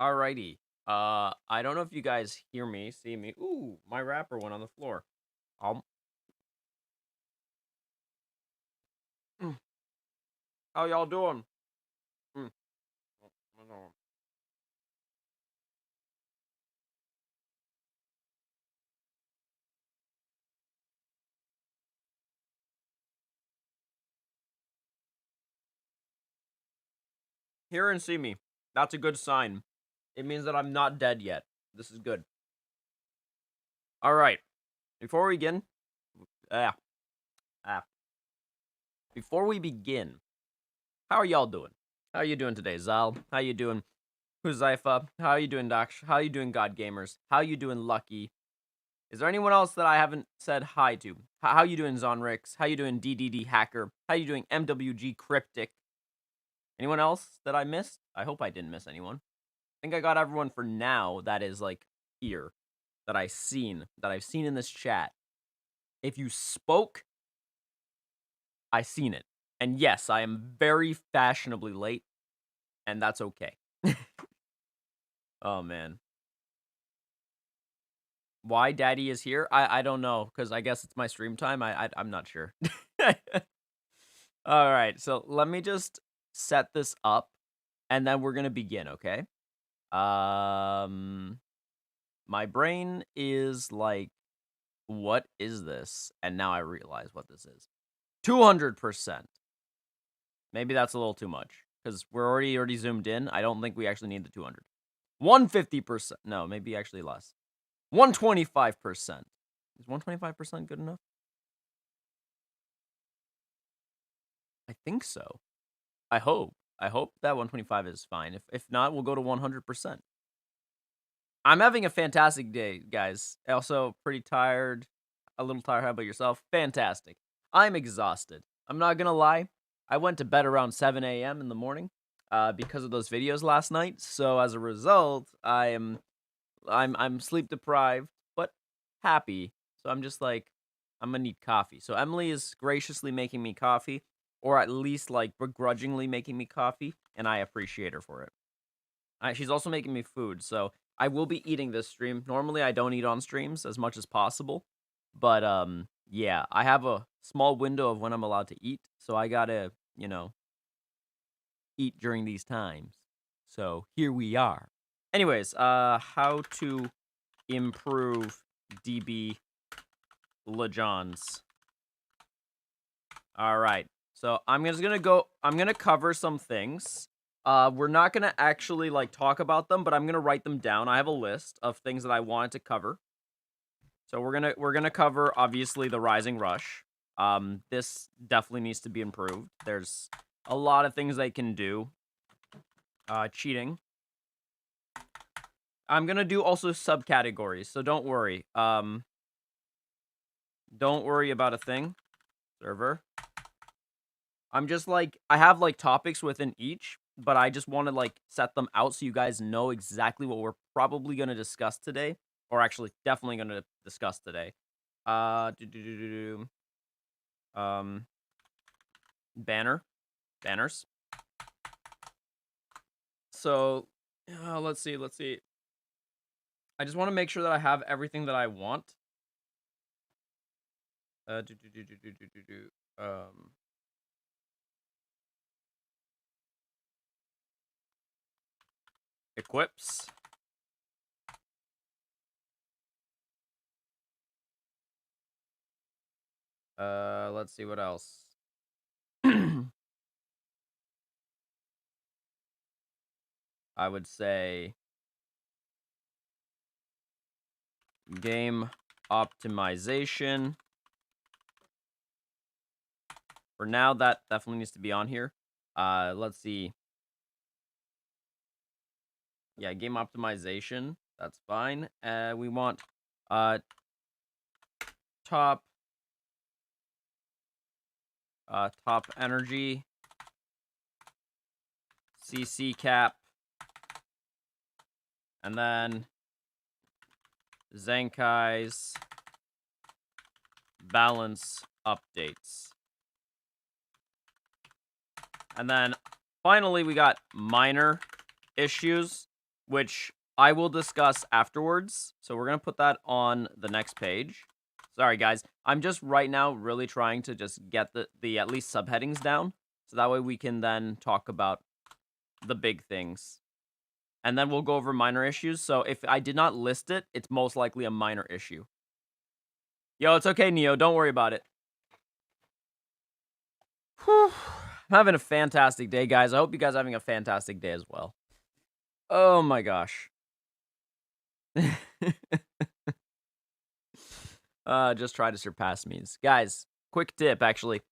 Alrighty. I don't know if you guys hear me, see me. Ooh, my wrapper went on the floor. Um, mm, how y'all doing? Mm, mm. Hear and see me. That's a good sign. It means that I'm not dead yet. This is good. All right. Before we begin, ah, ah. Before we begin, how are y'all doing? How are you doing today, Zal? How you doing, Huzaifa? How you doing, Doc? How you doing, God Gamers? How you doing, Lucky? Is there anyone else that I haven't said hi to? How you doing, Zonrix? How you doing, DDD Hacker? How you doing, MWG Cryptic? Anyone else that I missed? I hope I didn't miss anyone. I think I got everyone for now that is, like, here. That I've seen in this chat. If you spoke, I seen it. And yes, I am very fashionably late, and that's okay. Oh, man. Why Daddy is here? I don't know, because I guess it's my stream time. I'm not sure. All right, so let me just set this up, and then we're gonna begin, okay? My brain is like, what is this? And now I realize what this is. 200%. Maybe that's a little too much, because we're already zoomed in. I don't think we actually need the 200. 150%. No, maybe actually less. 125%. Is 125% good enough? I think so. I hope. I hope that 125 is fine. If not, we'll go to 100%. I'm having a fantastic day, guys. Also, pretty tired. A little tired. How about yourself? Fantastic. I'm exhausted. I'm not gonna lie. I went to bed around 7 a.m. in the morning, because of those videos last night. So as a result, I'm sleep deprived, but happy. So I'm just like, I'm gonna need coffee. So Emily is graciously making me coffee, or at least like begrudgingly making me coffee, and I appreciate her for it. She's also making me food, so I will be eating this stream. Normally, I don't eat on streams as much as possible, but yeah, I have a small window of when I'm allowed to eat, so I gotta, eat during these times. So here we are. Anyways, how to improve DB Legends. All right. So I'm just gonna go. I'm gonna cover some things. We're not gonna actually like talk about them, but I'm gonna write them down. I have a list of things that I wanted to cover. So we're gonna cover obviously the Rising Rush. This definitely needs to be improved. There's a lot of things they can do. Cheating. I'm gonna do also subcategories, so don't worry. Don't worry about a thing. Server. I'm just like, I have like topics within each, but I just want to like set them out so you guys know exactly what we're probably going to discuss today, or actually definitely going to discuss today. Uh, do, do, do, do, um, banners. So, let's see. I just want to make sure that I have everything that I want. Uh, do, do, do, do, do, do, do, do. Um, equips. Let's see what else. I would say game optimization. For now, that definitely needs to be on here. Let's see. Yeah, game optimization. That's fine. We want uh top top energy, CC cap, and then Zenkai's balance updates. And then finally we got minor issues. which I will discuss afterwards. So we're going to put that on the next page. Sorry, guys. I'm just right now really trying to just get the at least subheadings down. So that way we can then talk about the big things. And then we'll go over minor issues. So if I did not list it, it's most likely a minor issue. Yo, it's okay, Neo. Don't worry about it. Whew. I'm having a fantastic day, guys. I hope you guys are having a fantastic day as well. Oh my gosh. Just try to surpass me. Guys, quick tip, actually.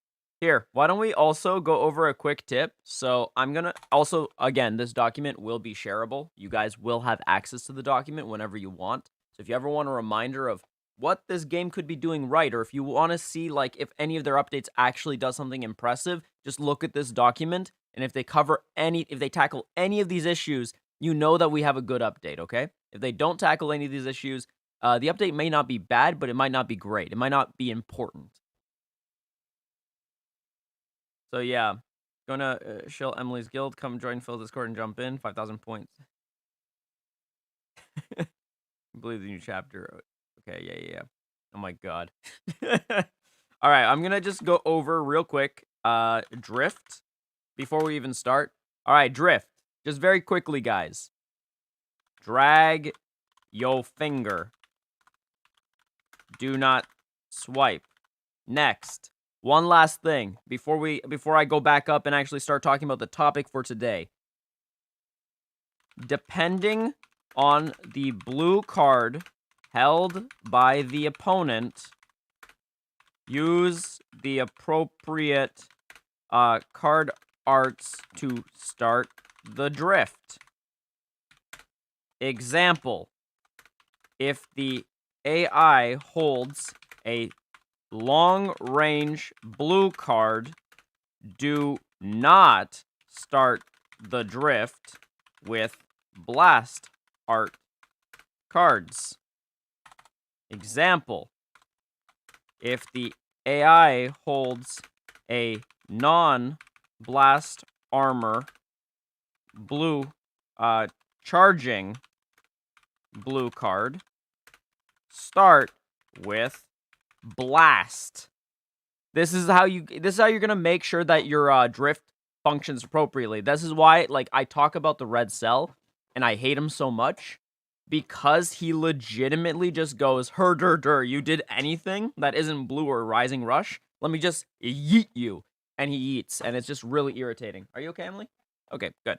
Here, why don't we also go over a quick tip? So I'm going to also, again, this document will be shareable. You guys will have access to the document whenever you want. So if you ever want a reminder of what this game could be doing right, or if you want to see, like, if any of their updates actually does something impressive, just look at this document. And if they tackle any of these issues, you know that we have a good update, okay? If they don't tackle any of these issues, the update may not be bad, but it might not be great. It might not be important. So yeah, gonna shill Emily's guild. Come join Phil's Discord and jump in. 5,000 points. Believe the new chapter. Okay, yeah. Oh my god. All right, I'm gonna just go over real quick. Drift before we even start. All right, drift. Just very quickly, guys. Drag your finger. Do not swipe. Next. One last thing before I go back up and actually start talking about the topic for today. Depending on the blue card held by the opponent, use the appropriate card arts to start the drift. Example, if the AI holds a long-range blue card, do not start the drift with blast art cards. Example, if the AI holds a non-blast armor blue charging blue card, start with blast. This is how you're gonna make sure that your drift functions appropriately. This is why, like, I talk about the red cell and I hate him so much, because he legitimately just goes, her you did anything that isn't blue or rising rush, let me just yeet you. And he eats, and it's just really irritating. Are you okay, Emily? Okay, good.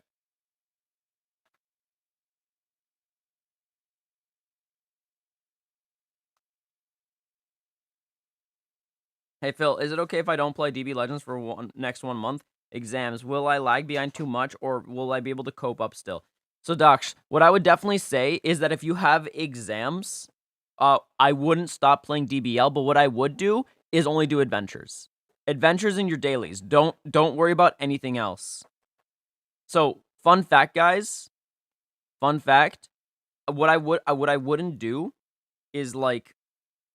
Hey, Phil, is it okay if I don't play DB Legends for next 1 month? Exams. Will I lag behind too much, or will I be able to cope up still? So, Docs, what I would definitely say is that if you have exams, I wouldn't stop playing DBL, but what I would do is only do adventures. Adventures in your dailies. Don't worry about anything else. So, fun fact, guys. Fun fact. What I wouldn't do is, like,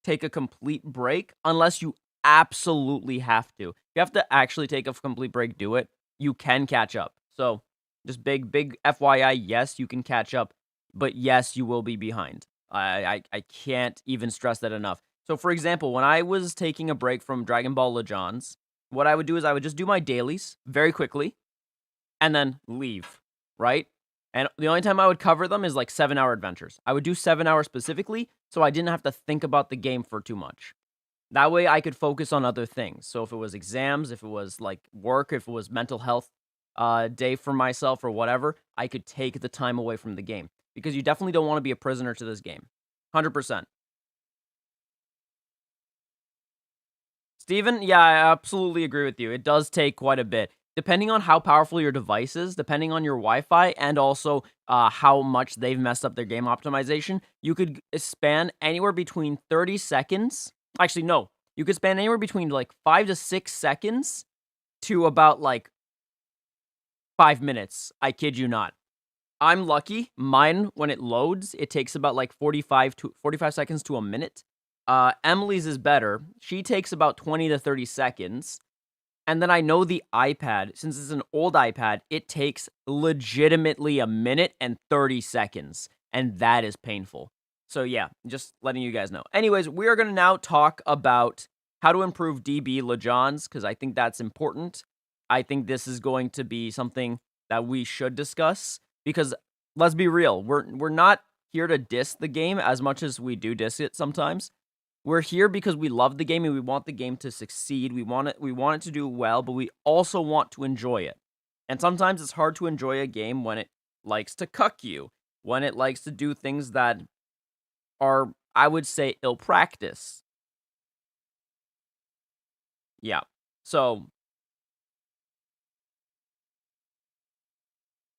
take a complete break unless you absolutely have to. If you have to actually take a complete break, do it. You can catch up. So, just big FYI, yes, you can catch up, but yes, you will be behind. I can't even stress that enough. So, for example, when I was taking a break from Dragon Ball Legends, what I would do is I would just do my dailies very quickly and then leave, right? And the only time I would cover them is like 7-hour adventures. I would do 7 hours specifically, so I didn't have to think about the game for too much. That way I could focus on other things. So if it was exams, if it was like work, if it was mental health day for myself or whatever, I could take the time away from the game. Because you definitely don't want to be a prisoner to this game. 100%. Steven, yeah, I absolutely agree with you. It does take quite a bit. Depending on how powerful your device is, depending on your Wi-Fi, and also how much they've messed up their game optimization, you could span anywhere between 30 seconds. Actually, no. You could span anywhere between like 5 to 6 seconds to about like 5 minutes. I kid you not. I'm lucky. Mine, when it loads, it takes about like 45 seconds to a minute. Emily's is better. She takes about 20 to 30 seconds. And then I know the iPad, since it's an old iPad, it takes legitimately a minute and 30 seconds. And that is painful. So yeah, just letting you guys know. Anyways, we are going to now talk about how to improve DB Legends, because I think that's important. I think this is going to be something that we should discuss, because let's be real, we're not here to diss the game as much as we do diss it sometimes. We're here because we love the game and we want the game to succeed. We want it to do well, but we also want to enjoy it. And sometimes it's hard to enjoy a game when it likes to cuck you, when it likes to do things that are, I would say, ill practice. Yeah. So,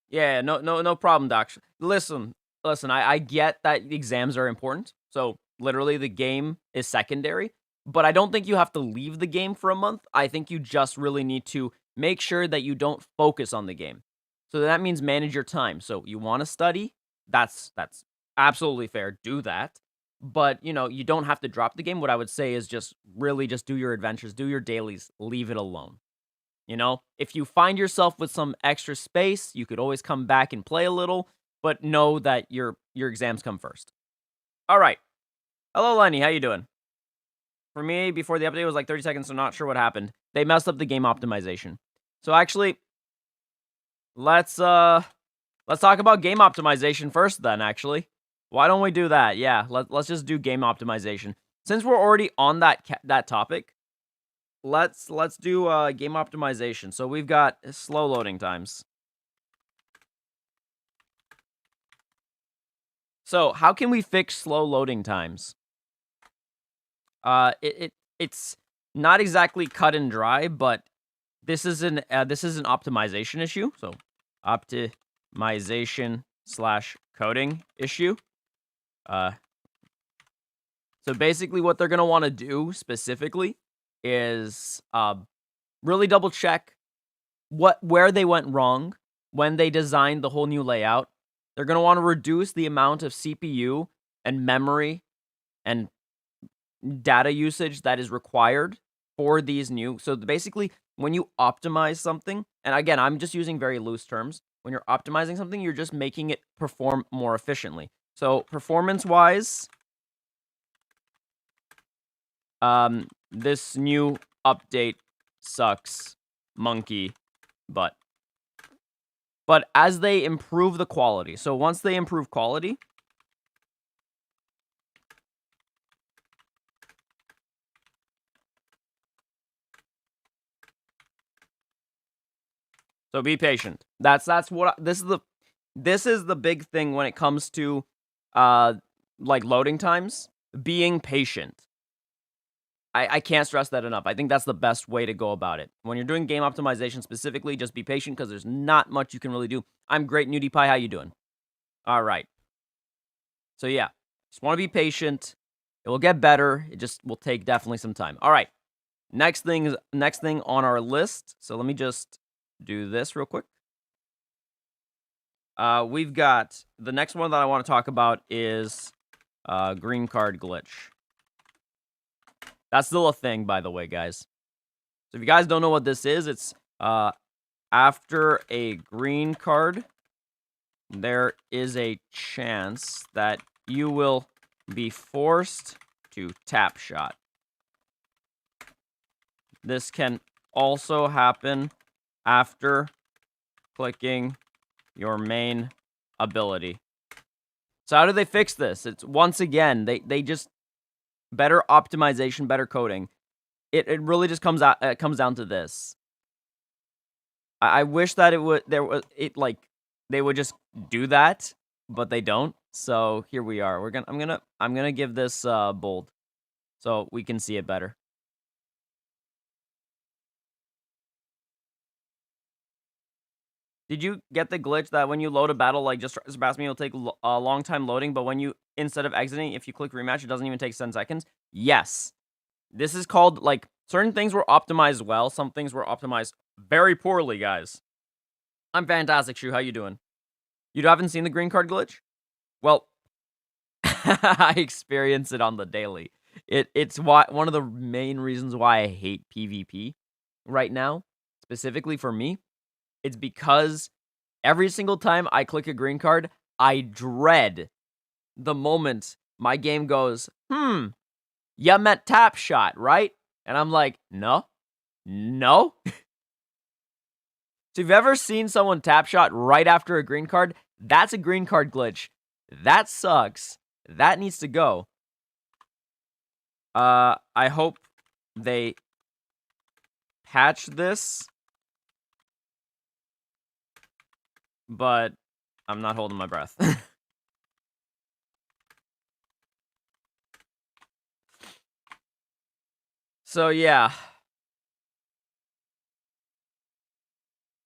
yeah, no problem, Doc. Listen, I get that exams are important. So, literally, the game is secondary. But I don't think you have to leave the game for a month. I think you just really need to make sure that you don't focus on the game. So that means manage your time. So you want to study? That's absolutely fair. Do that. But, you don't have to drop the game. What I would say is just really just do your adventures, do your dailies, leave it alone. If you find yourself with some extra space, you could always come back and play a little, but know that your exams come first. All right. Hello, Lenny. How you doing? For me, before the update, it was like 30 seconds, so not sure what happened. They messed up the game optimization. So actually, let's talk about game optimization first then, actually. Why don't we do that? Yeah, let's just do game optimization. Since we're already on that topic, let's do game optimization. So we've got slow loading times. So how can we fix slow loading times? It's not exactly cut and dry, but this is an optimization issue. So optimization / coding issue. So basically what they're going to want to do specifically is really double check where they went wrong when they designed the whole new layout. They're going to want to reduce the amount of CPU and memory and data usage that is required for these new. So basically, when you optimize something, and again, I'm just using very loose terms. When you're optimizing something, you're just making it perform more efficiently. So performance-wise, this new update sucks, monkey butt. But as they improve the quality, so once they improve quality, so be patient. That's what this is the big thing when it comes to like loading times. Being patient. I can't stress that enough. I think that's the best way to go about it. When you're doing game optimization specifically, just be patient because there's not much you can really do. I'm great, Nudie Pie. How you doing? All right. So yeah, just want to be patient. It will get better. It just will take definitely some time. All right. Next thing on our list. So let me just do this real quick. We've got the next one that I want to talk about is green card glitch. That's still a thing, by the way, guys. So if you guys don't know what this is, it's after a green card, there is a chance that you will be forced to tap shot. This can also happen after clicking your main ability. So how do they fix this? It's once again, they just better optimization, better coding. It really just comes down to this. I wish that they would just do that, but they don't. So here we are. I'm gonna give this bold, so we can see it better. Did you get the glitch that when you load a battle, like just surpass me, it'll take a long time loading, but when you, instead of exiting, if you click rematch, it doesn't even take 10 seconds? Yes. This is called, like, certain things were optimized well, some things were optimized very poorly, guys. I'm fantastic, Shu. How you doing? You haven't seen the green card glitch? Well, I experience it on the daily. It's one of the main reasons why I hate PvP. right now, specifically for me, it's because every single time I click a green card, I dread the moment my game goes, you meant tap shot, right? And I'm like, no. So if you've ever seen someone tap shot right after a green card, that's a green card glitch. That sucks. That needs to go. I hope they patch this, but I'm not holding my breath. So yeah.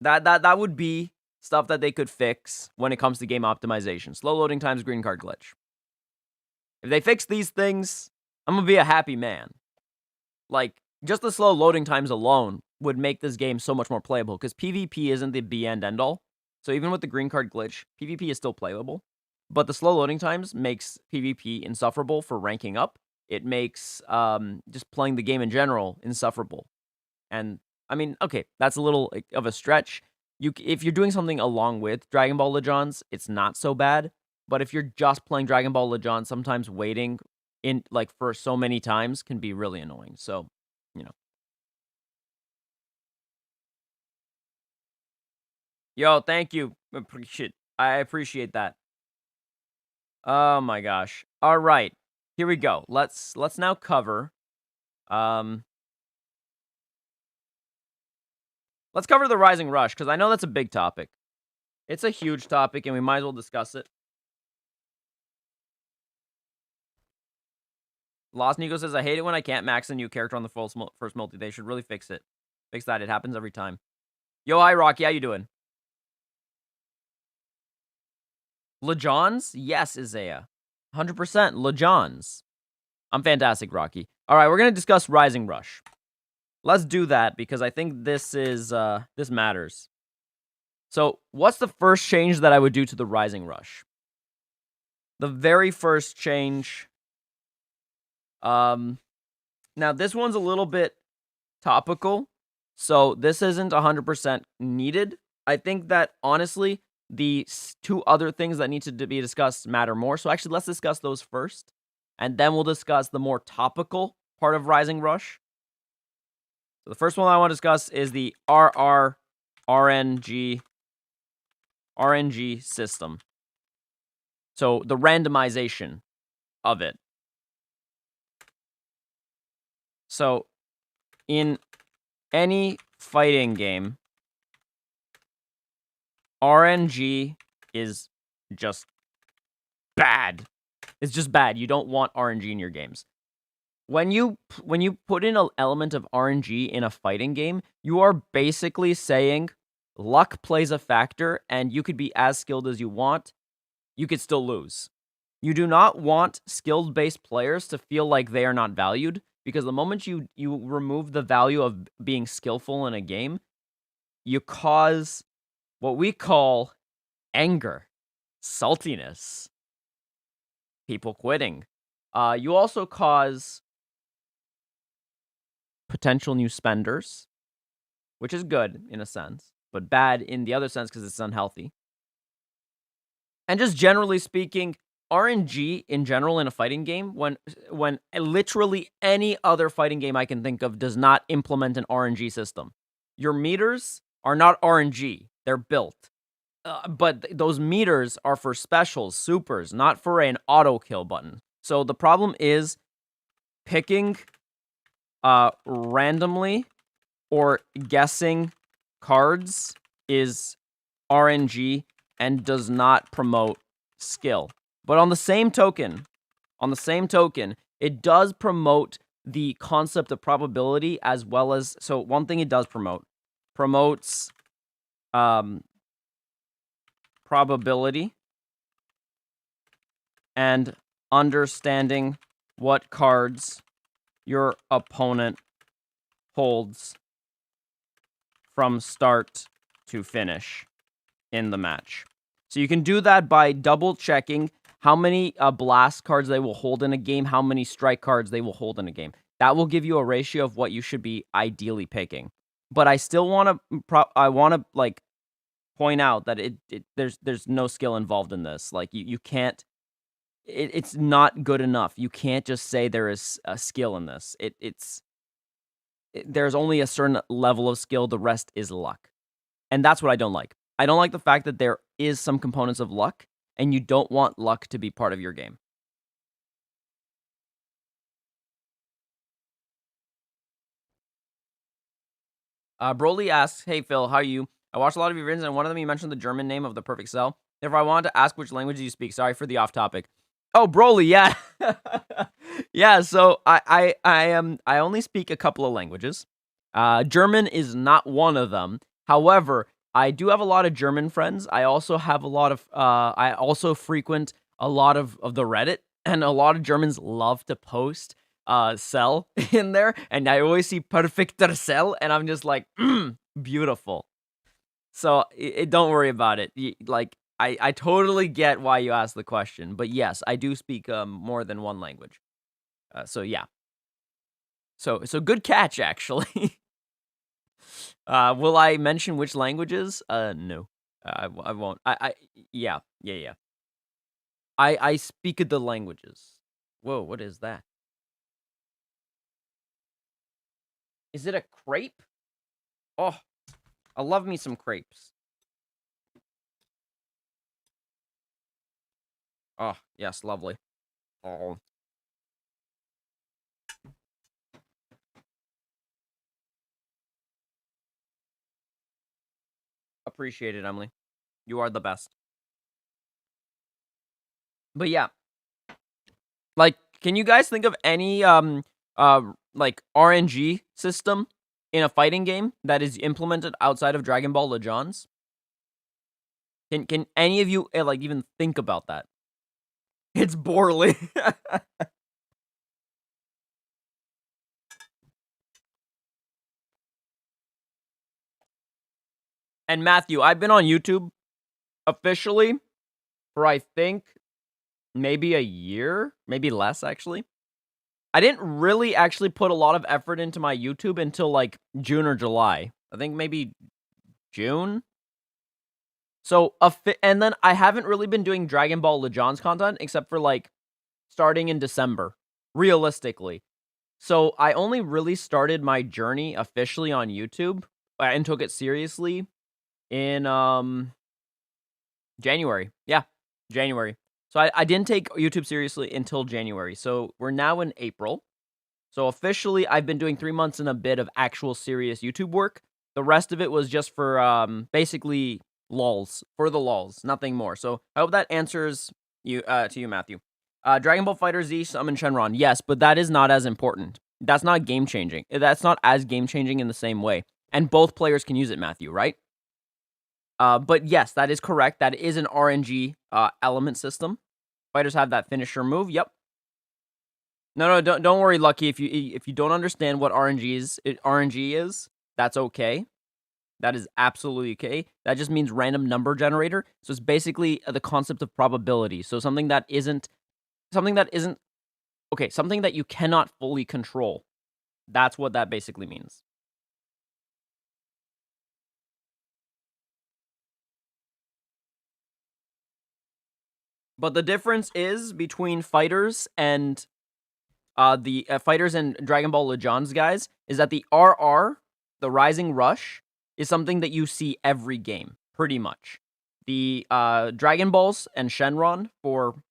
That would be stuff that they could fix when it comes to game optimization. Slow loading times, green card glitch. If they fix these things, I'm gonna be a happy man. Like, just the slow loading times alone would make this game so much more playable, because PvP isn't the be-end end-all. So even with the green card glitch, PvP is still playable. But the slow loading times makes PvP insufferable for ranking up. It makes just playing the game in general insufferable. And, I mean, okay, that's a little of a stretch. If you're doing something along with Dragon Ball Legends, it's not so bad. But if you're just playing Dragon Ball Legends, sometimes waiting for so many times can be really annoying. So, you know. Yo, thank you. I appreciate that. Oh my gosh. All right. Here we go. Let's now cover let's cover the Rising Rush, because I know that's a big topic. It's a huge topic, and we might as well discuss it. Lost Nico says, I hate it when I can't max a new character on the first multi. They should really fix it. Fix that. It happens every time. Yo, hi, Rocky. How you doing? LeJohns? Yes, Isaiah. 100% LeJohns. I'm fantastic, Rocky. All right, we're going to discuss Rising Rush. Let's do that, because I think this is, this matters. So, what's the first change that I would do to the Rising Rush? The very first change... now this one's a little bit topical, so this isn't 100% needed. I think that, honestly, the two other things that need to be discussed matter more. So actually, let's discuss those first, and then we'll discuss the more topical part of Rising Rush. So the first one I want to discuss is the RNG system. So the randomization of it. So in any fighting game, RNG is just bad. It's just bad. You don't want RNG in your games. When you put in an element of RNG in a fighting game, you are basically saying luck plays a factor, and you could be as skilled as you want. You could still lose. You do not want skilled-based players to feel like they are not valued, because the moment you remove the value of being skillful in a game, you cause what we call anger, saltiness, people quitting. You also cause potential new spenders, which is good in a sense, but bad in the other sense because it's unhealthy. And just generally speaking, RNG in general in a fighting game, when literally any other fighting game I can think of does not implement an RNG system. Your meters are not RNG, they're built. But those meters are for specials, supers, not for an auto kill button. So the problem is picking randomly or guessing cards is RNG and does not promote skill. But on the same token, it does promote the concept of probability as well as... So one thing it does promotes probability and understanding what cards your opponent holds from start to finish in the match. So you can do that by double checking how many blast cards they will hold in a game, how many strike cards they will hold in a game. That will give you a ratio of what you should be ideally picking. but I still want to. I want to like point out that there's no skill involved in this. Like you can't. It's not good enough. You can't just say there is a skill in this. There's only a certain level of skill. The rest is luck, and that's what I don't like. I don't like the fact that there is some components of luck, and you don't want luck to be part of your game. Broly asks, "Hey Phil, how are you? I watched a lot of your videos, and one of them you mentioned the German name of the perfect cell. Therefore, I wanted to ask which language do you speak. Sorry for the off topic. Oh, Broly, yeah, yeah. So I only speak a couple of languages. German is not one of them. However, I do have a lot of German friends. I also have a lot of I also frequent a lot of the Reddit, and a lot of Germans love to post cell in there, and I always see perfecter cell, and I'm just like, beautiful. So don't worry about it. Like I totally get why you asked the question, but yes, I do speak more than one language. So yeah. So good catch actually. Will I mention which languages? No. I won't. Yeah. I speak the languages. Whoa, what is that? Is it a crepe? Oh, I love me some crepes. Oh, yes, lovely. Oh. Appreciate it, Emily. You are the best. But yeah, like, can you guys think of any like RNG system in a fighting game that is implemented outside of Dragon Ball Legends? Can any of you like even think about that? It's Borley. And Matthew, I've been on YouTube officially for I think maybe a year, maybe less actually. I didn't really actually put a lot of effort into my YouTube until like June or July. I think maybe June. So, and then I haven't really been doing Dragon Ball Legends content except for like starting in December, realistically. So, I only really started my journey officially on YouTube and took it seriously in January. Yeah, January. So, I didn't take YouTube seriously until January. So, we're now in April. So, officially, I've been doing 3 months and a bit of actual serious YouTube work. The rest of it was just for basically lulz, for the lulz, nothing more. So I hope that answers you to you, Matthew. Dragon Ball Fighter Z summon Shenron, yes, but that is not as important. That's not game changing. That's not as game changing in the same way. And both players can use it, Matthew, right? But yes, that is correct. That is an RNG element system. Fighters have that finisher move. Yep. No, don't worry, Lucky. If you don't understand what RNG is, that's okay. That is absolutely okay. That just means random number generator. So it's basically the concept of probability. So something that isn't okay, something that you cannot fully control. That's what that basically means. But the difference is between fighters and the fighters and Dragon Ball Legends guys is that the RR, the Rising Rush, is something that you see every game, pretty much. The Dragon Balls and Shenron for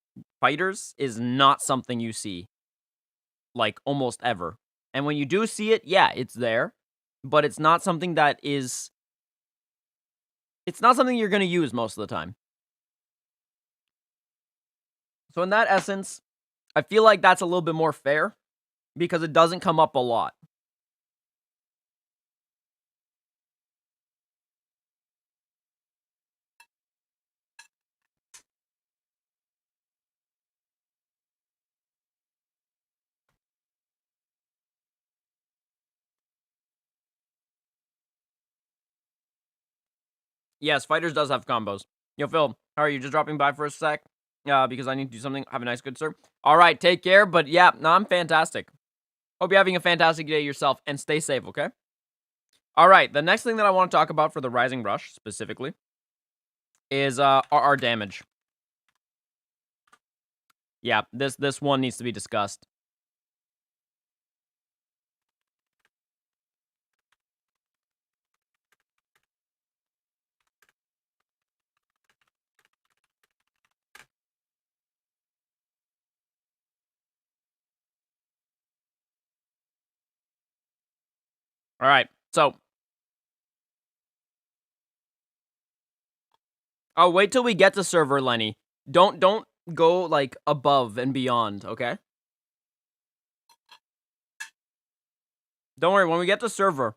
fighters is not something you see, like, almost ever. And when you do see it, yeah, it's there, but it's not something that is... It's not something you're going to use most of the time. So in that essence, I feel like that's a little bit more fair, because it doesn't come up a lot. Yes, fighters does have combos. Yo, Phil, how are you? Just dropping by for a sec? Because I need to do something. Have a nice, good sir. All right, take care. But yeah, no, I'm fantastic. Hope you're having a fantastic day yourself, and stay safe, okay? All right, the next thing that I want to talk about for the Rising Rush specifically is our damage. Yeah, this one needs to be discussed. All right, so oh, wait till we get to server, Lenny. Don't go like above and beyond, okay? Don't worry, when we get to server,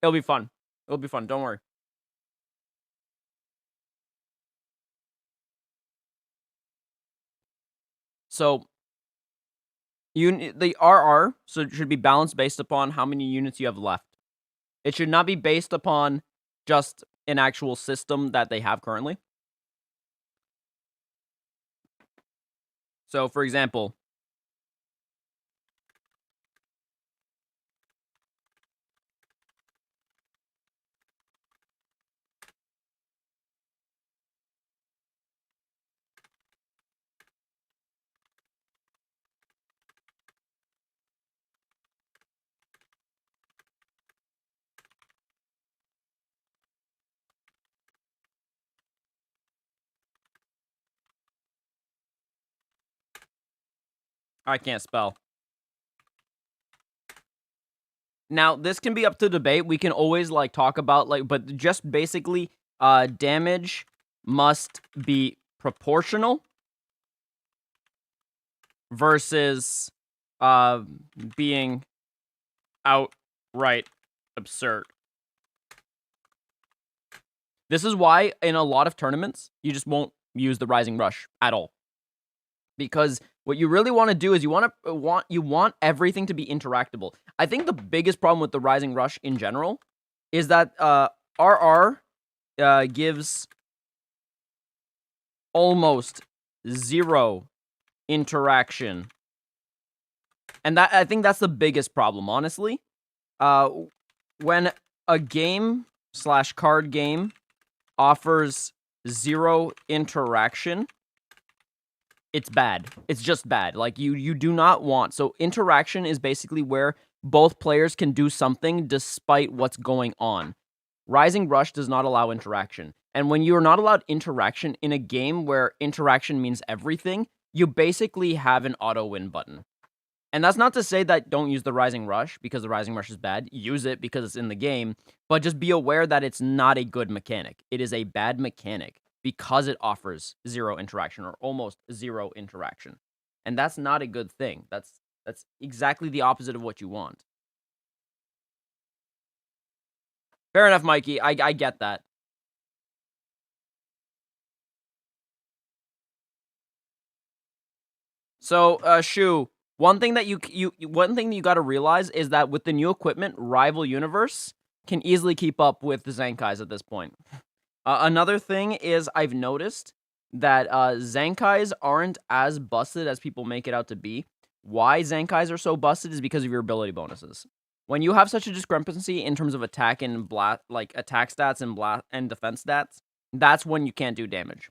it'll be fun. It'll be fun, don't worry. So, the RR should be balanced based upon how many units you have left. It should not be based upon just an actual system that they have currently. So, for example, I can't spell. Now, this can be up to debate. We can always like talk about but just basically damage must be proportional versus being outright absurd. This is why in a lot of tournaments you just won't use the Rising Rush at all. Because what you really want to do is you want everything to be interactable. I think the biggest problem with the Rising Rush in general is that RR gives almost zero interaction. And that I think that's the biggest problem, honestly. When a game/card game offers zero interaction, it's bad. It's just bad. Like, you do not want... So, interaction is basically where both players can do something despite what's going on. Rising Rush does not allow interaction. And when you're not allowed interaction in a game where interaction means everything, you basically have an auto-win button. And that's not to say that don't use the Rising Rush, because the Rising Rush is bad. Use it because it's in the game. But just be aware that it's not a good mechanic. It is a bad mechanic because it offers zero interaction or almost zero interaction. And that's not a good thing. That's exactly the opposite of what you want. Fair enough, Mikey. I get that. So, Shu, one thing that you got to realize is that with the new equipment, Rival Universe can easily keep up with the Zenkais at this point. Another thing is I've noticed that Zenkais aren't as busted as people make it out to be. Why Zenkais are so busted is because of your ability bonuses. When you have such a discrepancy in terms of attack and attack stats and defense stats, that's when you can't do damage.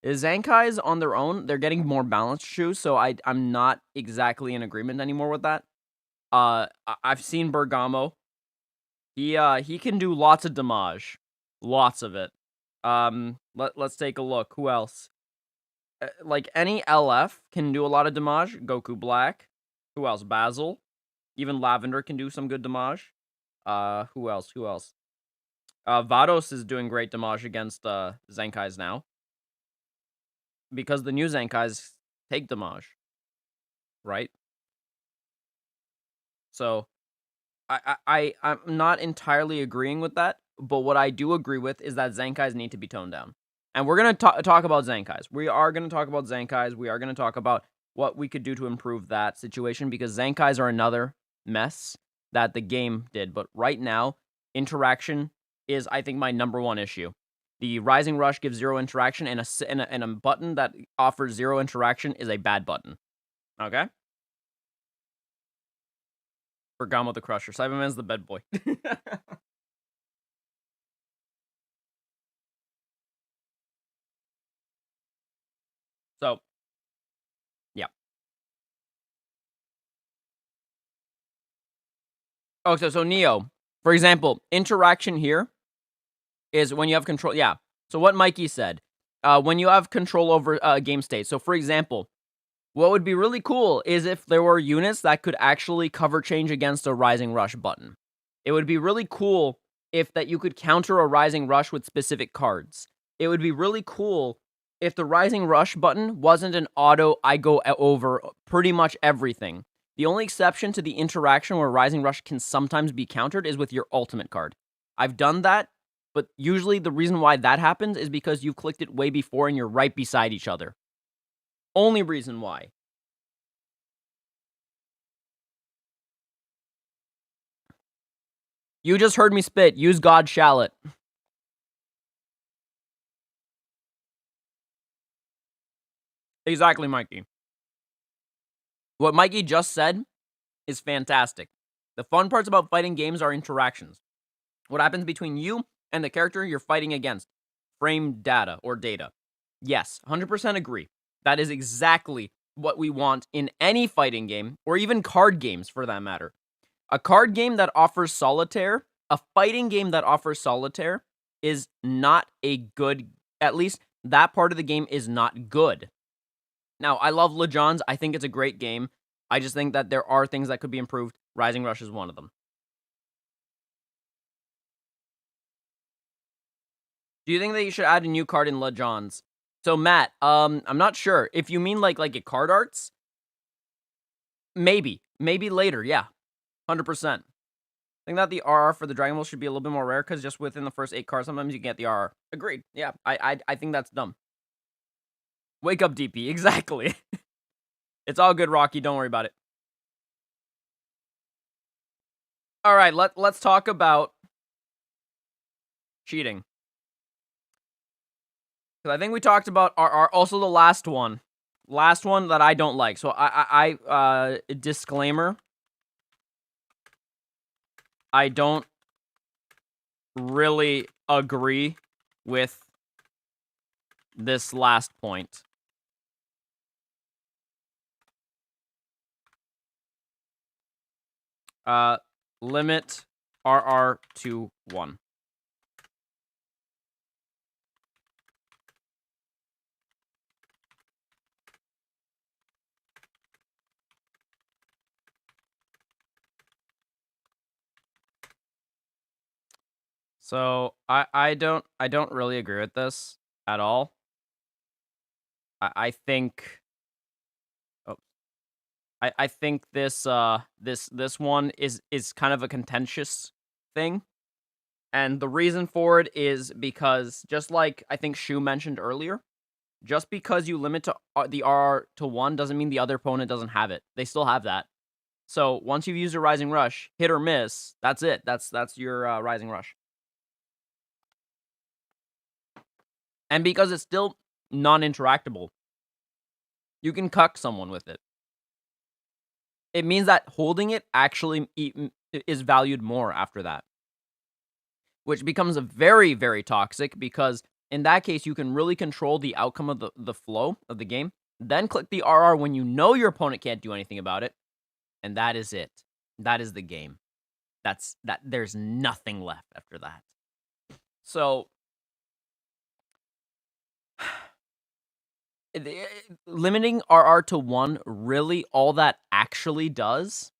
Zenkais on their own, they're getting more balanced shoes, so I'm not exactly in agreement anymore with that. I've seen Bergamo. He can do lots of damage. Lots of it. Let's take a look. Who else? Like, any LF can do a lot of damage. Goku Black. Who else? Basil. Even Lavender can do some good damage. Who else? Vados is doing great damage against Zenkais now. Because the new Zenkais take damage. Right? So, I'm not entirely agreeing with that, but what I do agree with is that Zenkais need to be toned down. And we're going to talk about Zenkais. We are going to talk about Zenkais. We are going to talk about what we could do to improve that situation, because Zenkais are another mess that the game did. But right now, interaction is, I think, my #1 issue. The Rising Rush gives zero interaction, and a button that offers zero interaction is a bad button. Okay? Bergamo the Crusher. Cyberman's the bed boy. So, yeah. Oh, so Neo, for example, interaction here is when you have control. Yeah. So what Mikey said, when you have control over game state. So for example, what would be really cool is if there were units that could actually cover change against a Rising Rush button. It would be really cool if that you could counter a Rising Rush with specific cards. It would be really cool if the Rising Rush button wasn't an auto I go over pretty much everything. The only exception to the interaction where Rising Rush can sometimes be countered is with your ultimate card. I've done that, but usually the reason why that happens is because you've clicked it way before and you're right beside each other. Only reason why. You just heard me spit. Use God Shallot. Exactly, Mikey. What Mikey just said is fantastic. The fun parts about fighting games are interactions. What happens between you and the character you're fighting against. Frame data or data. Yes, 100% agree. That is exactly what we want in any fighting game, or even card games for that matter. A card game that offers solitaire, a fighting game that offers solitaire, is not a good, at least that part of the game is not good. Now, I love LeJohn's. I think it's a great game. I just think that there are things that could be improved. Rising Rush is one of them. Do you think that you should add a new card in LeJohn's? So, Matt, I'm not sure. If you mean like a card arts, maybe later, yeah, 100%. I think that the RR for the Dragon Ball should be a little bit more rare because just within the first 8 cards, sometimes you can get the RR. Agreed. Yeah, I think that's dumb. Wake up, DP. Exactly. It's all good, Rocky. Don't worry about it. All right, let's talk about cheating. Because I think we talked about RR. Also, the last one that I don't like. So I disclaimer. I don't really agree with this last point. Limit RR to 1. So I don't really agree with this at all. I think I think this this one is kind of a contentious thing. And the reason for it is because just like I think Shu mentioned earlier, just because you limit to the RR to 1 doesn't mean the other opponent doesn't have it. They still have that. So once you've used a Rising Rush, hit or miss, that's it. That's your Rising Rush. And because it's still non-interactable, you can cuck someone with it. It means that holding it actually is valued more after that. Which becomes a very, very toxic because in that case, you can really control the outcome of the flow of the game. Then click the RR when you know your opponent can't do anything about it. And that is it. That is the game. There's nothing left after that. So limiting RR to 1, really all that actually does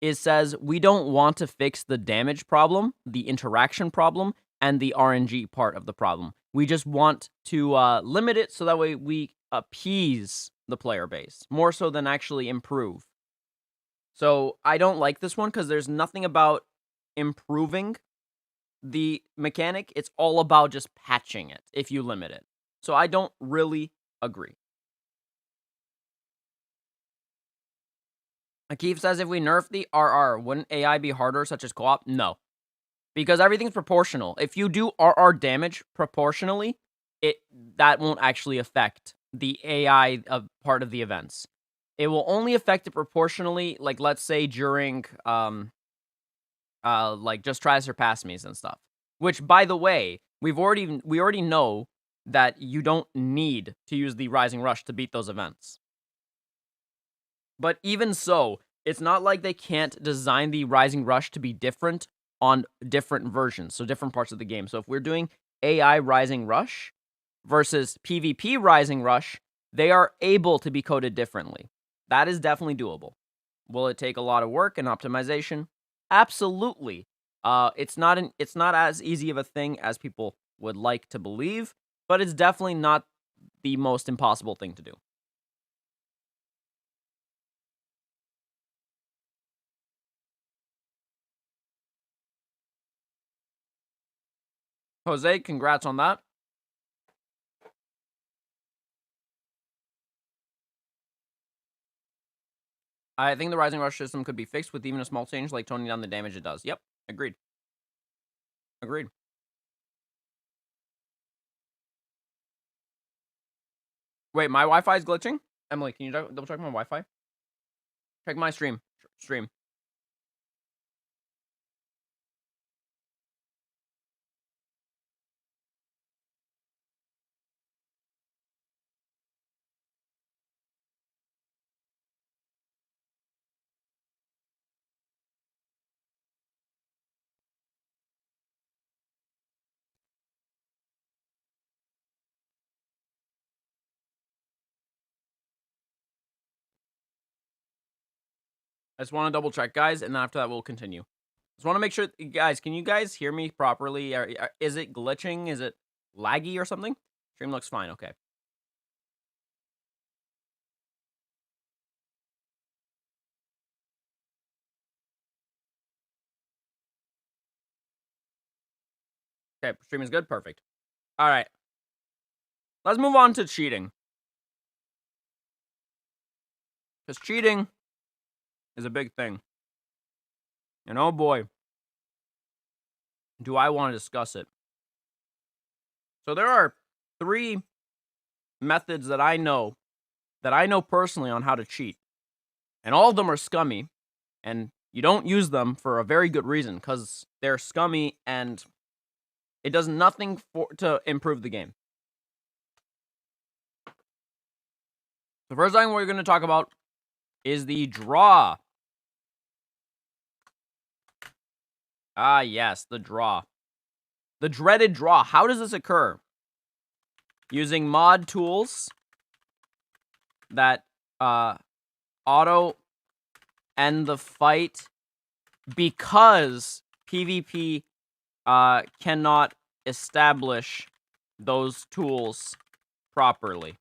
is says we don't want to fix the damage problem, the interaction problem, and the RNG part of the problem. We just want to limit it so that way we appease the player base more so than actually improve. So I don't like this one because there's nothing about improving the mechanic. It's all about just patching it if you limit it. So I don't really agree. Akif says if we nerf the RR, wouldn't AI be harder, such as co-op? No. Because everything's proportional. If you do RR damage proportionally, that won't actually affect the AI part of the events. It will only affect it proportionally, like let's say during like just try to surpass me and stuff. Which, by the way, we already know that you don't need to use the Rising Rush to beat those events. But even so, it's not like they can't design the Rising Rush to be different on different versions, so different parts of the game. So if we're doing AI Rising Rush versus PvP Rising Rush, they are able to be coded differently. That is definitely doable. Will it take a lot of work and optimization? Absolutely. It's not as easy of a thing as people would like to believe, but it's definitely not the most impossible thing to do. Jose, congrats on that. I think the Rising Rush system could be fixed with even a small change, like toning down the damage it does. Yep, agreed. Agreed. Wait, my Wi-Fi is glitching? Emily, can you double check my Wi-Fi? Check my stream. I just want to double check, guys, and then after that, we'll continue. Just want to make sure, guys, can you guys hear me properly? Is it glitching? Is it laggy or something? Stream looks fine, okay. Okay, stream is good, perfect. All right. Let's move on to cheating. Because cheating is a big thing. And oh boy, do I want to discuss it. So there are 3 methods that I know personally on how to cheat. And all of them are scummy, and you don't use them for a very good reason, because they're scummy and it does nothing to improve the game. The first thing we're going to talk about is the draw. Ah, yes, the draw. The dreaded draw. How does this occur? Using mod tools that auto end the fight because PvP cannot establish those tools properly.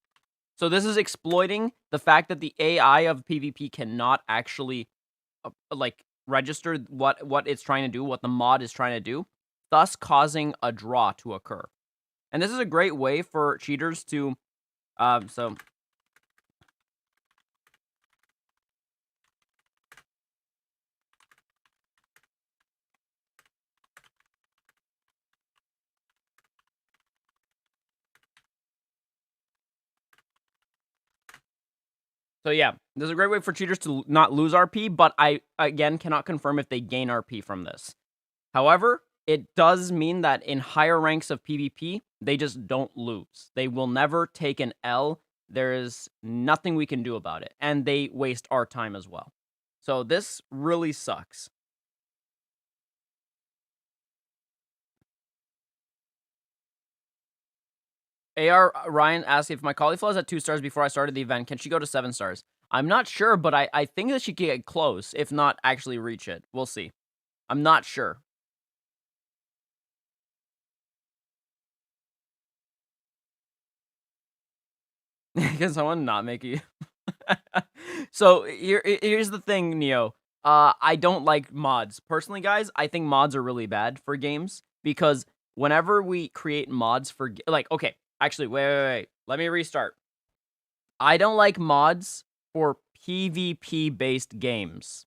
So this is exploiting the fact that the AI of PvP cannot actually register what it's trying to do, what the mod is trying to do, thus causing a draw to occur. And this is a great way for cheaters to So yeah, this is a great way for cheaters to not lose RP, but I, again, cannot confirm if they gain RP from this. However, it does mean that in higher ranks of PvP, they just don't lose. They will never take an L. There is nothing we can do about it. And they waste our time as well. So this really sucks. AR Ryan asked if my cauliflower is at 2 stars before I started the event. Can she go to 7 stars? I'm not sure, but I think that she could get close, if not actually reach it. We'll see. I'm not sure. Can someone not make you? So here's the thing, Neo. I don't like mods. Personally, guys, I think mods are really bad for games because whenever we create mods for okay, actually, wait. Let me restart. I don't like mods for PvP-based games.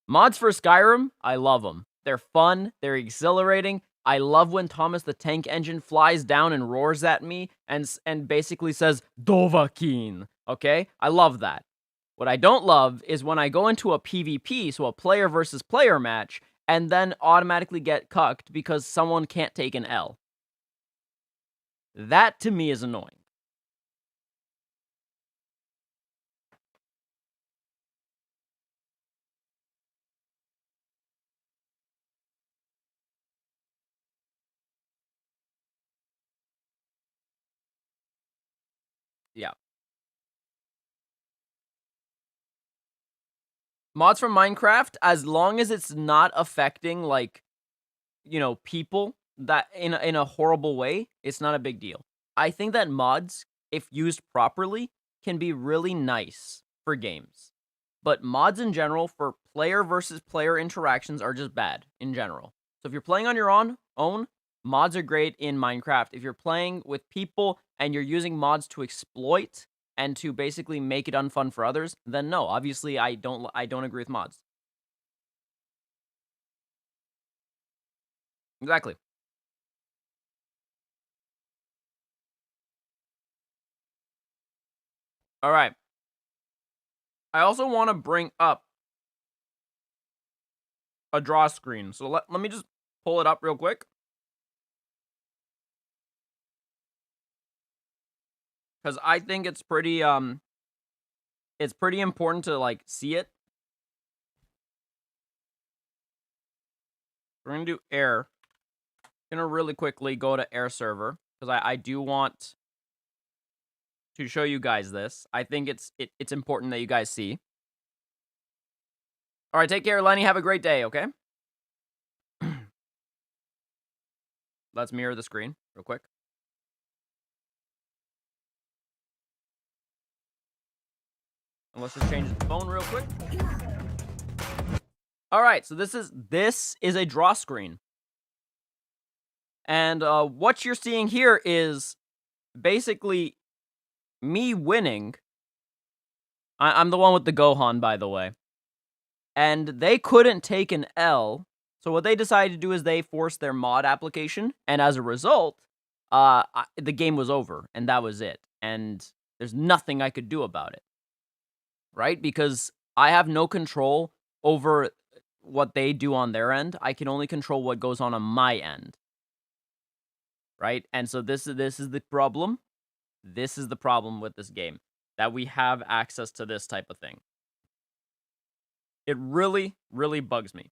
Mods for Skyrim, I love them. They're fun, they're exhilarating. I love when Thomas the Tank Engine flies down and roars at me and basically says, Dovahkiin, okay? I love that. What I don't love is when I go into a PvP, so a player versus player match, and then automatically get cucked because someone can't take an L. That to me is annoying. Yeah. Mods from Minecraft, as long as it's not affecting, like, you know, people that in a horrible way, it's not a big deal. I think that mods, if used properly, can be really nice for games. But mods in general for player versus player interactions are just bad in general. So if you're playing on your own, mods are great in Minecraft. If you're playing with people and you're using mods to exploit and to basically make it unfun for others, then no, obviously I don't agree with mods. Exactly. All right. I also want to bring up a draw screen. So let me just pull it up real quick. Cuz I think it's pretty important to like see it. We're going to do air. I'm going to really quickly go to air server cuz I do want to show you guys this. I think it's important that you guys see. All right, take care, Lenny. Have a great day, okay? Let's mirror the screen real quick. And let's just change the phone real quick. All right, so this is a draw screen. And what you're seeing here is basically me winning. I'm the one with the Gohan, by the way. And they couldn't take an L. So what they decided to do is they forced their mod application. And as a result, the game was over. And that was it. And there's nothing I could do about it. Right? Because I have no control over what they do on their end. I can only control what goes on my end. Right? And so this is the problem. This is the problem with this game. That we have access to this type of thing. It really, really bugs me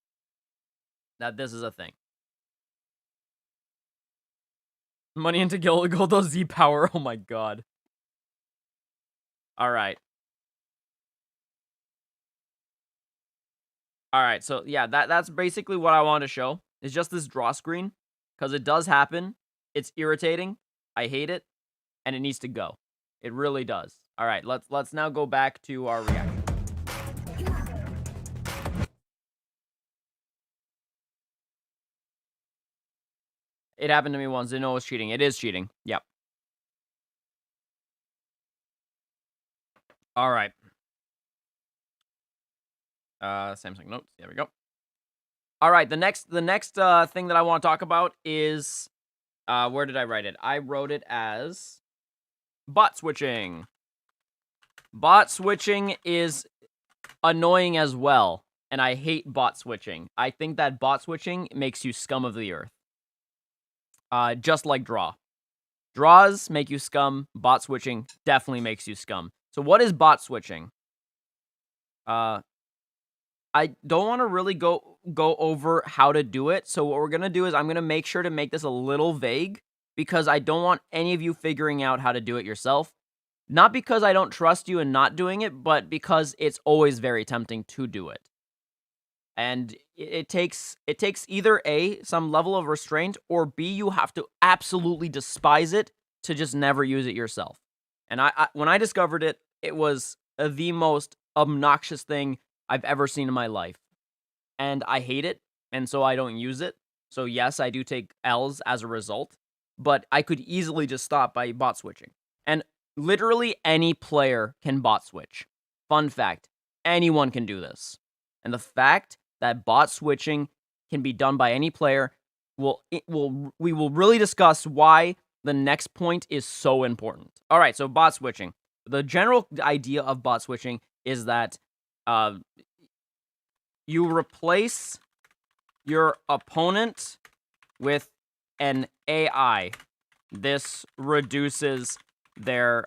that this is a thing. Money into Goldo Z power. Oh my god. All right. All right. So yeah, that's basically what I want to show. It's just this draw screen because it does happen. It's irritating. I hate it, and it needs to go. It really does. All right. Let's now go back to our reaction. It happened to me once. Didn't know it was cheating. It is cheating. Yep. All right. Samsung Notes. There we go. All right. The next thing that I want to talk about is where did I write it? I wrote it as bot switching. Bot switching is annoying as well, and I hate bot switching. I think that bot switching makes you scum of the earth. Just like draw. Draws make you scum. Bot switching definitely makes you scum. So what is bot switching? I don't want to really go over how to do it. So what we're going to do is I'm going to make sure to make this a little vague because I don't want any of you figuring out how to do it yourself. Not because I don't trust you in not doing it, but because it's always very tempting to do it. And it takes either A, some level of restraint, or B, you have to absolutely despise it to just never use it yourself. And I when I discovered it, it was the most obnoxious thing I've ever seen in my life. And I hate it, and so I don't use it. So yes, I do take L's as a result, but I could easily just stop by bot switching. And literally any player can bot switch. Fun fact, anyone can do this. And the fact that bot switching can be done by any player we will really discuss why the next point is so important. All right, so bot switching. The general idea of bot switching is that you replace your opponent with an AI. This reduces their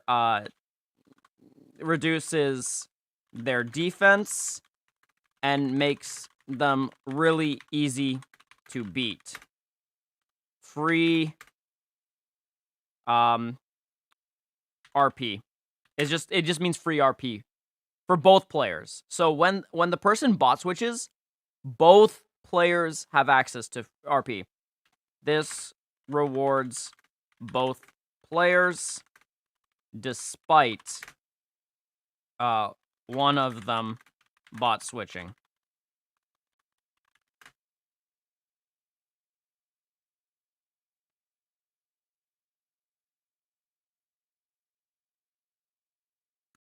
defense and makes them really easy to beat. Free RP. It just means free RP for both players. So when the person bot switches, both players have access to RP. This rewards both players despite one of them bot switching.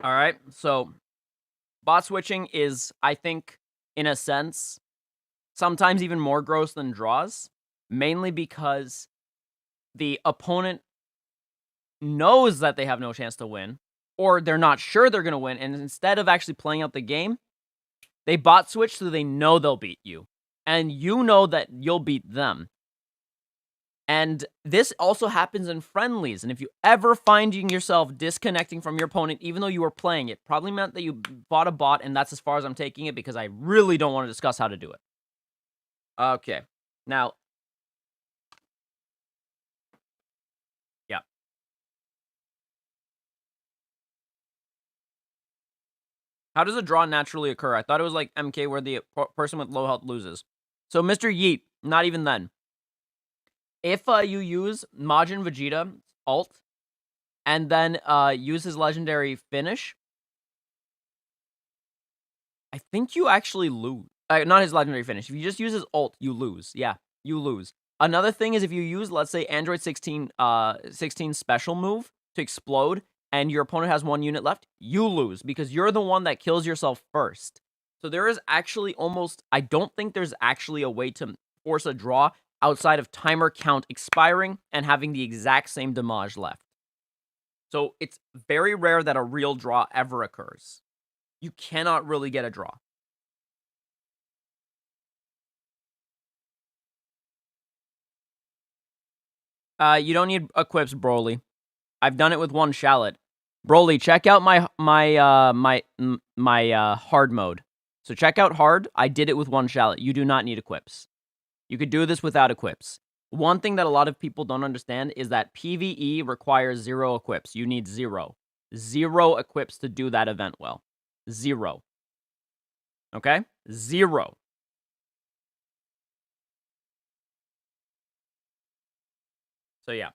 All right, so bot switching is, I think, in a sense, sometimes even more gross than draws, mainly because the opponent knows that they have no chance to win, or they're not sure they're going to win, and instead of actually playing out the game, they bot switch so they know they'll beat you, and you know that you'll beat them. And this also happens in friendlies, and if you ever find yourself disconnecting from your opponent, even though you were playing, it probably meant that you bought a bot, and that's as far as I'm taking it, because I really don't want to discuss how to do it. Okay, now... yeah. How does a draw naturally occur? I thought it was like MK where the person with low health loses. So, Mr. Yeet, not even then. If you use Majin Vegeta ult, and then use his legendary finish, I think you actually lose. Not his legendary finish. If you just use his ult, you lose. Yeah, you lose. Another thing is if you use, let's say, Android 16 special move to explode, and your opponent has 1 unit left, you lose, because you're the one that kills yourself first. So there is actually almost... I don't think there's actually a way to force a draw outside of timer count expiring and having the exact same damage left. So it's very rare that a real draw ever occurs. You cannot really get a draw. You don't need equips, Broly. I've done it with 1 shallot. Broly, check out my hard mode. So check out hard. I did it with 1 shallot. You do not need equips. You could do this without equips. One thing that a lot of people don't understand is that PvE requires 0 equips. You need 0. 0 equips to do that event well. 0. Okay? 0. So yeah.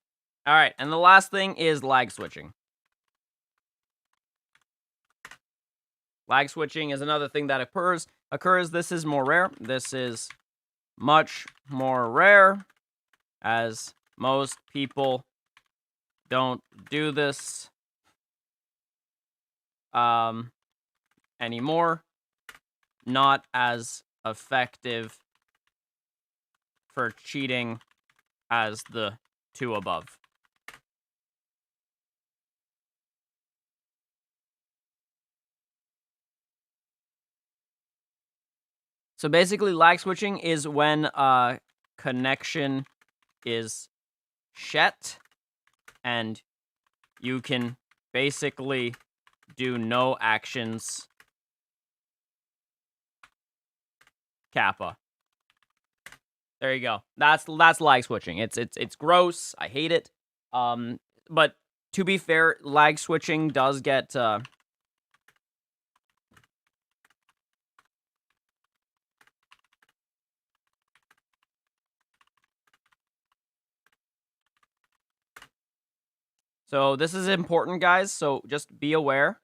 All right, and the last thing is lag switching. Lag switching is another thing that occurs. This is more rare. This is much more rare, as most people don't do this anymore. Not as effective for cheating as the 2 above. So basically, lag switching is when connection is shut, and you can basically do no actions. Kappa. There you go. That's lag switching. It's gross. I hate it. But to be fair, lag switching does get So this is important, guys. So just be aware.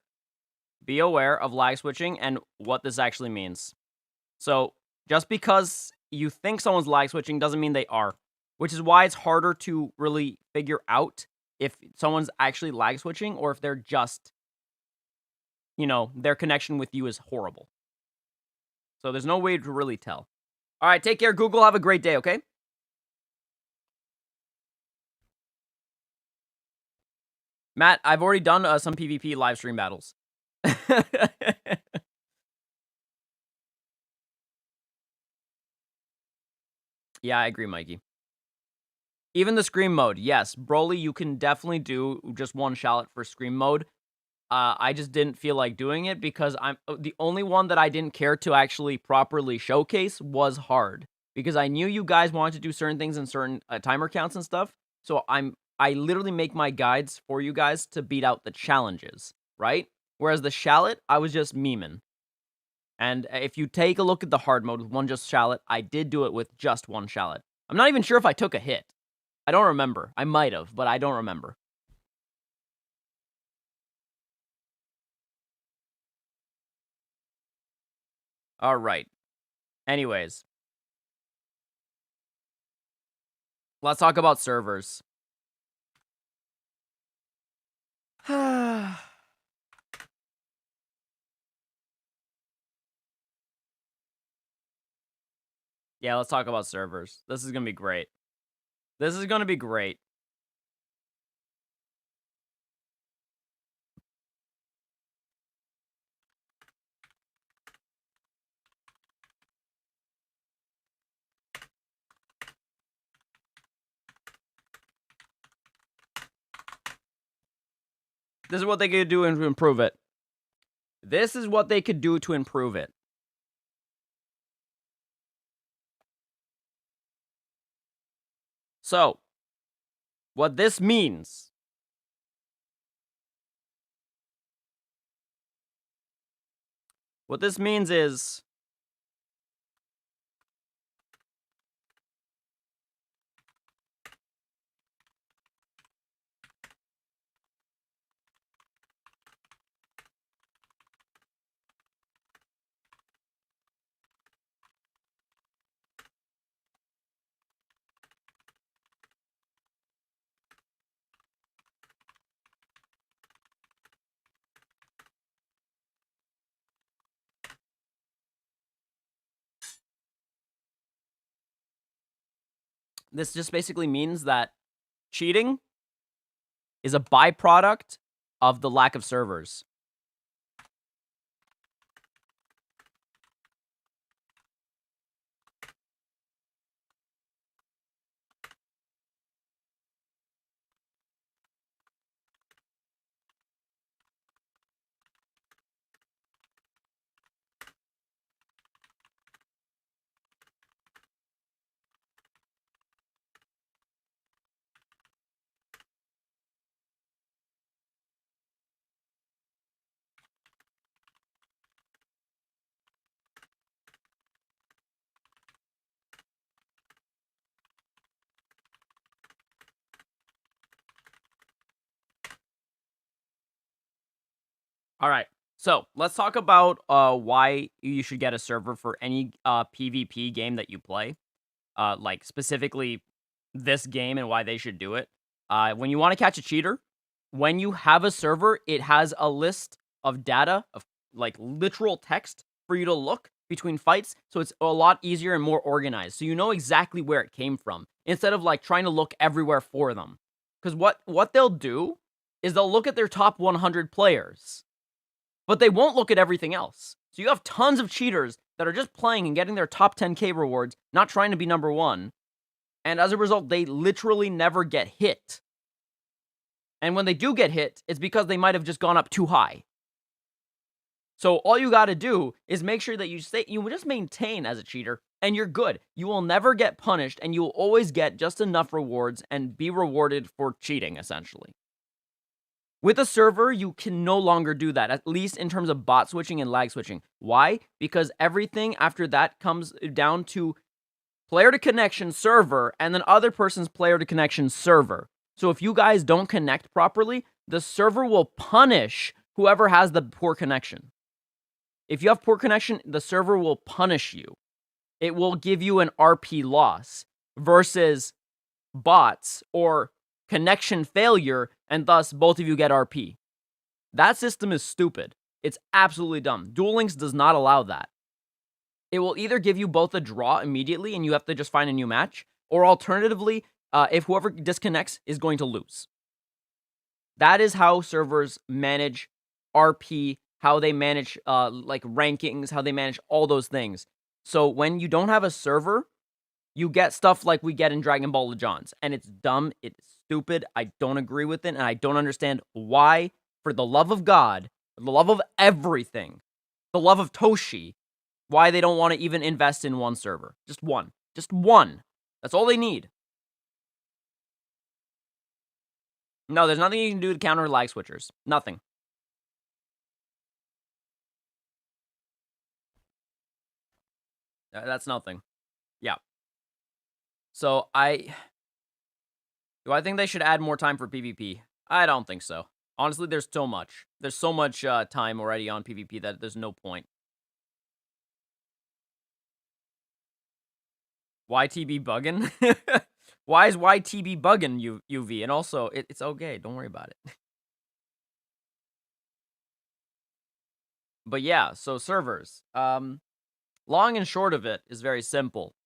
Be aware of lag switching and what this actually means. So just because you think someone's lag switching doesn't mean they are, which is why it's harder to really figure out if someone's actually lag switching or if they're just, their connection with you is horrible. So there's no way to really tell. All right, take care, Google. Have a great day, okay? Matt, I've already done some PvP live stream battles. Yeah, I agree, Mikey. Even the Scream mode, yes. Broly, you can definitely do just one shallot for Scream mode. I just didn't feel like doing it because the only one that I didn't care to actually properly showcase was hard. Because I knew you guys wanted to do certain things in certain timer counts and stuff. So I literally make my guides for you guys to beat out the challenges, right? Whereas the shallot, I was just memeing. And if you take a look at the hard mode with one just shallot, I did do it with just one shallot. I'm not even sure if I took a hit. I don't remember. I might have, but I don't remember. All right. Anyways, let's talk about servers. Yeah, let's talk about servers. This is going to be great. This is going to be great. This is what they could do to improve it. This is what they could do to improve it. So, what this means is this just basically means that cheating is a byproduct of the lack of servers. All right. So, let's talk about why you should get a server for any PvP game that you play. Like specifically this game and why they should do it. When you want to catch a cheater, when you have a server, it has a list of data of like literal text for you to look between fights, so it's a lot easier and more organized. So you know exactly where it came from instead of like trying to look everywhere for them. Because what they'll do is they'll look at their top 100 players, but they won't look at everything else. So you have tons of cheaters that are just playing and getting their top 10k rewards, not trying to be number one. And as a result, they literally never get hit. And when they do get hit, it's because they might have just gone up too high. So all you got to do is make sure that you just maintain as a cheater, and you're good. You will never get punished, and you will always get just enough rewards and be rewarded for cheating, essentially. With a server, you can no longer do that, at least in terms of bot switching and lag switching. Why? Because everything after that comes down to player to connection server and then other person's player to connection server. So if you guys don't connect properly, the server will punish whoever has the poor connection. If you have poor connection, the server will punish you. It will give you an RP loss versus bots or connection failure, and thus both of you get RP. That system is stupid. It's absolutely dumb. Duel Links does not allow that. It will either give you both a draw immediately and you have to just find a new match, or alternatively, if whoever disconnects is going to lose. That is how servers manage RP, how they manage like rankings, how they manage all those things. So when you don't have a server, you get stuff like we get in Dragon Ball Legends. And it's dumb, it's stupid, I don't agree with it, and I don't understand why, for the love of God, for the love of everything, the love of Toshi, why they don't want to even invest in one server. Just one. Just one. That's all they need. No, there's nothing you can do to counter lag switchers. Nothing. That's nothing. Yeah. So do I think they should add more time for PvP? I don't think so. Honestly, there's so much. There's so much time already on PvP that there's no point. YTB bugging? Why is YTB bugging, UV? And also, it's okay. Don't worry about it. But yeah, so servers. Long and short of it is very simple.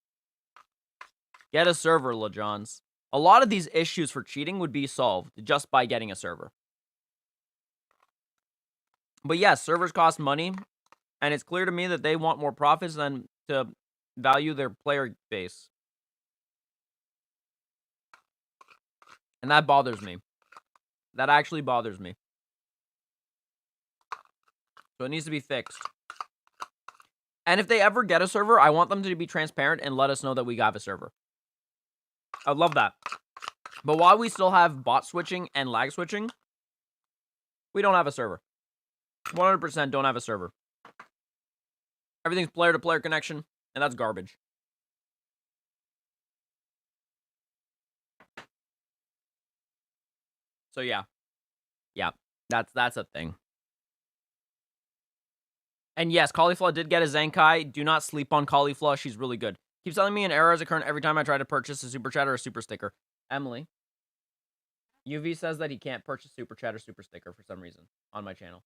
Get a server, LeJohns. A lot of these issues for cheating would be solved just by getting a server. But yes, servers cost money, and it's clear to me that they want more profits than to value their player base. And that bothers me. That actually bothers me. So it needs to be fixed. And if they ever get a server, I want them to be transparent and let us know that we got a server. I'd love that. But while we still have bot switching and lag switching, we don't have a server. 100% don't have a server. Everything's player-to-player connection, and that's garbage. So yeah. Yeah, that's a thing. And yes, Caulifla did get a Zenkai. Do not sleep on Caulifla. She's really good. Keeps telling me an error is occurring every time I try to purchase a super chat or a super sticker. Emily. UV says that he can't purchase super chat or super sticker for some reason on my channel.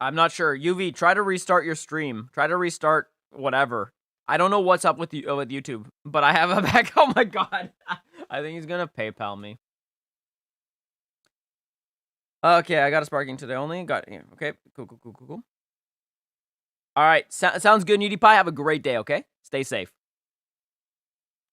I'm not sure. UV, try to restart your stream. Try to restart whatever. I don't know what's up with you with YouTube, but I have a back. Oh my god. I think he's gonna PayPal me. Okay, I got a sparking today only. Got it. Okay, cool. All right, sounds good, Nudie Pie. Have a great day, okay? Stay safe.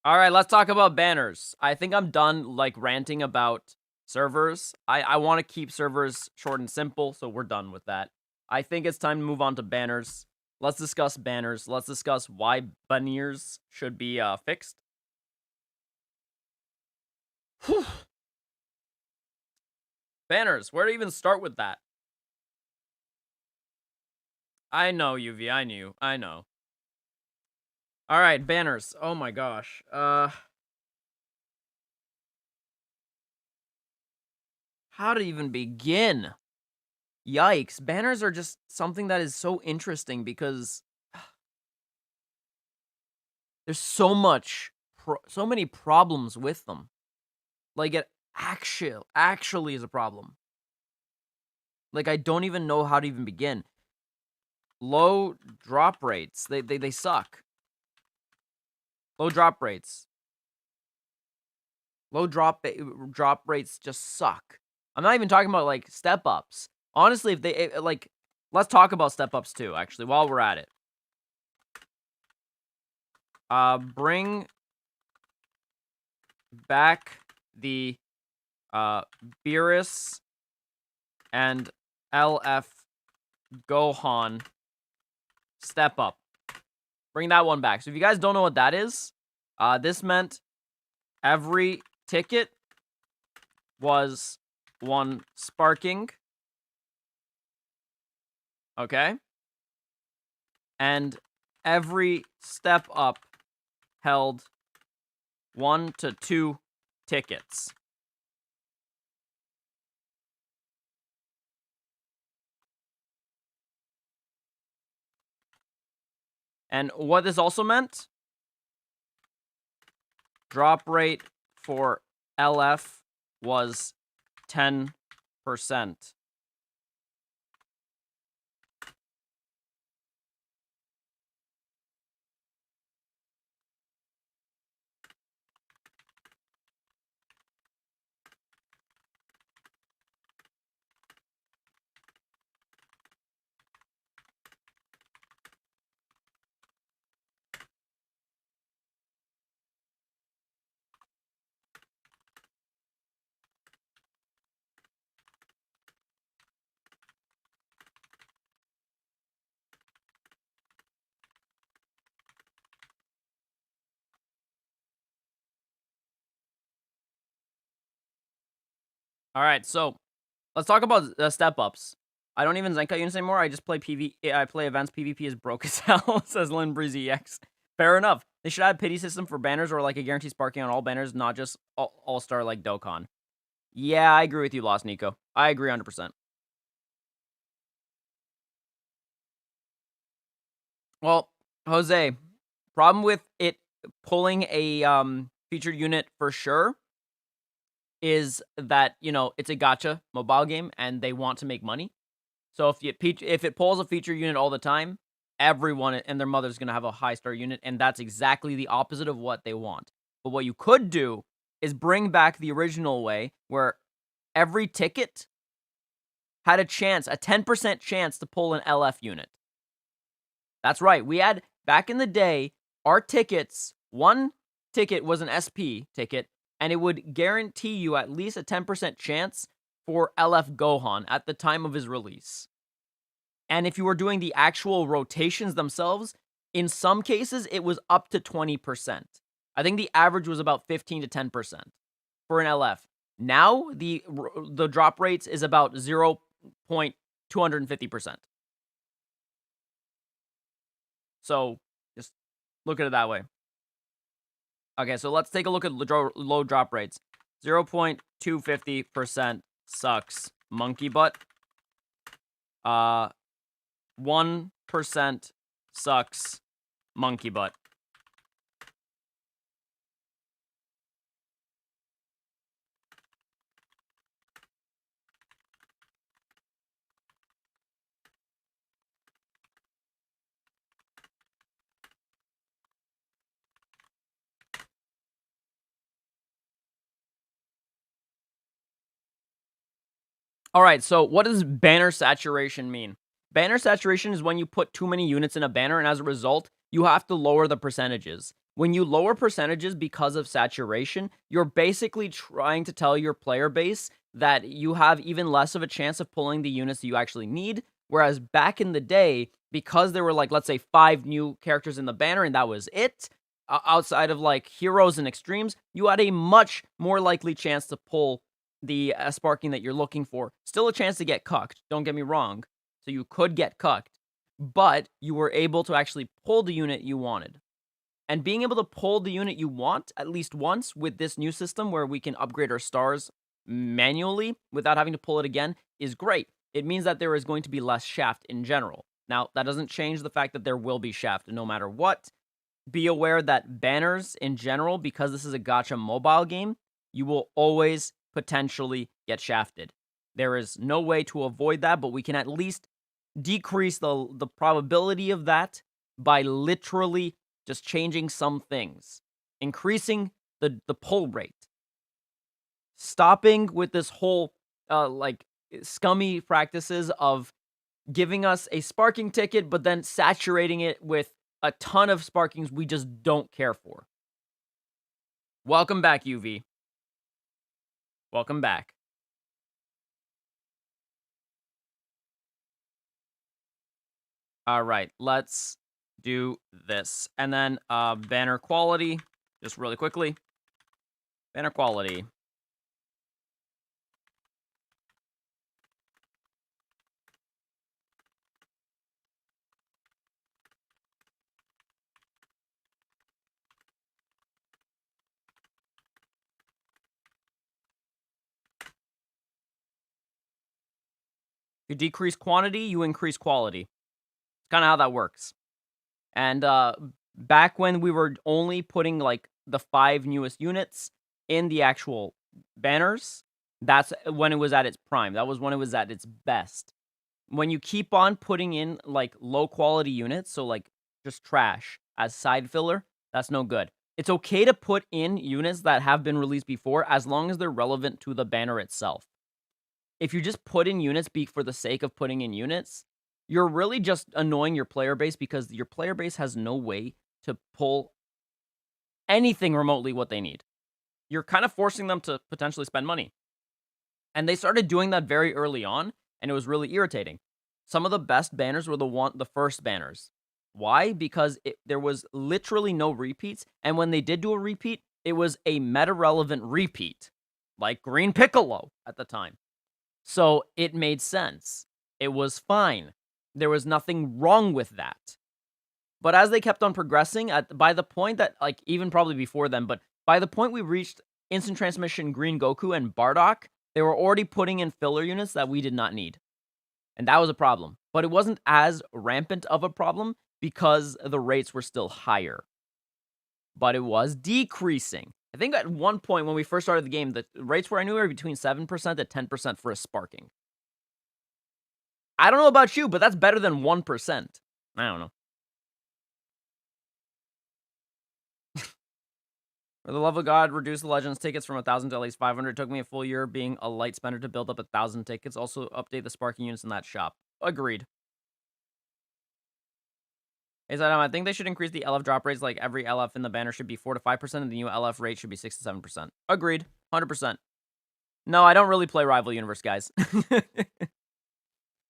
All right, let's talk about banners. I think I'm done, like, ranting about servers. I want to keep servers short and simple, so we're done with that. I think it's time to move on to banners. Let's discuss banners. Let's discuss why banners should be fixed. Whew. Banners, where to even start with that? I know, UV, I know. Alright, banners. Oh my gosh. How to even begin? Yikes. Banners are just something that is so interesting because there's so many problems with them. Like, it actually is a problem. Like, I don't even know how to even begin. Low drop rates. They suck. Low drop rates. Low drop rates just suck. I'm not even talking about, like, step-ups. Honestly, if they, like, let's talk about step-ups too, actually, while we're at it. Bring back the, Beerus and LF Gohan step-up. Bring that one back. So if you guys don't know what that is, this meant every ticket was one sparking. Okay? And every step up held 1 to 2 tickets. And what this also meant, drop rate for LF was 10%. Alright, so let's talk about step-ups. I don't even Zenkai units anymore, I just play I play events. PvP is broke as hell, says Lin Breezy X. Fair enough. They should add pity system for banners or like a guaranteed sparking on all banners, not just all-star like Dokkan. Yeah, I agree with you, Lost Nico. I agree 100%. Well, Jose, problem with it pulling a featured unit for sure is that, you know, it's a gacha mobile game and they want to make money. So if it pulls a feature unit all the time, everyone and their mother's going to have a high star unit, and that's exactly the opposite of what they want. But what you could do is bring back the original way where every ticket had a 10% chance to pull an LF unit. That's right. We had, back in the day, our tickets, one ticket was an SP ticket, and it would guarantee you at least a 10% chance for LF Gohan at the time of his release. And if you were doing the actual rotations themselves, in some cases, it was up to 20%. I think the average was about 15 to 10% for an LF. Now, the drop rates is about 0.250%. So, just look at it that way. Okay, so let's take a look at low drop rates. 0.250% sucks. Monkey butt. 1% sucks. Monkey butt. All right, so what does banner saturation mean? Banner saturation is when you put too many units in a banner, and as a result, you have to lower the percentages. When you lower percentages because of saturation, you're basically trying to tell your player base that you have even less of a chance of pulling the units that you actually need. Whereas back in the day, because there were, like, let's say 5 new characters in the banner and that was it, outside of like heroes and extremes, you had a much more likely chance to pull the sparking that you're looking for. Still a chance to get cucked, don't get me wrong. So you could get cucked, but you were able to actually pull the unit you wanted. And being able to pull the unit you want at least once with this new system where we can upgrade our stars manually without having to pull it again is great. It means that there is going to be less shaft in general. Now, that doesn't change the fact that there will be shaft no matter what. Be aware that banners in general, because this is a gacha mobile game, you will always potentially get shafted. There is no way to avoid that, but we can at least decrease the probability of that by literally just changing some things, increasing the pull rate, stopping with this whole like scummy practices of giving us a sparking ticket but then saturating it with a ton of sparkings we just don't care for. Welcome back, UV. Welcome back. All right, let's do this. And then banner quality, just really quickly. Banner quality. You decrease quantity, you increase quality. It's kind of how that works. And back when we were only putting like the 5 newest units in the actual banners, that's when it was at its prime. That was when it was at its best. When you keep on putting in like low quality units, so like just trash as side filler, that's no good. It's okay to put in units that have been released before as long as they're relevant to the banner itself. If you just put in units for the sake of putting in units, you're really just annoying your player base because your player base has no way to pull anything remotely what they need. You're kind of forcing them to potentially spend money. And they started doing that very early on, and it was really irritating. Some of the best banners were the first banners. Why? Because there was literally no repeats, and when they did do a repeat, it was a meta-relevant repeat. like Green Piccolo at the time. So it made sense. It was fine. There was nothing wrong with that. But as they kept on progressing, by the point that, like, even probably before then, but by the point we reached Instant Transmission Green Goku and Bardock, they were already putting in filler units that we did not need. And that was a problem. But it wasn't as rampant of a problem because the rates were still higher. But it was decreasing. I think at one point when we first started the game, the rates were anywhere between 7% to 10% for a sparking. I don't know about you, but that's better than 1%. I don't know. For the love of God, reduce the Legends tickets from 1,000 to at least 500. It took me a full year being a light spender to build up 1,000 tickets. Also, update the sparking units in that shop. Agreed. Hey, Adam, I think they should increase the LF drop rates. Like every LF in the banner should be 4 to 5%, and the new LF rate should be 6 to 7%. Agreed. 100%. No, I don't really play Rival Universe, guys.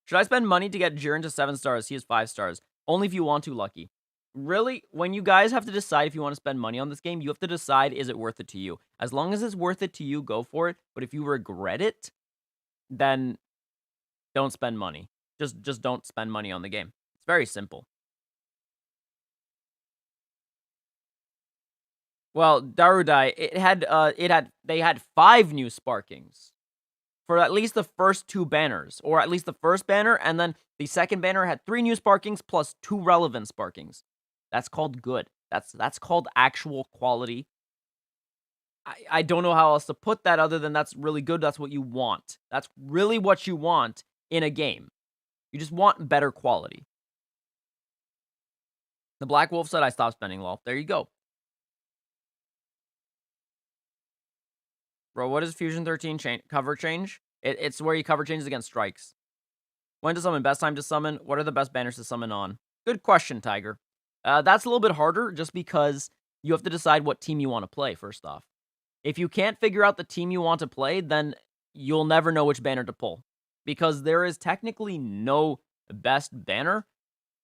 Should I spend money to get Jiren to 7 stars? He is 5 stars. Only if you want to, Lucky. Really, when you guys have to decide if you want to spend money on this game, you have to decide, is it worth it to you? As long as it's worth it to you, go for it. But if you regret it, then don't spend money. Just don't spend money on the game. It's very simple. Well, Darudai, they had 5 new sparkings for at least the first 2 banners, or at least the first banner, and then the second banner had 3 new sparkings plus 2 relevant sparkings. That's called good. That's called actual quality. I don't know how else to put that other than that's really good. That's what you want. That's really what you want in a game. You just want better quality. The Black Wolf said I stopped spending, lol. There you go. Bro, what is Fusion 13 cover change? It's where you cover changes against strikes. When to summon? Best time to summon? What are the best banners to summon on? Good question, Tiger. That's a little bit harder just because you have to decide what team you want to play, first off. If you can't figure out the team you want to play, then you'll never know which banner to pull. Because there is technically no best banner.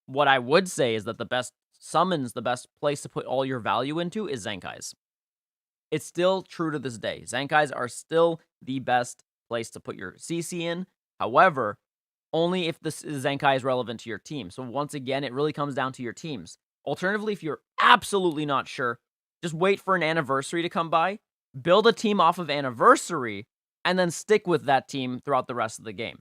What I would say is that the best summons, the best place to put all your value into is Zenkai's. It's still true to this day. Zenkai's are still the best place to put your CC in. However, only if the Zenkai is relevant to your team. So once again, it really comes down to your teams. Alternatively, if you're absolutely not sure, just wait for an anniversary to come by, build a team off of anniversary, and then stick with that team throughout the rest of the game.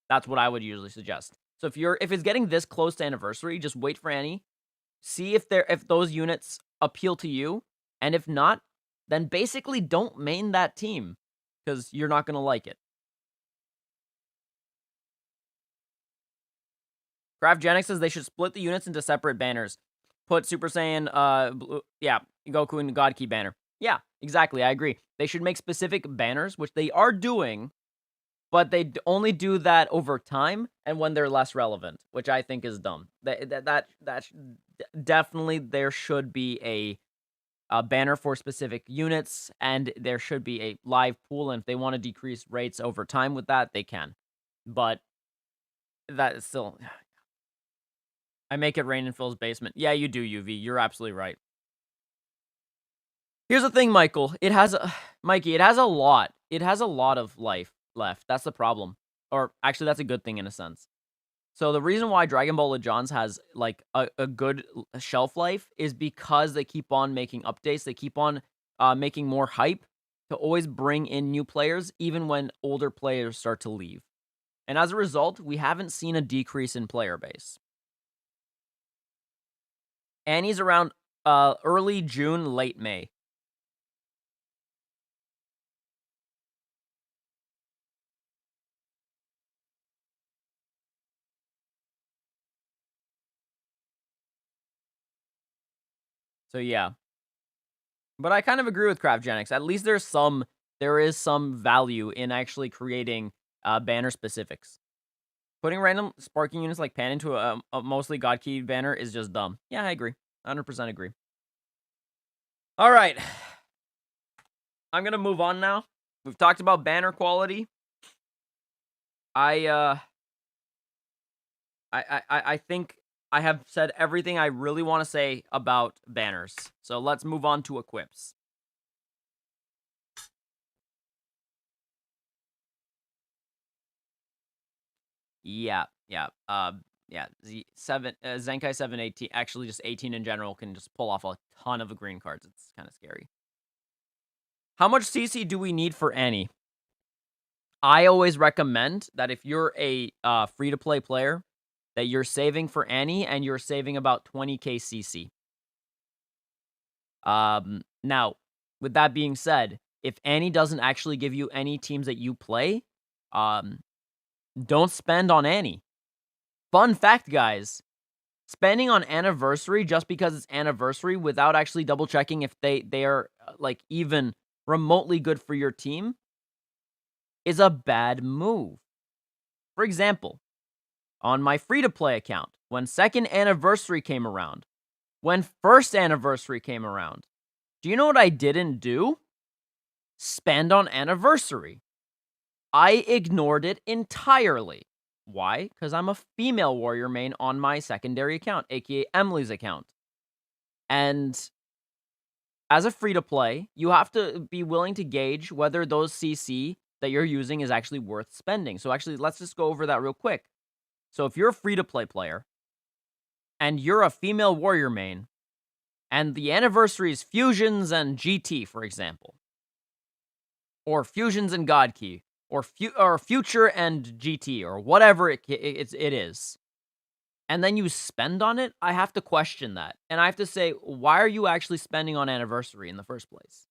That's what I would usually suggest. So if it's getting this close to anniversary, just wait for Annie, see if those units appeal to you, and if not, then basically don't main that team because you're not going to like it. Craftgenic says they should split the units into separate banners. Put Super Saiyan, Goku and God Key banner. Yeah, exactly. I agree. They should make specific banners, which they are doing, but they only do that over time and when they're less relevant, which I think is dumb. Definitely there should be a banner for specific units, and there should be a live pool, and if they want to decrease rates over time with that, they can. But that is still... I make it rain in Phil's basement. Yeah, you do, UV. You're absolutely right. Here's the thing, Michael. Mikey, it has a lot. It has a lot of life left. That's the problem. Or, actually, that's a good thing in a sense. So the reason why Dragon Ball Legends has, like, a good shelf life is because they keep on making updates. They keep on making more hype to always bring in new players, even when older players start to leave. And as a result, we haven't seen a decrease in player base. Annie's around early June, late May. So yeah. But I kind of agree with Craftgenics. At least there is some value in actually creating banner specifics. Putting random sparking units like Pan into a mostly God Key banner is just dumb. Yeah, I agree. 100% agree. All right. I'm going to move on now. We've talked about banner quality. I think I have said everything I really want to say about banners. So let's move on to equips. Yeah. Zenkai 718, actually just 18 in general, can just pull off a ton of green cards. It's kind of scary. How much CC do we need for Annie? I always recommend that if you're a free-to-play player, that you're saving for Annie and you're saving about 20k CC. Now, with that being said, if Annie doesn't actually give you any teams that you play, don't spend on Annie. Fun fact, guys. Spending on Anniversary just because it's Anniversary without actually double checking if they are like even remotely good for your team is a bad move. For example, on my free-to-play account, when second Anniversary came around, when first Anniversary came around, do you know what I didn't do? Spend on Anniversary. I ignored it entirely. Why? Because I'm a female warrior main on my secondary account, aka Emily's account. And as a free-to-play, you have to be willing to gauge whether those CC that you're using is actually worth spending. So actually, let's just go over that real quick. So if you're a free-to-play player, and you're a female warrior main, and the Anniversary is Fusions and GT, for example, or Fusions and God Key, or Future and GT, or whatever it is, and then you spend on it, I have to question that. And I have to say, why are you actually spending on Anniversary in the first place?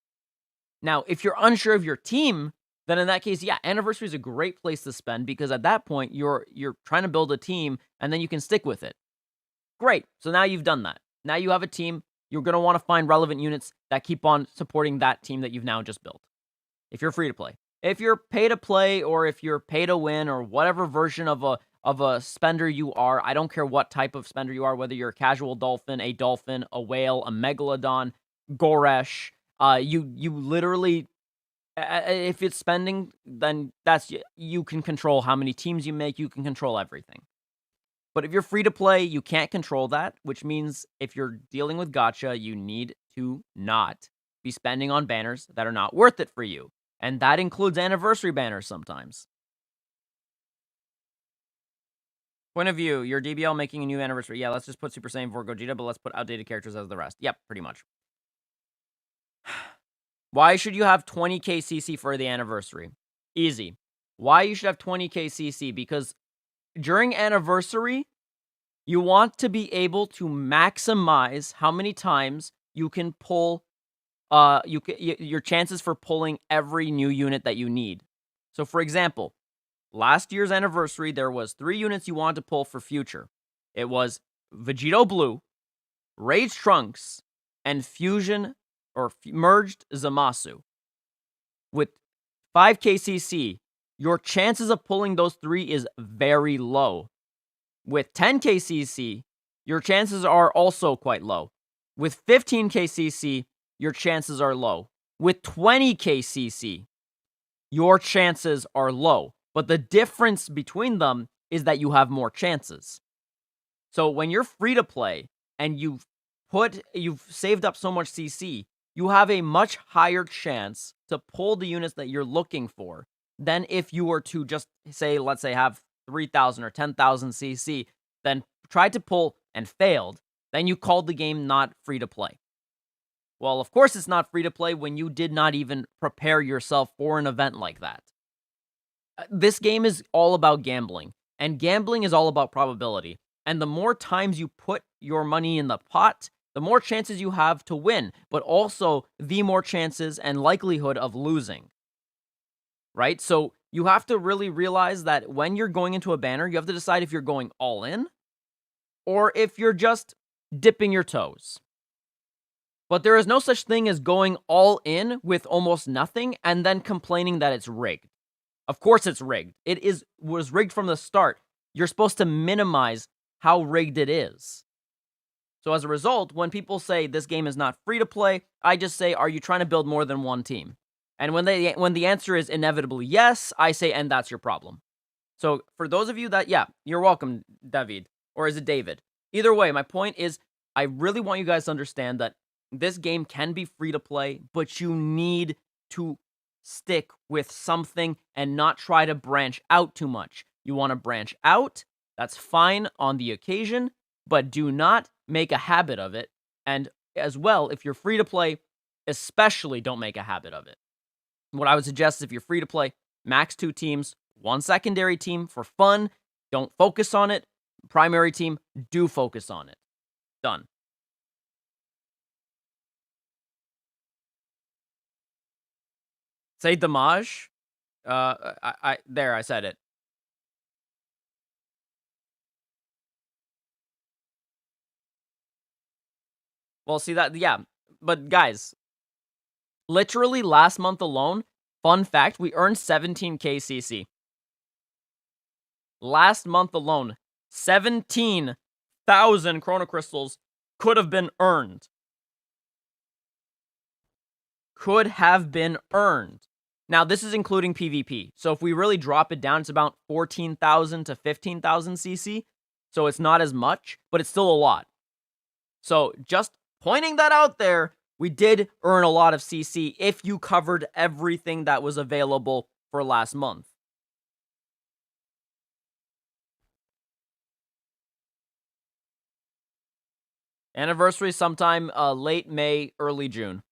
Now, if you're unsure of your team, then in that case, yeah, Anniversary is a great place to spend because at that point, you're trying to build a team, and then you can stick with it. Great. So now you've done that. Now you have a team. You're going to want to find relevant units that keep on supporting that team that you've now just built. If you're free to play. If you're pay to play or if you're pay to win or whatever version of a spender you are, I don't care what type of spender you are, whether you're a casual dolphin, a whale, a megalodon, Goresh, you literally, if it's spending, then you can control how many teams you make, you can control everything. But if you're free to play, you can't control that, which means if you're dealing with gacha, you need to not be spending on banners that are not worth it for you. And that includes Anniversary banners sometimes. Point of view, your DBL making a new Anniversary. Yeah, let's just put Super Saiyan 4 Gogeta, but let's put outdated characters as the rest. Yep, pretty much. Why should you have 20k CC for the Anniversary? Easy. Why you should have 20k CC? Because during Anniversary, you want to be able to maximize how many times you can pull, your chances for pulling every new unit that you need. So, for example, last year's Anniversary, there was 3 units you wanted to pull for Future. It was Vegito Blue, Rage Trunks, and Fusion or Merged Zamasu. With 5k CC, your chances of pulling those 3 is very low. With 10k CC, your chances are also quite low. With 15k CC, your chances are low. With 20k CC, your chances are low. But the difference between them is that you have more chances. So when you're free to play and you've saved up so much CC, you have a much higher chance to pull the units that you're looking for than if you were to just say, let's say, have 3,000 or 10,000 CC, then tried to pull and failed, then you called the game not free to play. Well, of course it's not free to play when you did not even prepare yourself for an event like that. This game is all about gambling, and gambling is all about probability. And the more times you put your money in the pot, the more chances you have to win, but also the more chances and likelihood of losing. Right? So you have to really realize that when you're going into a banner, you have to decide if you're going all in or if you're just dipping your toes. But there is no such thing as going all in with almost nothing and then complaining that it's rigged. Of course it's rigged. It was rigged from the start. You're supposed to minimize how rigged it is. So as a result, when people say this game is not free to play, I just say, are you trying to build more than one team? And when the answer is inevitably yes, I say, and that's your problem. So for those of you that, yeah, you're welcome, David. Or is it David? Either way, my point is, I really want you guys to understand that this game can be free to play, but you need to stick with something and not try to branch out too much. You want to branch out, that's fine on the occasion, but do not make a habit of it. And as well, if you're free to play, especially don't make a habit of it. What I would suggest is if you're free to play, max 2 teams, 1 secondary team for fun. Don't focus on it. Primary team, do focus on it. Done. Say damage. I said it. Well, see that, yeah. But guys, literally last month alone, fun fact, we earned 17k CC. Last month alone, 17,000 Chrono Crystals could have been earned. Could have been earned. Now, this is including PvP. So if we really drop it down, it's about 14,000 to 15,000 CC. So it's not as much, but it's still a lot. So just pointing that out there, we did earn a lot of CC if you covered everything that was available for last month. Anniversary sometime late May, early June.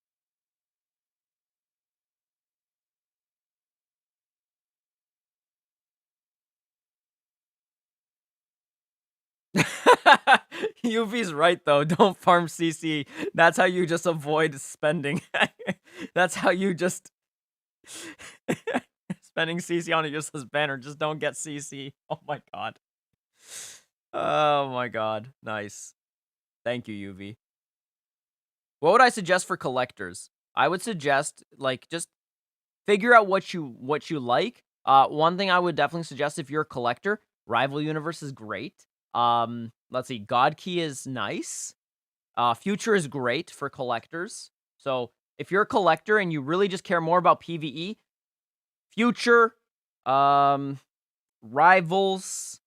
Yuvi's right, though. Don't farm CC. That's how you just avoid spending. That's how you just... spending CC on a useless banner. Just don't get CC. Oh my god. Oh my god. Nice. Thank you, UV. What would I suggest for collectors? I would suggest, like, just figure out what you like. One thing I would definitely suggest if you're a collector, Rival Universe is great. Let's see, God Key is nice. Future is great for collectors. So if you're a collector and you really just care more about PvE, Future, Rivals.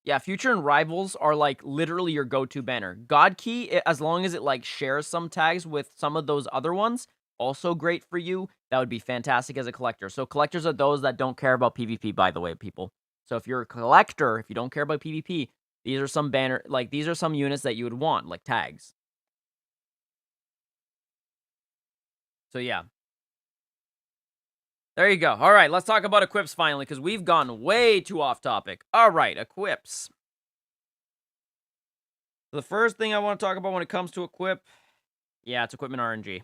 Yeah, Future and Rivals are like literally your go-to banner. God Key, as long as it like shares some tags with some of those other ones, also great for you. That would be fantastic as a collector. So collectors are those that don't care about PvP, by the way, people. So if you're a collector, if you don't care about PvP, these are some these are some units that you would want, like tags. So yeah. There you go. All right, let's talk about equips finally, because we've gone way too off topic. All right, equips. The first thing I want to talk about when it comes to equip, yeah, it's equipment RNG.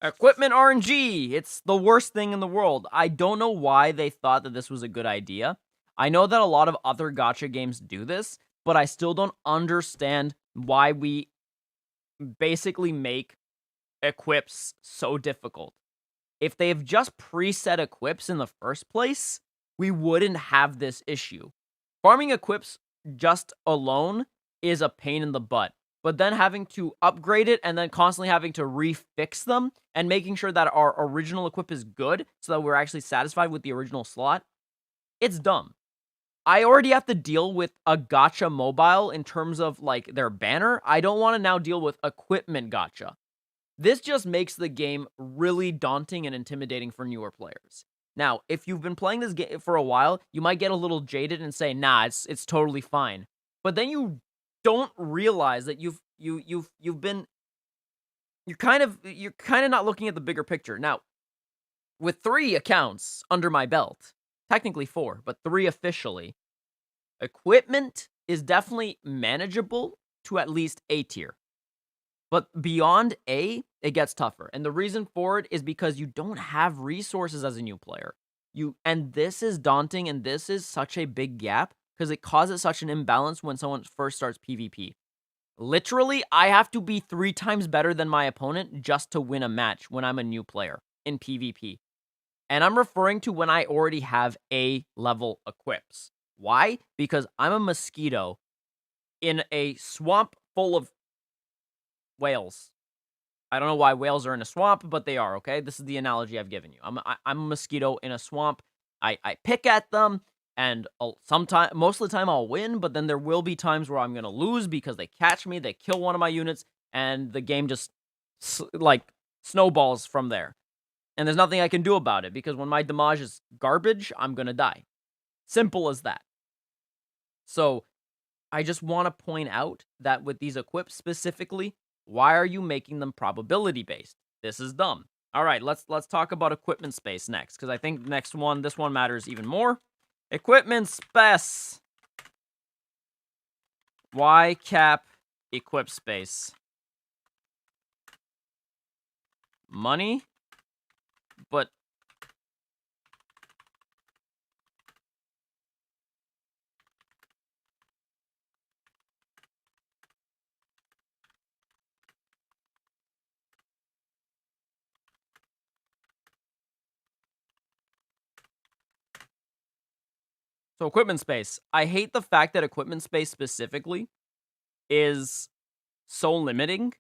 Equipment RNG! It's the worst thing in the world. I don't know why they thought that this was a good idea. I know that a lot of other gacha games do this, but I still don't understand why we basically make equips so difficult. If they've just preset equips in the first place, we wouldn't have this issue. Farming equips just alone is a pain in the butt. But then having to upgrade it and then constantly having to refix them and making sure that our original equip is good so that we're actually satisfied with the original slot, it's dumb. I already have to deal with a gacha mobile in terms of like their banner. I don't want to now deal with equipment gacha. This just makes the game really daunting and intimidating for newer players. Now, if you've been playing this game for a while, you might get a little jaded and say, "Nah, it's totally fine." But then you don't realize that you're kind of not looking at the bigger picture. Now, with 3 accounts under my belt, technically 4, but 3 officially, equipment is definitely manageable to at least A tier. But beyond A, it gets tougher. And the reason for it is because you don't have resources as a new player. And this is daunting, and this is such a big gap because it causes such an imbalance when someone first starts PvP. Literally, I have to be 3 times better than my opponent just to win a match when I'm a new player in PvP. And I'm referring to when I already have A-level equips. Why? Because I'm a mosquito in a swamp full of whales. I don't know why whales are in a swamp, but they are, okay? This is the analogy I've given you. I'm a mosquito in a swamp. I pick at them, and most of the time I'll win, but then there will be times where I'm going to lose because they catch me, they kill one of my units, and the game just, like, snowballs from there. And there's nothing I can do about it, because when my damage is garbage, I'm going to die. Simple as that. So, I just want to point out that with these equips specifically, why are you making them probability based? This is dumb. All right, let's talk about equipment space next, because I think this one matters even more. Equipment space. Why cap equip space? Money, but so equipment space. I hate the fact that equipment space specifically is so limiting.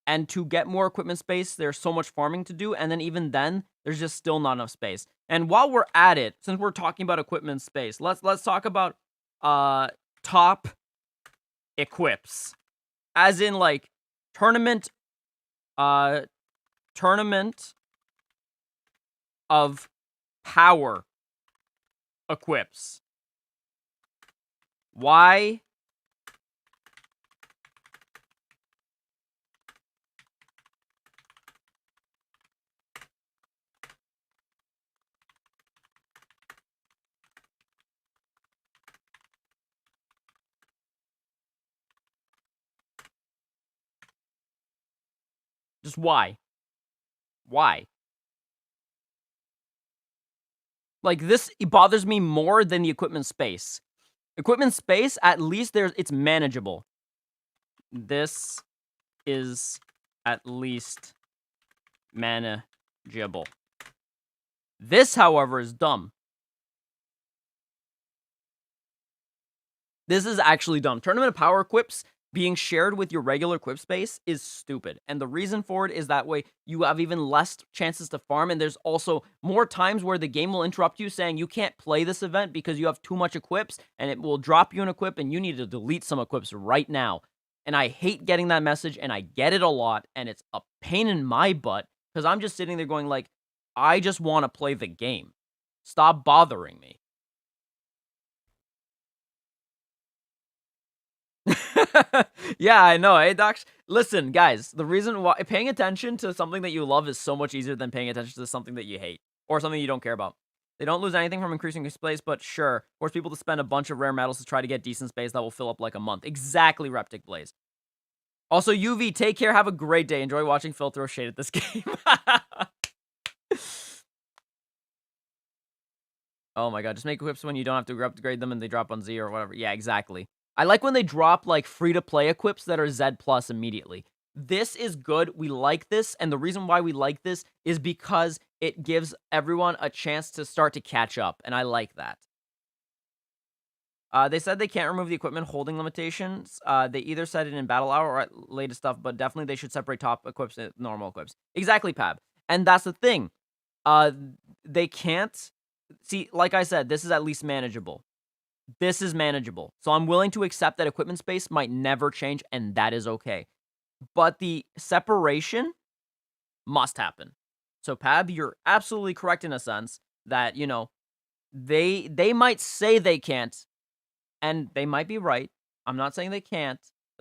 And to get more equipment space, there's so much farming to do, and then even then, there's just still not enough space. And while we're at it, since we're talking about equipment space, let's talk about top equips. As in, like, tournament of power equips. Why? Just why? Why? Like, this bothers me more than the equipment space. Equipment space, at least it's manageable. This is at least manageable. This, however, is dumb. This is actually dumb. Tournament of Power equips being shared with your regular equip space is stupid. And the reason for it is that way you have even less chances to farm, and there's also more times where the game will interrupt you saying you can't play this event because you have too much equips, and it will drop you an equip, and you need to delete some equips right now. And I hate getting that message, and I get it a lot, and it's a pain in my butt, because I'm just sitting there going like, I just want to play the game. Stop bothering me. Yeah, I know, eh, Docs? Listen, guys, the reason why paying attention to something that you love is so much easier than paying attention to something that you hate or something you don't care about. They don't lose anything from increasing your space, but sure, force people to spend a bunch of rare metals to try to get decent space that will fill up like a month. Exactly, Reptic Blaze. Also, UV, take care, have a great day. Enjoy watching Phil throw shade at this game. Oh my god, just make equips when you don't have to upgrade them and they drop on Z or whatever. Yeah, exactly. I like when they drop, like, free-to-play equips that are Z+ immediately. This is good. We like this, and the reason why we like this is because it gives everyone a chance to start to catch up, and I like that. They said they can't remove the equipment holding limitations. They either said it in Battle Hour or at latest stuff, but definitely they should separate top equips and normal equips. Exactly, Pab. And that's the thing. They can't... See, like I said, this is at least manageable. This is manageable. So I'm willing to accept that equipment space might never change, and that is okay. But the separation must happen. So, Pab, you're absolutely correct in a sense that, you know, they might say they can't, and they might be right. I'm not saying they can't,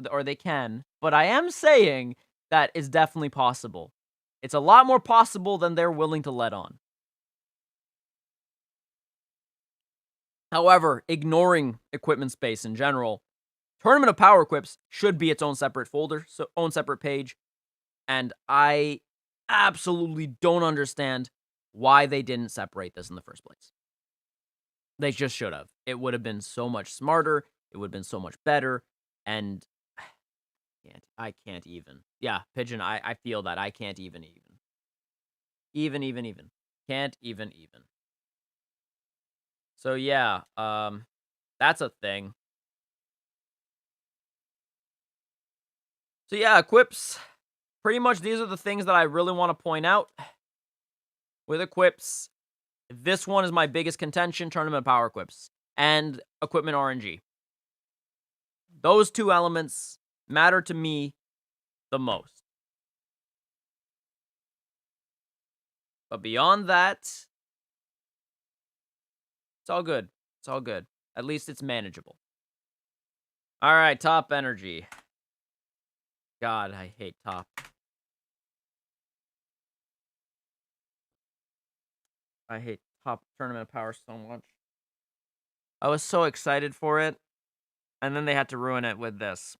or they can, but I am saying that it's definitely possible. It's a lot more possible than they're willing to let on. However, ignoring equipment space in general, Tournament of Power equips should be its own separate folder, so own separate page, and I absolutely don't understand why they didn't separate this in the first place. They just should have. It would have been so much smarter, it would have been so much better, and I can't even. Yeah, Pigeon, I feel that. I can't even. Even. Can't even. So yeah, that's a thing. So yeah, equips. Pretty much these are the things that I really want to point out. With equips, this one is my biggest contention, tournament power equips, and equipment RNG. Those two elements matter to me the most. But beyond that, it's all good. It's all good. At least it's manageable. All right, top energy. God, I hate top. I hate top tournament power so much. I was so excited for it, and then they had to ruin it with this.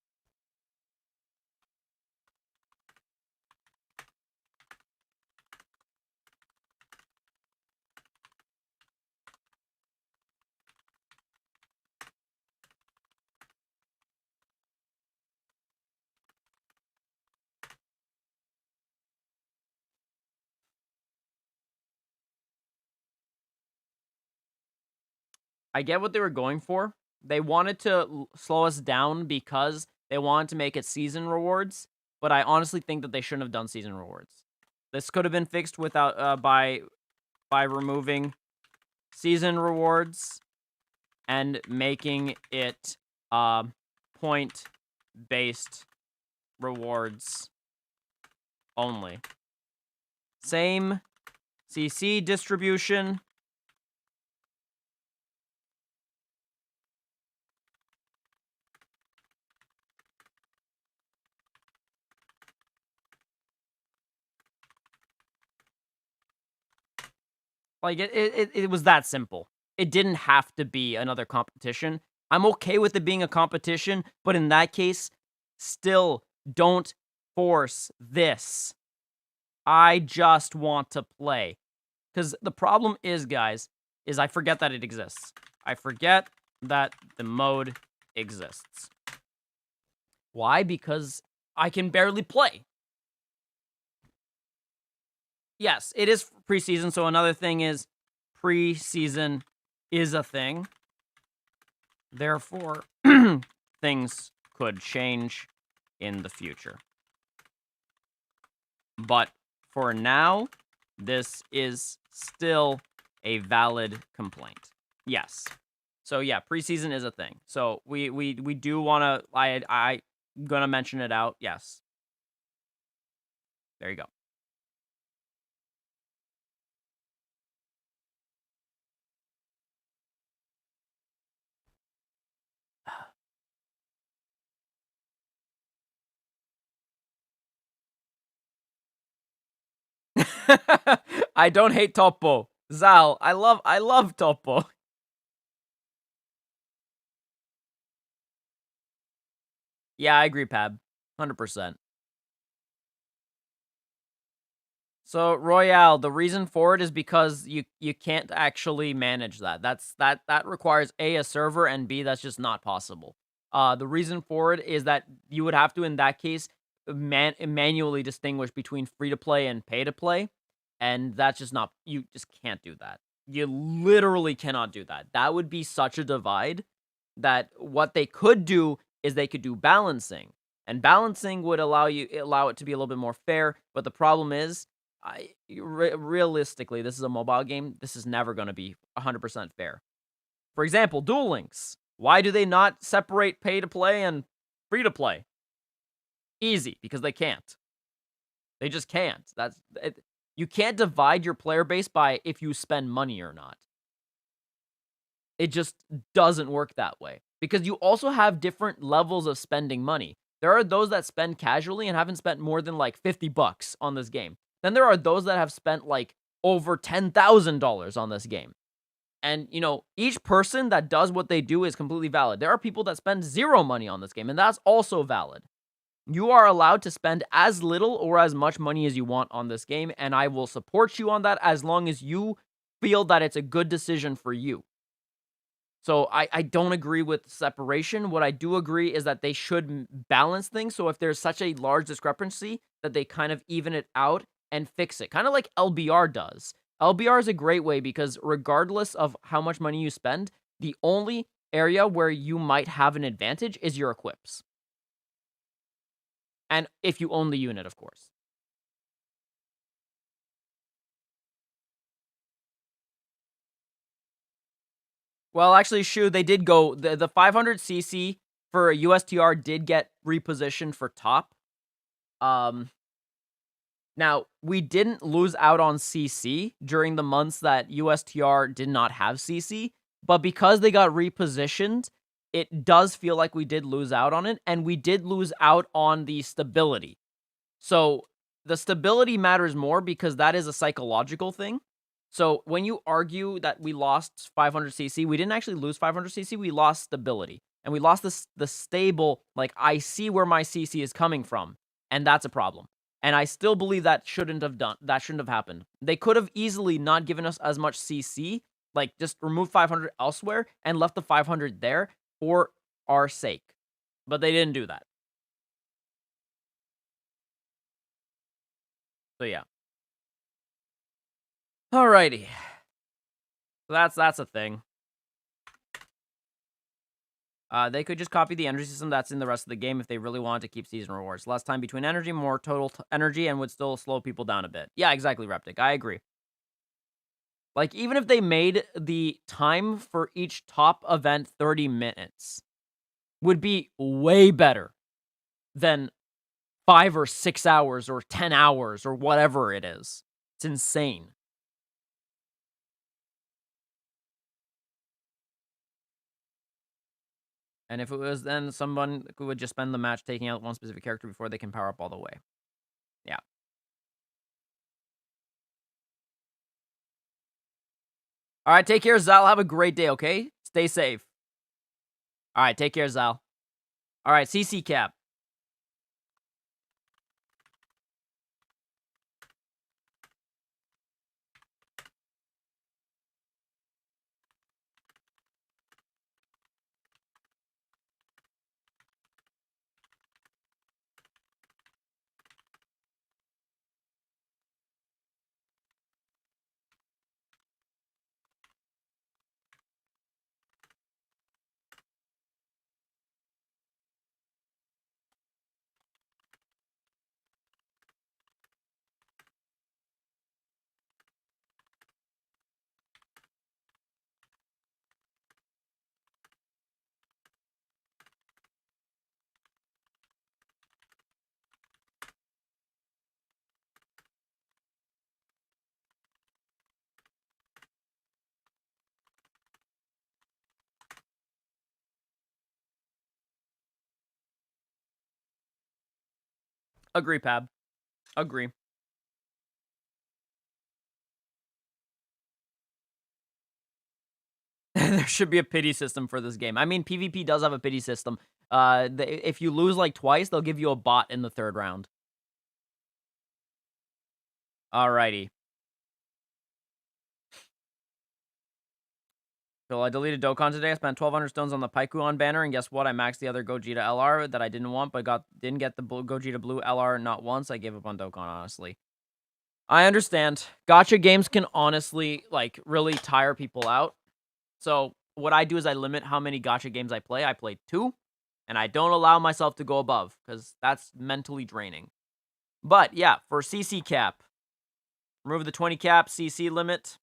I get what they were going for. They wanted to slow us down because they wanted to make it season rewards, but I honestly think that they shouldn't have done season rewards. This could have been fixed without by removing season rewards and making it point-based rewards only. Same CC distribution. Like, it was that simple. It didn't have to be another competition. I'm okay with it being a competition, but in that case, still don't force this. I just want to play. Because the problem is, guys, is I forget that it exists. I forget that the mode exists. Why? Because I can barely play. Yes, it is preseason, so another thing is preseason is a thing. Therefore, things could change in the future. But for now, this is still a valid complaint. Yes. So yeah, preseason is a thing. So we do want to I gonna mention it out. Yes. There you go. I don't hate Topo. Zal, I love Topo. Yeah, I agree, Pab. 100%. So, Royale, the reason for it is because you can't actually manage that. That requires a server, and B, that's just not possible. The reason for it is that you would have to, in that case, manually distinguish between free to play and pay to play, and that's just not. You just can't do that. You literally cannot do that. That would be such a divide that what they could do is they could do balancing, and balancing would allow it to be a little bit more fair. But the problem is, realistically, this is a mobile game. This is never going to be 100% fair. For example, Duel Links. Why do they not separate pay to play and free to play? Easy, because they can't. They just can't. You can't divide your player base by if you spend money or not. It just doesn't work that way. Because you also have different levels of spending money. There are those that spend casually and haven't spent more than like $50 on this game. Then there are those that have spent like over $10,000 on this game. And, you know, each person that does what they do is completely valid. There are people that spend zero money on this game, and that's also valid. You are allowed to spend as little or as much money as you want on this game, and I will support you on that as long as you feel that it's a good decision for you. So I don't agree with separation. What I do agree is that they should balance things. So if there's such a large discrepancy, that they kind of even it out and fix it. Kind of like LBR does. LBR is a great way because regardless of how much money you spend, the only area where you might have an advantage is your equips. And if you own the unit, of course. Well, actually, Shu, they did go... The 500cc for a USTR did get repositioned for top. Now, we didn't lose out on CC during the months that USTR did not have CC, but because they got repositioned, it does feel like we did lose out on it, and we did lose out on the stability. So, the stability matters more because that is a psychological thing. So, when you argue that we lost 500cc, we didn't actually lose 500cc, we lost stability. And we lost the stable, like, I see where my CC is coming from, and that's a problem. And I still believe that shouldn't have happened. They could have easily not given us as much CC, like just removed 500 elsewhere and left the 500 there for our sake. But they didn't do that. So yeah. Alrighty. So that's a thing. They could just copy the energy system that's in the rest of the game if they really wanted to keep season rewards. Less time between energy, more total energy, and would still slow people down a bit. Yeah, exactly, Reptic. I agree. Like, even if they made the time for each top event 30 minutes, would be way better than 5 or 6 hours or 10 hours or whatever it is. It's insane. And if it was then someone who would just spend the match taking out one specific character before they can power up all the way. Yeah. All right, take care, Zal. Have a great day, okay? Stay safe. All right, take care, Zal. All right, CC cap. Agree, Pab. Agree. There should be a pity system for this game. I mean, PvP does have a pity system. If you lose like twice, they'll give you a bot in the 3rd round. Alrighty. So I deleted Dokkan today. I spent 1,200 stones on the Paikuon banner, and guess what? I maxed the other Gogeta LR that I didn't want, but didn't get the Gogeta Blue LR not once. I gave up on Dokkan, honestly. I understand. Gacha games can honestly, like, really tire people out. So what I do is I limit how many gacha games I play. I play 2, and I don't allow myself to go above, because that's mentally draining. But, yeah, for CC cap, remove the 20 cap CC limit.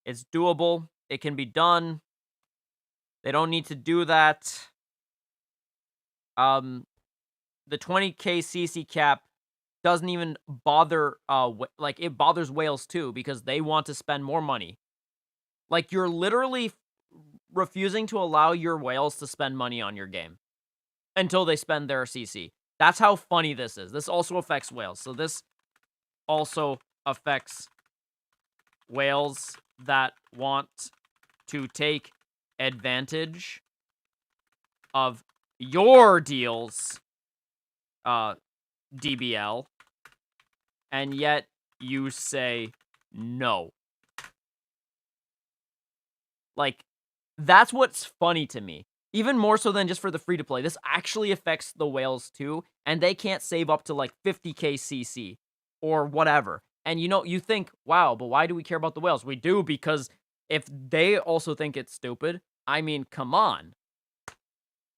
It's doable. It can be done. They don't need to do that. The 20k CC cap doesn't even bother, like, it bothers whales too, because they want to spend more money. Like, you're literally refusing to allow your whales to spend money on your game until they spend their CC. That's how funny this is. This also affects whales. So this also affects whales that want to take advantage of your deals, DBL, and yet you say no. Like, that's what's funny to me. Even more so than just for the free-to-play. This actually affects the whales too, and they can't save up to like 50k CC or whatever. And you think, wow, but why do we care about the whales? We do, because if they also think it's stupid, I mean, come on.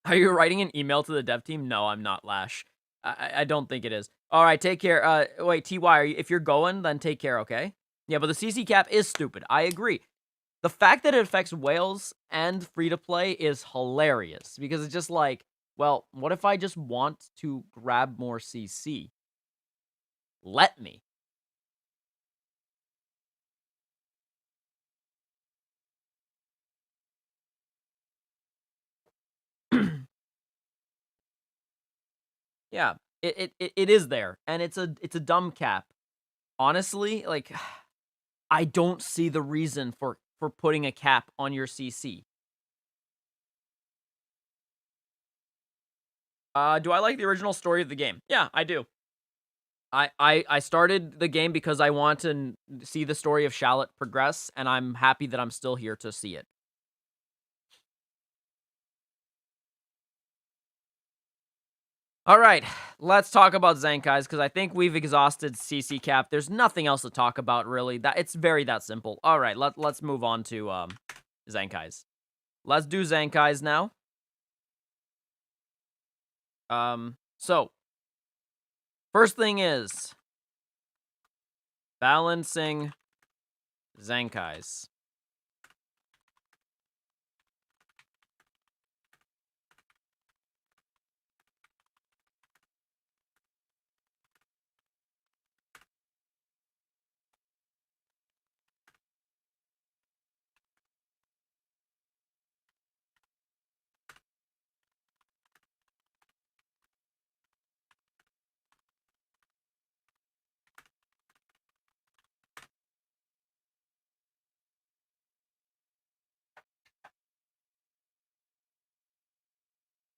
Are you writing an email to the dev team? No, I'm not, Lash. I don't think it is. All right, take care. Wait, TY, if you're going, then take care, okay? Yeah, but the CC cap is stupid. I agree. The fact that it affects whales and free-to-play is hilarious, because it's just like, well, what if I just want to grab more CC? Let me. Yeah, it is there, and it's a dumb cap. Honestly, like, I don't see the reason for putting a cap on your CC. Do I like the original story of the game? Yeah, I do. I started the game because I want to see the story of Shallot progress, and I'm happy that I'm still here to see it. All right, let's talk about Zenkais, because I think we've exhausted CC cap. There's nothing else to talk about, really. It's very that simple. All right, let's move on to Zenkais. Let's do Zenkais now. So first thing is balancing Zenkais.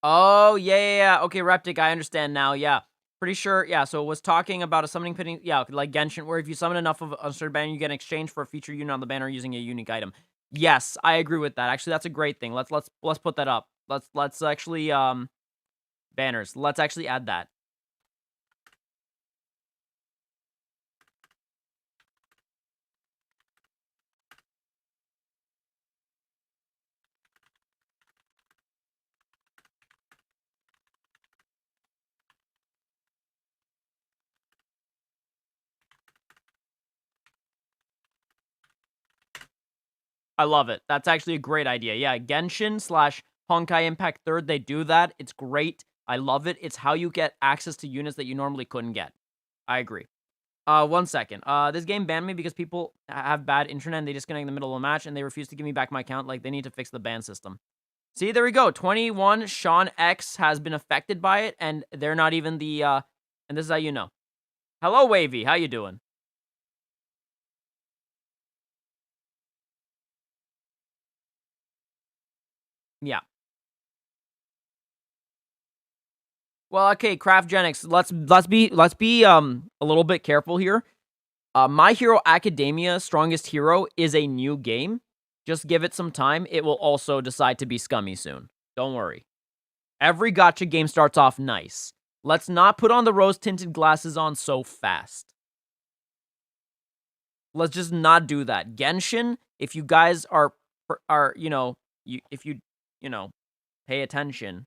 Oh, yeah. Okay, Reptic, I understand now, yeah. Pretty sure, yeah, so it was talking about a summoning pitting, yeah, like Genshin, where if you summon enough of a certain banner, you get an exchange for a feature unit on the banner using a unique item. Yes, I agree with that. Actually, that's a great thing. Let's put that up. Let's actually, banners. Let's actually add that. I love it. That's actually a great idea. Yeah, Genshin slash Honkai Impact 3rd, they do that. It's great. I love it. It's how you get access to units that you normally couldn't get. I agree. 1 second. This game banned me because people have bad internet and they disconnect in the middle of a match and they refuse to give me back my account. Like, they need to fix the ban system. See, there we go. 21 Sean X has been affected by it, and they're not even the, and this is how you know. Hello, Wavy. How you doing? Yeah. Well, okay, Craftgenics, let's be a little bit careful here. My Hero Academia Strongest Hero is a new game. Just give it some time. It will also decide to be scummy soon. Don't worry. Every gacha game starts off nice. Let's not put on the rose-tinted glasses on so fast. Let's just not do that. Genshin, if you guys are you know, if you know, pay attention.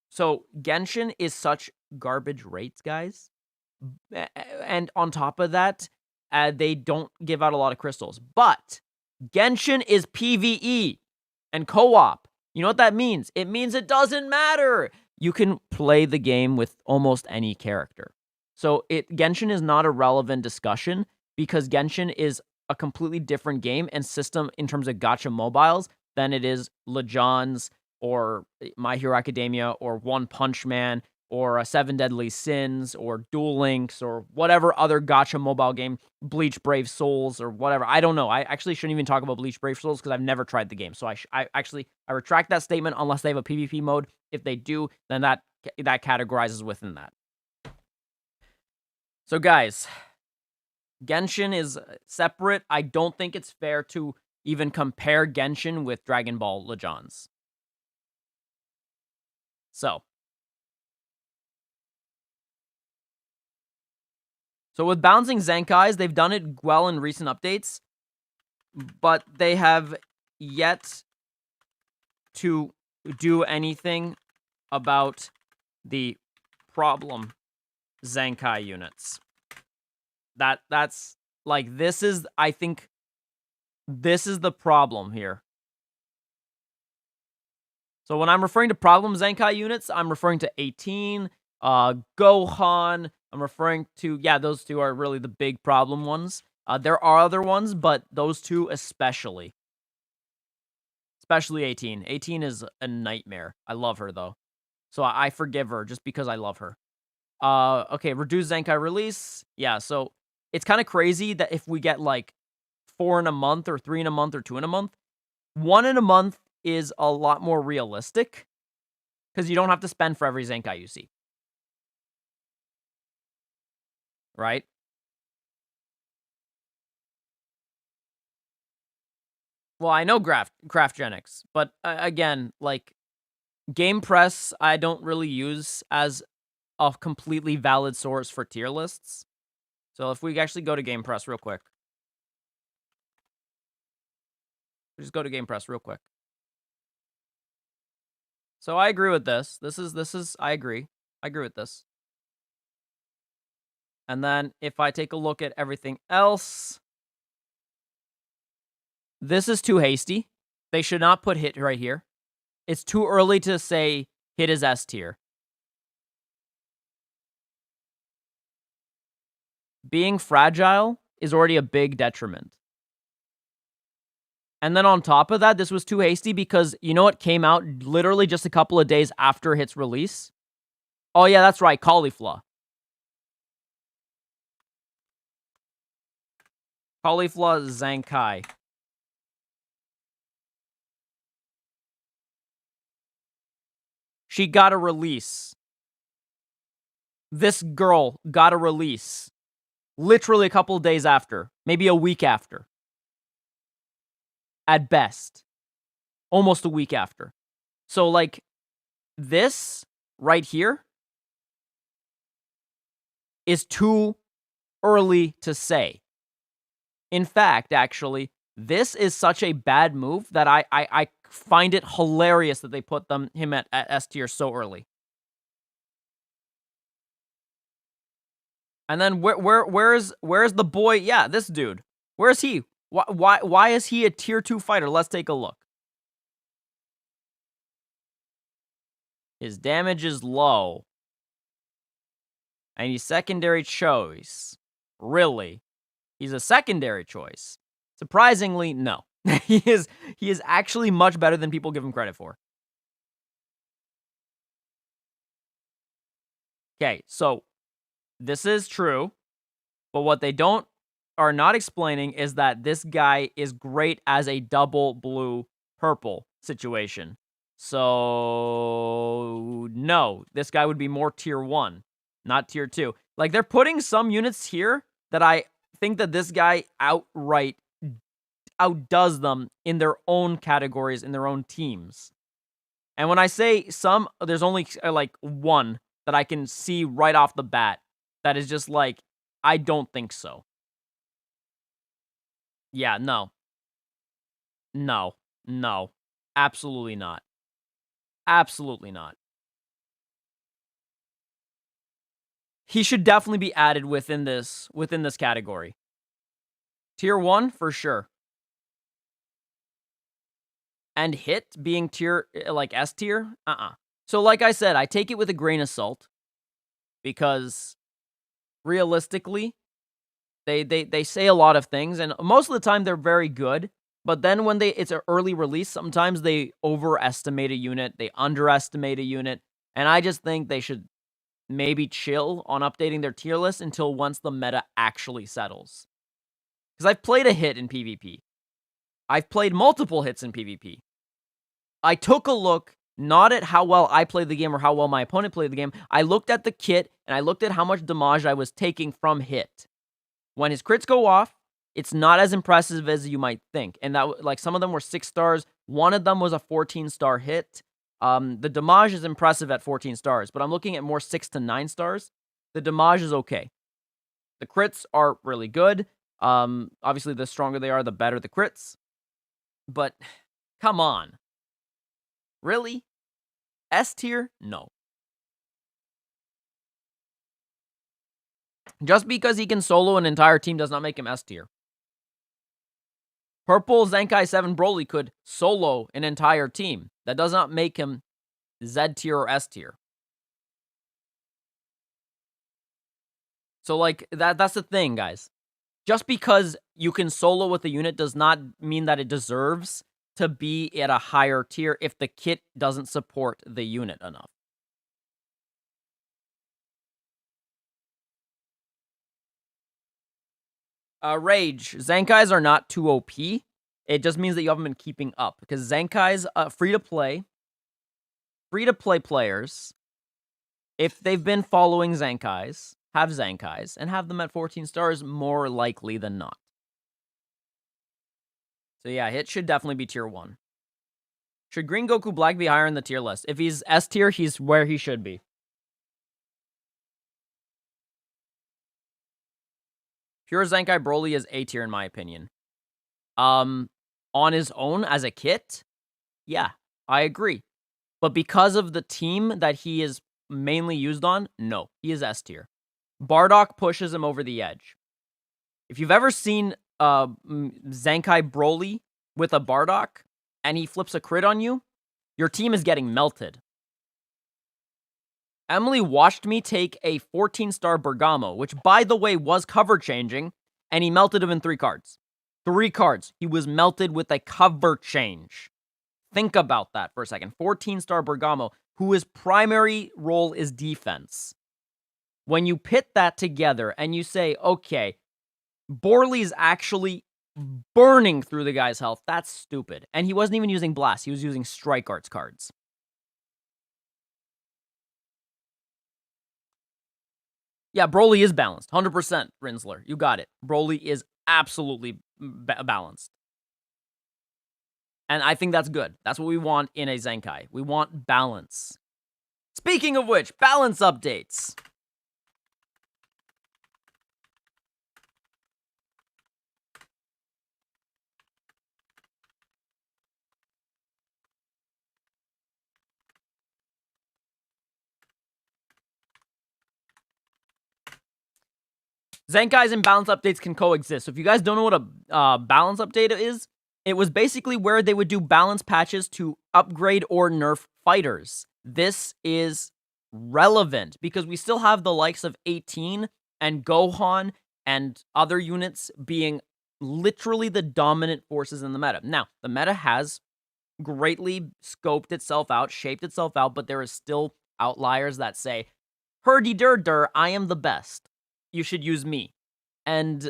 So, Genshin is such garbage rates, guys. And on top of that, they don't give out a lot of crystals. But Genshin is PvE and co-op. You know what that means? It means it doesn't matter. You can play the game with almost any character. So Genshin is not a relevant discussion because Genshin is a completely different game and system in terms of gacha mobiles than it is Legions or My Hero Academia or One Punch Man or Seven Deadly Sins or Duel Links or whatever other gacha mobile game, Bleach Brave Souls or whatever. I don't know. I actually shouldn't even talk about Bleach Brave Souls because I've never tried the game. So I retract that statement unless they have a PvP mode. If they do, then that categorizes within that. So guys, Genshin is separate. I don't think it's fair to even compare Genshin with Dragon Ball Legends. So with balancing Zenkais, they've done it well in recent updates, but they have yet to do anything about the problem Zenkai units. That's like, this is, I think, this is the problem here. So when I'm referring to problem Zenkai units, I'm referring to 18, Gohan. I'm referring to, yeah, those two are really the big problem ones. There are other ones, but those two especially. Especially 18. 18 is a nightmare. I love her, though. So I forgive her just because I love her. Okay, reduce Zenkai release. Yeah, so it's kind of crazy that if we get, like, 4 in a month, or 3 in a month, or 2 in a month, 1 in a month is a lot more realistic, because you don't have to spend for every Zenkai you see. Right? Well, I know Craftgenics, but again, like, Game Press, I don't really use as a completely valid source for tier lists. So if we actually go to Game Press real quick. Just go to Game Press real quick. So I agree with this. This is, I agree. I agree with this. And then if I take a look at everything else, this is too hasty. They should not put hit right here. It's too early to say hit is S tier. Being fragile is already a big detriment. And then on top of that, this was too hasty because, you know what came out literally just a couple of days after Hit's release? Oh yeah, that's right, Caulifla. Caulifla Zenkai. She got a release. This girl got a release. Literally a couple of days after. Maybe a week after. At best. Almost a week after. So, like, this right here is too early to say. In fact, actually, this is such a bad move that I find it hilarious that they put him at S tier so early. And then where's the boy? Yeah, this dude. Where's he? Why is he a tier 2 fighter? Let's take a look. His damage is low. And he's secondary choice. Really? He's a secondary choice. Surprisingly, no. he is actually much better than people give him credit for. Okay, so this is true, but what they are not explaining is that this guy is great as a double blue purple situation. So no, this guy would be more tier 1, not tier 2. Like, they're putting some units here that I think that this guy outright outdoes them in their own categories, in their own teams. And when I say some, there's only like one that I can see right off the bat that is just like, I don't think so. Yeah, no. No. No. Absolutely not. Absolutely not. He should definitely be added within this category. Tier 1 for sure. And Hit being tier, like, S tier? So like I said, I take it with a grain of salt because realistically, they say a lot of things, and most of the time they're very good. But then when it's an early release, sometimes they overestimate a unit, they underestimate a unit, and I just think they should maybe chill on updating their tier list until once the meta actually settles. Because I've played a Hit in PvP. I've played multiple Hits in PvP. I took a look not at how well I played the game or how well my opponent played the game. I looked at the kit, and I looked at how much damage I was taking from Hit. When his crits go off, it's not as impressive as you might think. And that, like, some of them were 6 stars. One of them was a 14-star hit. The damage is impressive at 14 stars, but I'm looking at more 6 to 9 stars. The damage is okay. The crits are really good. Obviously, the stronger they are, the better the crits. But come on. Really? S tier? No. Just because he can solo an entire team does not make him S tier. Purple Zenkai 7 Broly could solo an entire team. That does not make him Z tier or S tier. So, like, that's the thing, guys. Just because you can solo with a unit does not mean that it deserves to be at a higher tier if the kit doesn't support the unit enough. Rage. Zenkais are not too OP. It just means that you haven't been keeping up. Because Zenkai's free-to-play players, if they've been following Zenkais, have Zenkais, and have them at 14 stars more likely than not. So yeah, Hit should definitely be tier 1. Should Green Goku Black be higher in the tier list? If he's S tier, he's where he should be. Pure Zenkai Broly is A tier in my opinion. On his own as a kit, yeah, I agree. But because of the team that he is mainly used on, no, he is S tier. Bardock pushes him over the edge. If you've ever seen Zenkai Broly with a Bardock and he flips a crit on you, your team is getting melted. Emily watched me take a 14-star Bergamo, which, by the way, was cover changing, and he melted him in 3 cards. 3 cards. He was melted with a cover change. Think about that for a second. 14-star Bergamo, whose primary role is defense. When you pit that together and you say, okay, Borley's actually burning through the guy's health, that's stupid. And he wasn't even using Blast. He was using Strike Arts cards. Yeah, Broly is balanced. 100%, Rinsler. You got it. Broly is absolutely balanced. And I think that's good. That's what we want in a Zenkai. We want balance. Speaking of which, balance updates. Zenkais and balance updates can coexist. So if you guys don't know what a balance update is, it was basically where they would do balance patches to upgrade or nerf fighters. This is relevant because we still have the likes of 18 and Gohan and other units being literally the dominant forces in the meta. Now, the meta has greatly scoped itself out, shaped itself out, but there is still outliers that say, herdy dur, I am the best. You should use me. And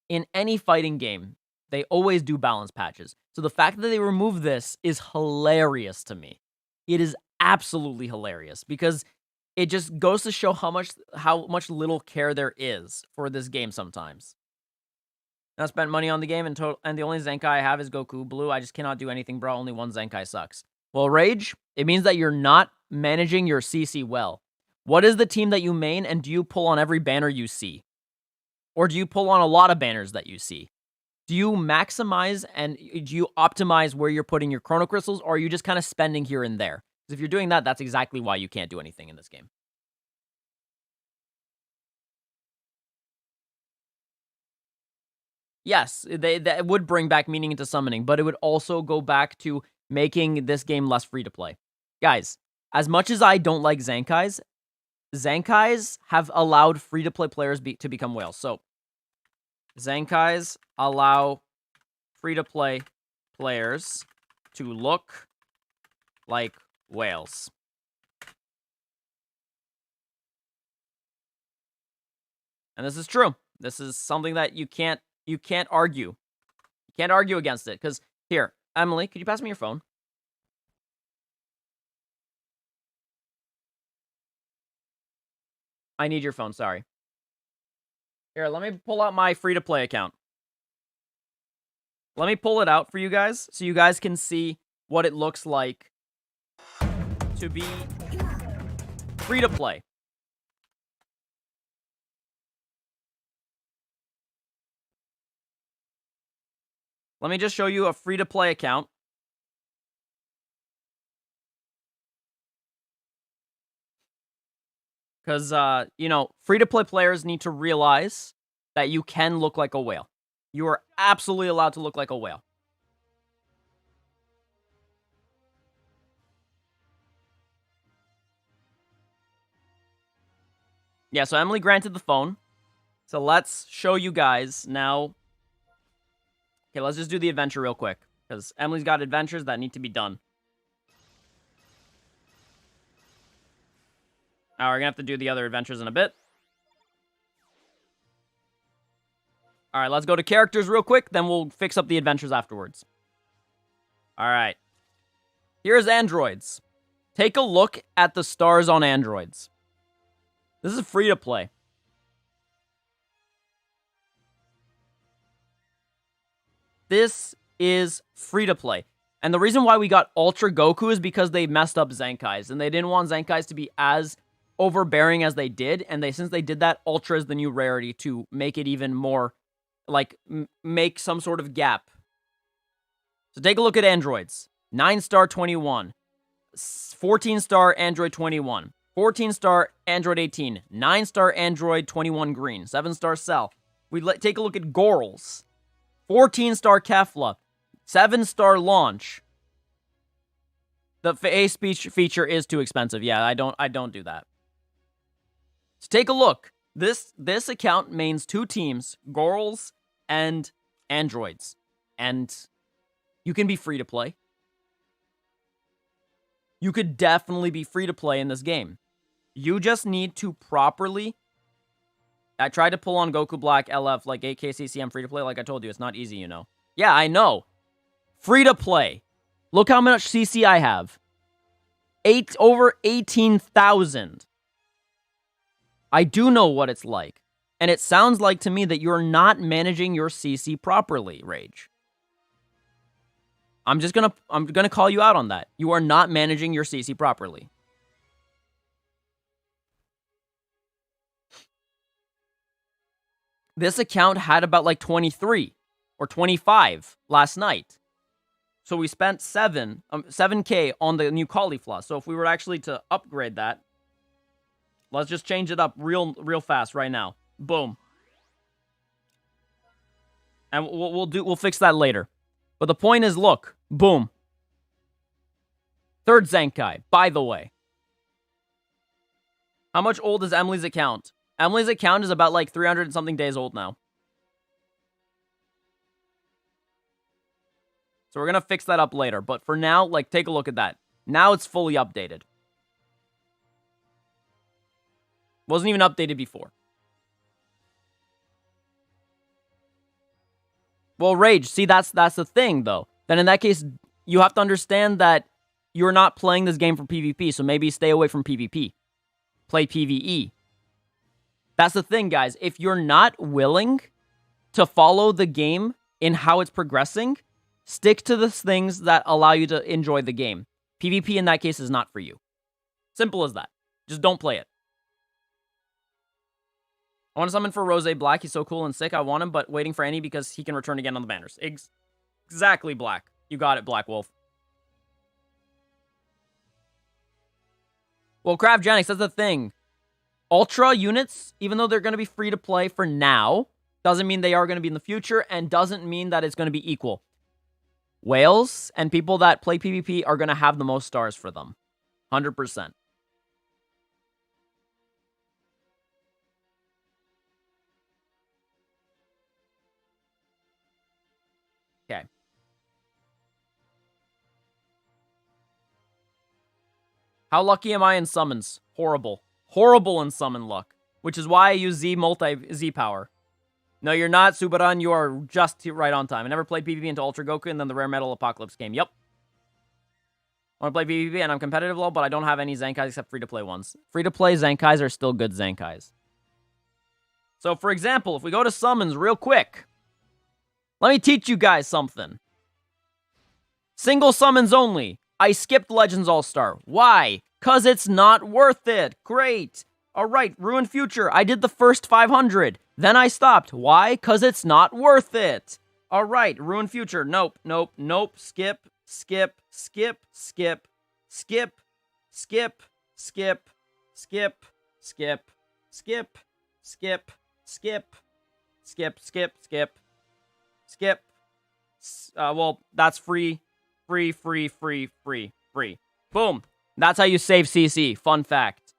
in any fighting game, they always do balance patches. So the fact that they remove this is hilarious to me. It is absolutely hilarious because it just goes to show how much little care there is for this game sometimes. I spent money on the game and the only Zenkai I have is Goku Blue. I just cannot do anything, bro. Only one Zenkai sucks. Well, Rage, it means that you're not managing your CC well. What is the team that you main, and do you pull on every banner you see? Or do you pull on a lot of banners that you see? Do you maximize and do you optimize where you're putting your Chrono Crystals, or are you just kind of spending here and there? Because if you're doing that, that's exactly why you can't do anything in this game. Yes, that would bring back meaning into summoning, but it would also go back to making this game less free to play. Guys, as much as I don't like Zenkais, Zenkais have allowed free-to-play players to become whales. So, Zenkais allow free-to-play players to look like whales. And this is true. This is something that you can't argue. You can't argue against it. Because, here, Emily, could you pass me your phone? I need your phone, sorry. Here, let me pull out my free-to-play account. Let me pull it out for you guys, so you guys can see what it looks like to be free-to-play. Let me just show you a free-to-play account. Because, you know, free-to-play players need to realize that you can look like a whale. You are absolutely allowed to look like a whale. Yeah, so Emily granted the phone. So let's show you guys now. Okay, let's just do the adventure real quick. Because Emily's got adventures that need to be done. Now we're going to have to do the other adventures in a bit. Alright, let's go to characters real quick. Then we'll fix up the adventures afterwards. Alright. Here's androids. Take a look at the stars on androids. This is free to play. This is free to play. And the reason why we got Ultra Goku is because they messed up Zenkais. And they didn't want Zenkais to be as overbearing as they did. And since they did that, Ultra is the new rarity to make it even more, like, make some sort of gap. So take a look at androids. 9-star 21. 14-star Android 21. 14-star Android 18. 9-star Android 21 green. 7-star Cell. We take a look at Gorals. 14-star Kefla. 7-star Launch. The face feature is too expensive. Yeah, I don't do that. So take a look. This account mains 2 teams, Gorals and Androids. And you can be free to play. You could definitely be free to play in this game. You just need to properly... I tried to pull on Goku Black, LF, like 8K CCM free to play. Like I told you, it's not easy, you know. Yeah, I know. Free to play. Look how much CC I have. Over 18,000. I do know what it's like. And it sounds like to me that you're not managing your CC properly, Rage. I'm gonna call you out on that. You are not managing your CC properly. This account had about like 23 or 25 last night. So we spent 7K on the new cauliflower. So if we were actually to upgrade that, let's just change it up real fast right now. Boom. And we'll fix that later. But the point is, look, boom. 3rd Zenkai, by the way. How much old is Emily's account? Emily's account is about like 300 and something days old now. So we're going to fix that up later. But for now, like, take a look at that. Now it's fully updated. Wasn't even updated before. Well, Rage, see, that's the thing, though. Then in that case, you have to understand that you're not playing this game for PvP, so maybe stay away from PvP. Play PvE. That's the thing, guys. If you're not willing to follow the game in how it's progressing, stick to the things that allow you to enjoy the game. PvP in that case is not for you. Simple as that. Just don't play it. I want to summon for Rose Black. He's so cool and sick. I want him, but waiting for Annie because he can return again on the banners. Exactly, Black. You got it, Black Wolf. Well, Craftgenics, that's the thing. Ultra units, even though they're going to be free to play for now, doesn't mean they are going to be in the future, and doesn't mean that it's going to be equal. Whales and people that play PvP are going to have the most stars for them. 100%. Okay. How lucky am I in summons? Horrible. Horrible in summon luck. Which is why I use Z power. No, you're not, Subaran. You are just right on time. I never played PvP until Ultra Goku, and then the Rare Metal Apocalypse came. Yep. I want to play PvP, and I'm competitive low, but I don't have any Zenkais except free-to-play ones. Free-to-play Zenkais are still good Zenkais. So, for example, if we go to summons real quick, let me teach you guys something. Single summons only. I skipped Legends All-Star. Why? Because it's not worth it. Great. All right, Ruined Future. I did the first 500. Then I stopped. Why? Because it's not worth it. All right, Ruined Future. Nope, nope, nope. Skip, skip, skip, skip, skip, skip, skip, skip, skip, skip, skip, skip, skip, skip, skip, skip. Well, that's free, free, free, free, free, free. Boom. That's how you save CC. Fun fact.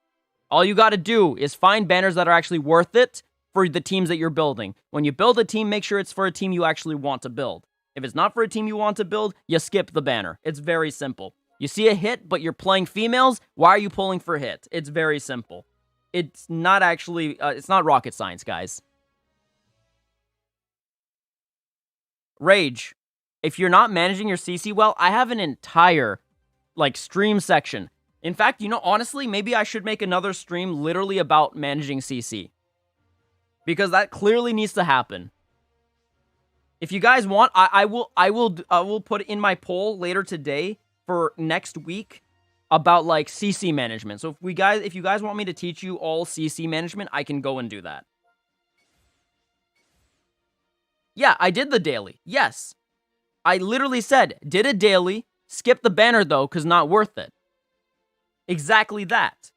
All you got to do is find banners that are actually worth it for the teams that you're building. When you build a team, make sure it's for a team you actually want to build. If it's not for a team you want to build, you skip the banner. It's very simple. You see a hit, but you're playing females, why are you pulling for hit? It's very simple. It's not actually, it's not rocket science, guys. Rage, if you're not managing your CC well, I have an entire, stream section. In fact, you know, honestly, maybe I should make another stream literally about managing CC. Because that clearly needs to happen. If you guys want, I will put it in my poll later today for next week about CC management. So if you guys want me to teach you all CC management, I can go and do that. Yeah, I did the daily. Yes. I literally said, did a daily, skip the banner though, because not worth it. Exactly that.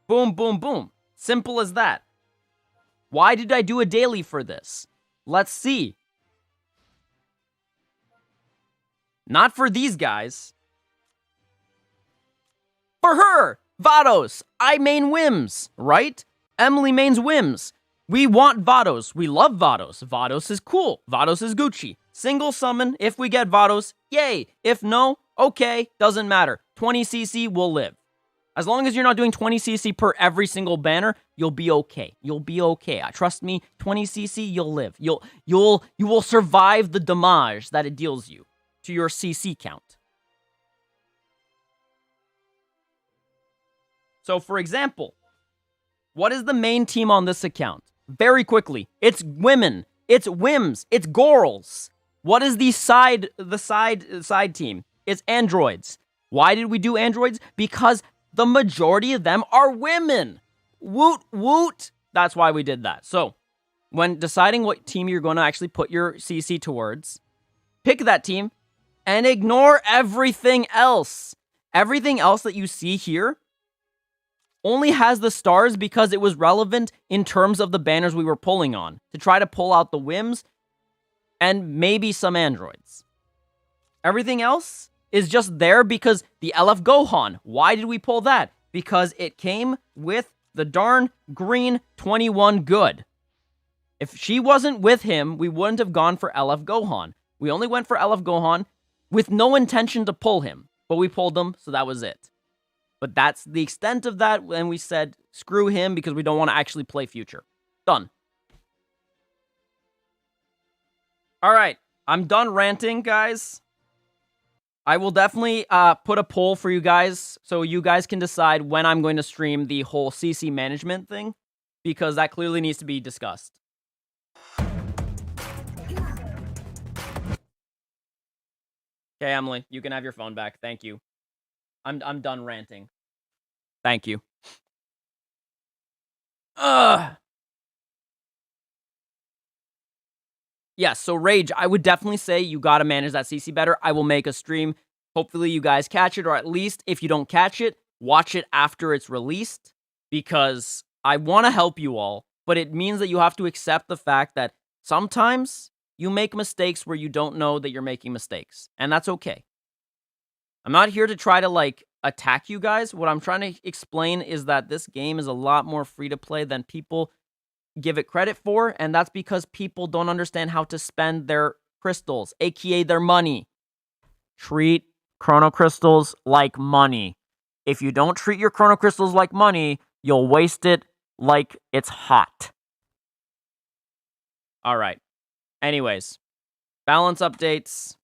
Boom, boom, boom. Simple as that. Why did I do a daily for this? Let's see. Not for these guys. For her! Vados! I main Wims, right? Emily mains Wims. We want Vados. We love Vados. Vados is cool. Vados is Gucci. Single summon, if we get Vados, yay. If no, okay, doesn't matter. 20 CC will live. As long as you're not doing 20 CC per every single banner, you'll be okay. You'll be okay. Trust me, 20 CC, you'll live. You will survive the damage that it deals you to your CC count. So, for example, what is the main team on this account? Very quickly, it's women, it's Wims, it's girls. What is the side team? It's androids. Why did we do androids? Because the majority of them are women. Woot, woot. That's why we did that. So, when deciding what team you're going to actually put your CC towards, pick that team and ignore everything else. Everything else that you see here only has the stars because it was relevant in terms of the banners we were pulling on to try to pull out the Wims and maybe some androids. Everything else is just there because the LF Gohan. Why did we pull that? Because it came with the darn green 21 good. If she wasn't with him, we wouldn't have gone for LF Gohan. We only went for LF Gohan with no intention to pull him, but we pulled him, so that was it. But that's the extent of that, and we said, screw him because we don't want to actually play future. Done. Alright, I'm done ranting, guys. I will definitely put a poll for you guys, so you guys can decide when I'm going to stream the whole CC management thing, because that clearly needs to be discussed. Okay, Emily, you can have your phone back. Thank you. I'm done ranting. Thank you. Ugh. Yeah, so Rage, I would definitely say you gotta manage that CC better. I will make a stream. Hopefully you guys catch it, or at least if you don't catch it, watch it after it's released, because I want to help you all, but it means that you have to accept the fact that sometimes you make mistakes where you don't know that you're making mistakes, and that's okay. I'm not here to try to, attack you guys. What I'm trying to explain is that this game is a lot more free to play than people give it credit for, and that's because people don't understand how to spend their crystals, aka their money. Treat chrono crystals like money. If you don't treat your chrono crystals like money, you'll waste it like it's hot. Alright. Anyways, balance updates.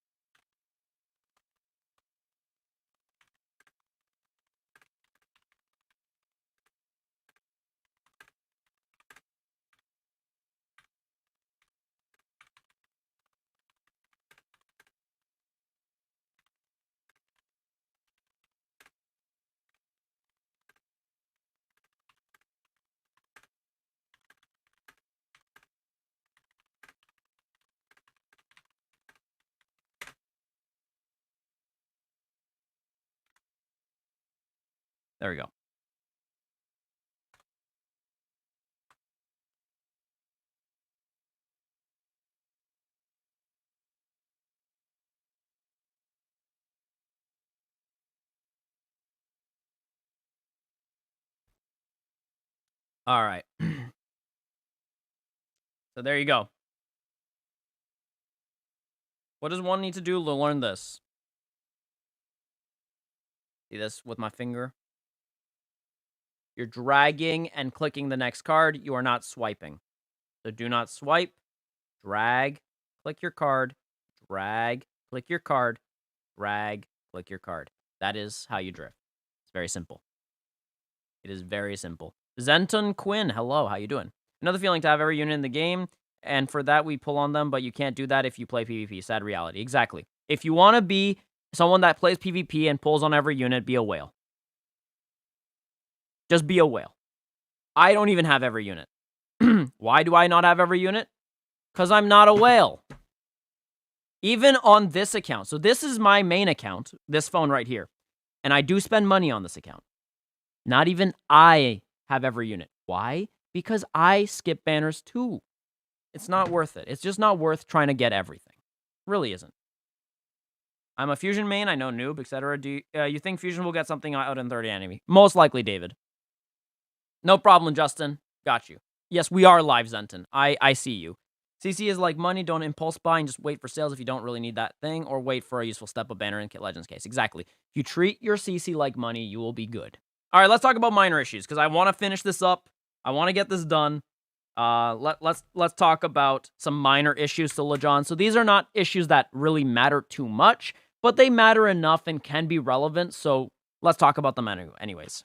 There we go. All right. So there you go. What does one need to do to learn this? See this with my finger? You're dragging and clicking the next card. You are not swiping. So do not swipe. Drag, click your card. Drag, click your card. Drag, click your card. That is how you drift. It's very simple. It is very simple. Zenton Quinn, hello, how you doing? Another feeling to have every unit in the game, and for that we pull on them, but you can't do that if you play PvP. Sad reality. Exactly. If you want to be someone that plays PvP and pulls on every unit, be a whale. Just be a whale. I don't even have every unit. Why do I not have every unit? Because I'm not a whale. Even on this account. So this is my main account, this phone right here. And I do spend money on this account. Not even I have every unit. Why? Because I skip banners too. It's not worth it. It's just not worth trying to get everything. Really isn't. I'm a Fusion main. I know noob, etc. Do you think Fusion will get something out in 30 enemy? Most likely, David. No problem, Justin. Got you. Yes, we are live, Zenton. I see you. CC is like money. Don't impulse buy and just wait for sales if you don't really need that thing, or wait for a useful step-up banner in Kit Legends case. Exactly. If you treat your CC like money, you will be good. All right, let's talk about minor issues, because I want to finish this up. I want to get this done. Let's talk about some minor issues to Lejon. So these are not issues that really matter too much, but they matter enough and can be relevant. So let's talk about them anyways.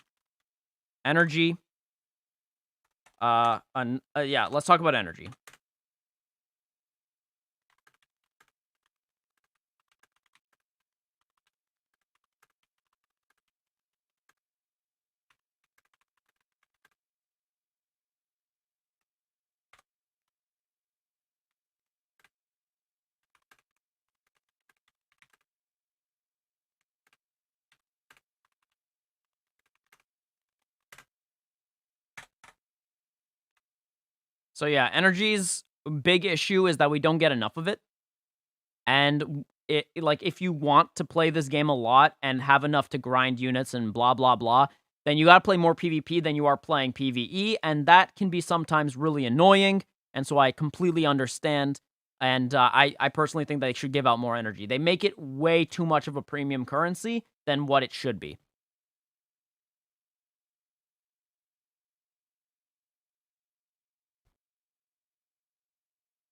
Energy. Yeah, let's talk about energy. So yeah, energy's big issue is that we don't get enough of it. And like, if you want to play this game a lot and have enough to grind units and blah, blah, blah, then you gotta play more PvP than you are playing PvE, and that can be sometimes really annoying, and so I completely understand, and I personally think they should give out more energy. They make it way too much of a premium currency than what it should be.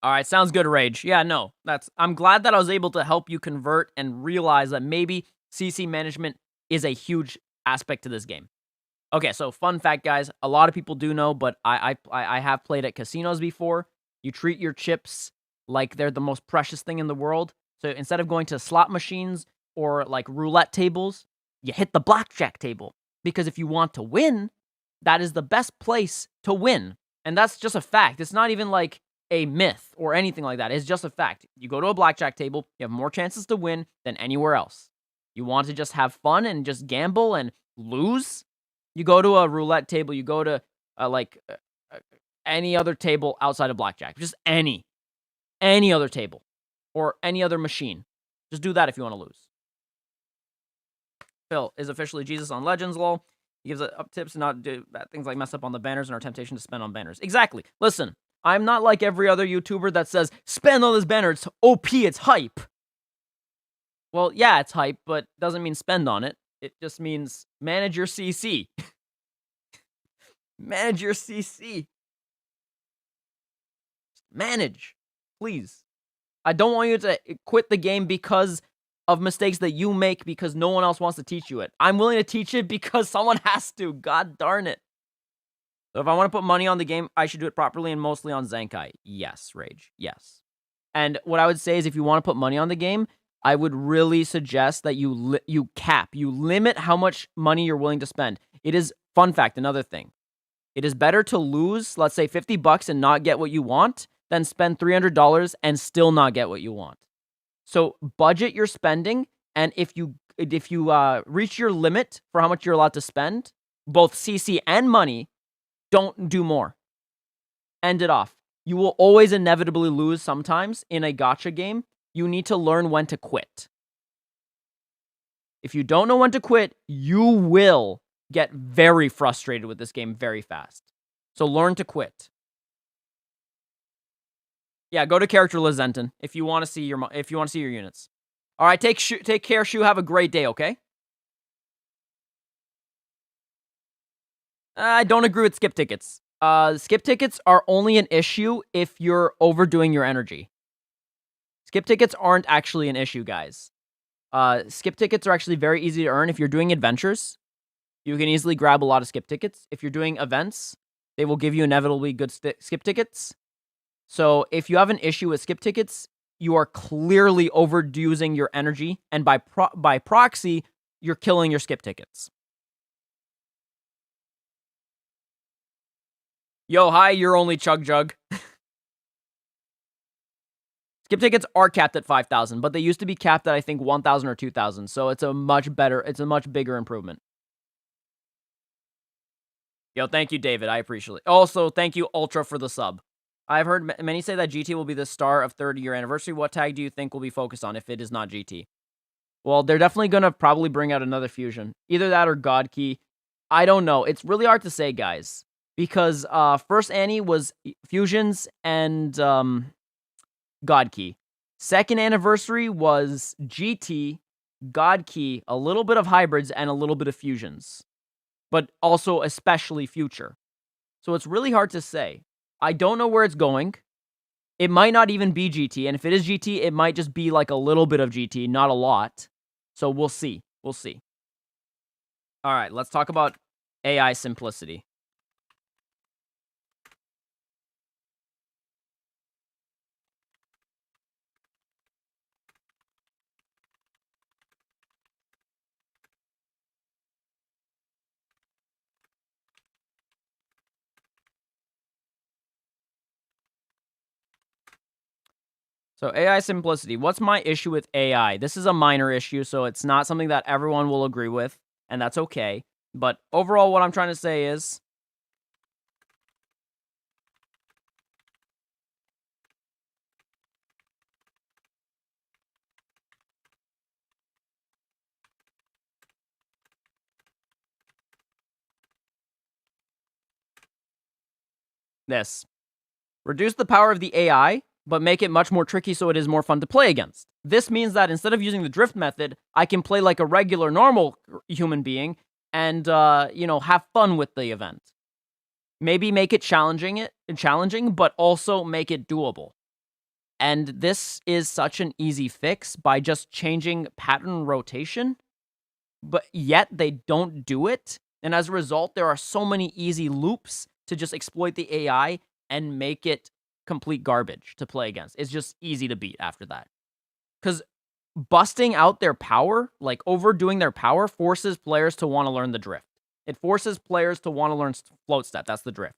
All right, sounds good, Rage. Yeah, no, I'm glad that I was able to help you convert and realize that maybe CC management is a huge aspect to this game. Okay, so fun fact, guys. A lot of people do know, but I have played at casinos before. You treat your chips like they're the most precious thing in the world. So instead of going to slot machines or like roulette tables, you hit the blackjack table. Because if you want to win, that is the best place to win. And that's just a fact. It's not even like a myth or anything like that. It's just a fact. You go to a blackjack table, you have more chances to win than anywhere else. You want to just have fun and just gamble and lose? You go to a roulette table, you go to any other table outside of blackjack. Just any other table or any other machine. Just do that if you want to lose. Phil is officially Jesus on Legends, lol. He gives up tips to not do bad things like mess up on the banners and our temptation to spend on banners. Exactly. Listen, I'm not like every other YouTuber that says, spend on this banner, it's OP, it's hype. Well, yeah, it's hype, but doesn't mean spend on it. It just means manage your CC. Manage your CC. Manage, please. I don't want you to quit the game because of mistakes that you make because no one else wants to teach you it. I'm willing to teach it because someone has to. God darn it. So if I want to put money on the game, I should do it properly and mostly on Zenkai. Yes, Rage. Yes. And what I would say is if you want to put money on the game, I would really suggest that you limit how much money you're willing to spend. It is, fun fact, another thing. It is better to lose, let's say, $50 and not get what you want than spend $300 and still not get what you want. So budget your spending, and if you reach your limit for how much you're allowed to spend, both CC and money, don't do more. End it off. You will always inevitably lose sometimes in a gacha game. You need to learn when to quit. If you don't know when to quit, you will get very frustrated with this game very fast. So learn to quit. Yeah, go to characterless Zenton if you want to see your units. All right, take care, Shu. Have a great day, okay? I don't agree with skip tickets. Skip tickets are only an issue if you're overdoing your energy. Skip tickets aren't actually an issue, guys. Skip tickets are actually very easy to earn. If you're doing adventures, you can easily grab a lot of skip tickets. If you're doing events, they will give you inevitably good skip tickets. So if you have an issue with skip tickets, you are clearly overusing your energy, and by proxy, you're killing your skip tickets. Yo, hi, you're only Chug Jug. Skip tickets are capped at 5,000, but they used to be capped at, I think, 1,000 or 2,000, so it's a much bigger improvement. Yo, thank you, David. I appreciate it. Also, thank you, Ultra, for the sub. I've heard many say that GT will be the star of 30-year anniversary. What tag do you think will be focused on if it is not GT? Well, they're definitely going to probably bring out another fusion. Either that or God Key. I don't know. It's really hard to say, guys. Because first Annie was fusions and God Key. Second anniversary was GT, God Key, a little bit of hybrids, and a little bit of fusions. But also especially future. So it's really hard to say. I don't know where it's going. It might not even be GT, and if it is GT, it might just be like a little bit of GT, not a lot. So we'll see. We'll see. All right, let's talk about AI simplicity. So AI simplicity. What's my issue with AI? This is a minor issue, so it's not something that everyone will agree with, and that's okay. But overall, what I'm trying to say is this. Reduce the power of the AI, but make it much more tricky so it is more fun to play against. This means that instead of using the drift method, I can play like a regular, normal human being and, have fun with the event. Maybe make it challenging, but also make it doable. And this is such an easy fix by just changing pattern rotation, but yet they don't do it. And as a result, there are so many easy loops to just exploit the AI and make it complete garbage to play against. It's just easy to beat after that. Because busting out their power, like overdoing their power, forces players to want to learn the drift. It forces players to want to learn float step. That's the drift.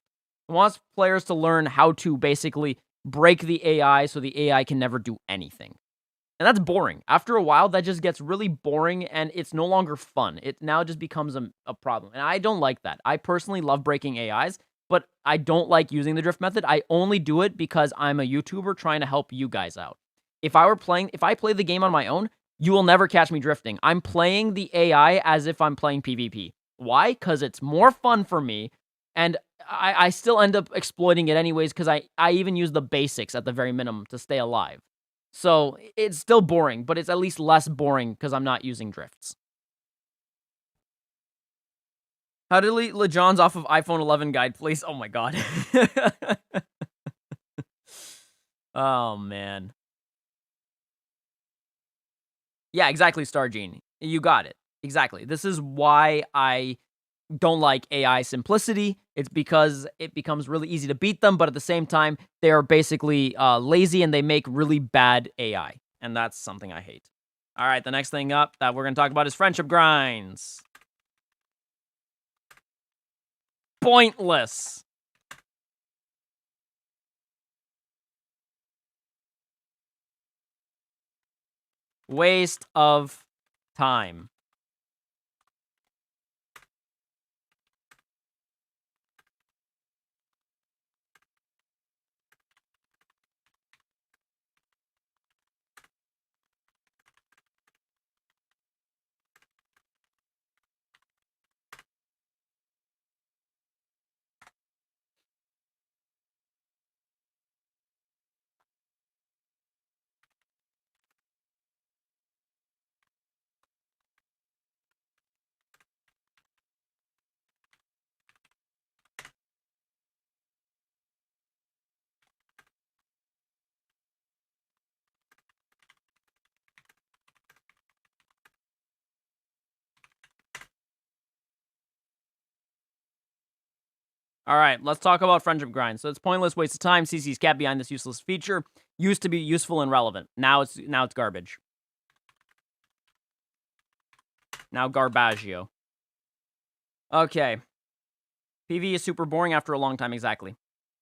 It wants players to learn how to basically break the AI so the AI can never do anything. And that's boring. After a while, that just gets really boring and it's no longer fun. It now just becomes a problem. And I don't like that. I personally love breaking AIs, but I don't like using the drift method. I only do it because I'm a YouTuber trying to help you guys out. If I play the game on my own, you will never catch me drifting. I'm playing the AI as if I'm playing PvP. Why? Because it's more fun for me, and I still end up exploiting it anyways because I even use the basics at the very minimum to stay alive. So it's still boring, but it's at least less boring because I'm not using drifts. How to delete LeJohns off of iPhone 11 guide, please? Oh my god. Oh, man. Yeah, exactly, Star Genie. You got it. Exactly. This is why I don't like AI simplicity. It's because it becomes really easy to beat them, but at the same time, they are basically lazy and they make really bad AI. And that's something I hate. All right, the next thing up that we're going to talk about is friendship grinds. Pointless. Waste of time. All right, let's talk about friendship grind. So it's pointless waste of time. CC's cat behind this useless feature used to be useful and relevant. Now it's garbage. Now garbaggio. Okay. PvE is super boring after a long time, exactly.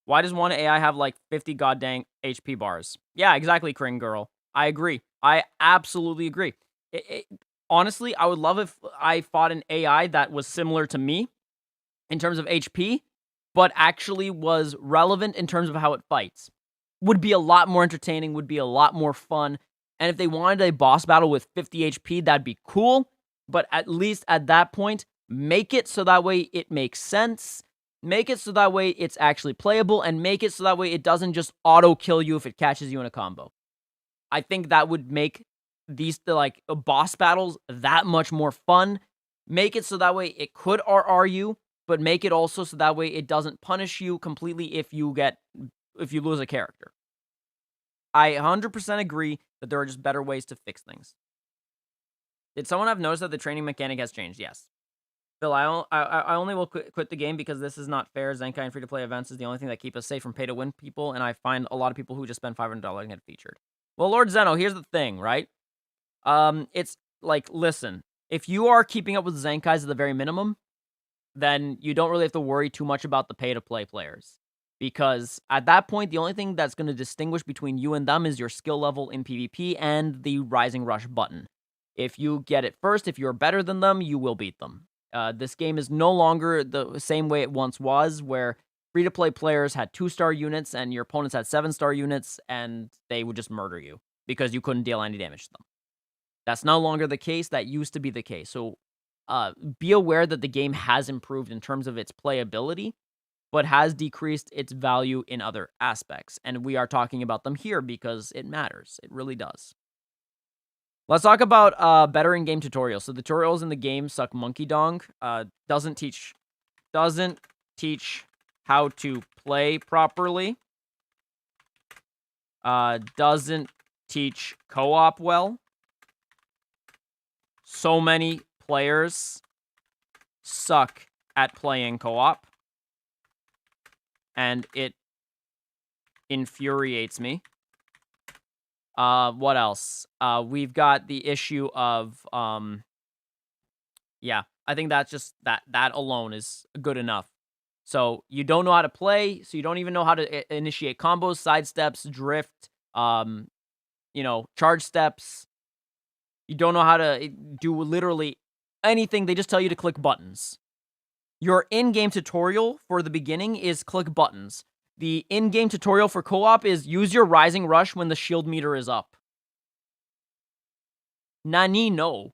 Why does one AI have like 50 goddamn HP bars? Yeah, exactly, Kring Girl. I agree. I absolutely agree. Honestly, I would love if I fought an AI that was similar to me in terms of HP, but actually was relevant in terms of how it fights. Would be a lot more entertaining, would be a lot more fun. And if they wanted a boss battle with 50 HP, that'd be cool. But at least at that point, make it so that way it makes sense. Make it so that way it's actually playable, and make it so that way it doesn't just auto-kill you if it catches you in a combo. I think that would make these boss battles that much more fun. Make it so that way it could RR you, but make it also so that way it doesn't punish you completely if you lose a character. I 100% agree that there are just better ways to fix things. Did someone have noticed that the training mechanic has changed? Yes. Phil, I only will quit the game because this is not fair. Zenkai and free-to-play events is the only thing that keep us safe from pay-to-win people, and I find a lot of people who just spend $500 and get featured. Well, Lord Zeno, here's the thing, right? It's like, listen, if you are keeping up with Zenkais at the very minimum, then you don't really have to worry too much about the pay-to-play players. Because at that point, the only thing that's going to distinguish between you and them is your skill level in PvP and the Rising Rush button. If you get it first, if you're better than them, you will beat them. This game is no longer the same way it once was, where free-to-play players had 2-star units and your opponents had 7-star units, and they would just murder you because you couldn't deal any damage to them. That's no longer the case. That used to be the case. So be aware that the game has improved in terms of its playability, but has decreased its value in other aspects. And we are talking about them here because it matters. It really does. Let's talk about better in-game tutorials. So the tutorials in the game suck monkey dong. Doesn't teach how to play properly. Doesn't teach co-op well. So many players suck at playing co-op, and it infuriates me. What else? We've got the issue of, yeah, I think that's just, that alone is good enough. So you don't know how to play, so you don't even know how to initiate combos, side steps, drift, charge steps. You don't know how to do literally anything. They just tell you to click buttons. Your in-game tutorial for the beginning is click buttons. The in-game tutorial for co-op is use your Rising Rush when the shield meter is up. Nani, no.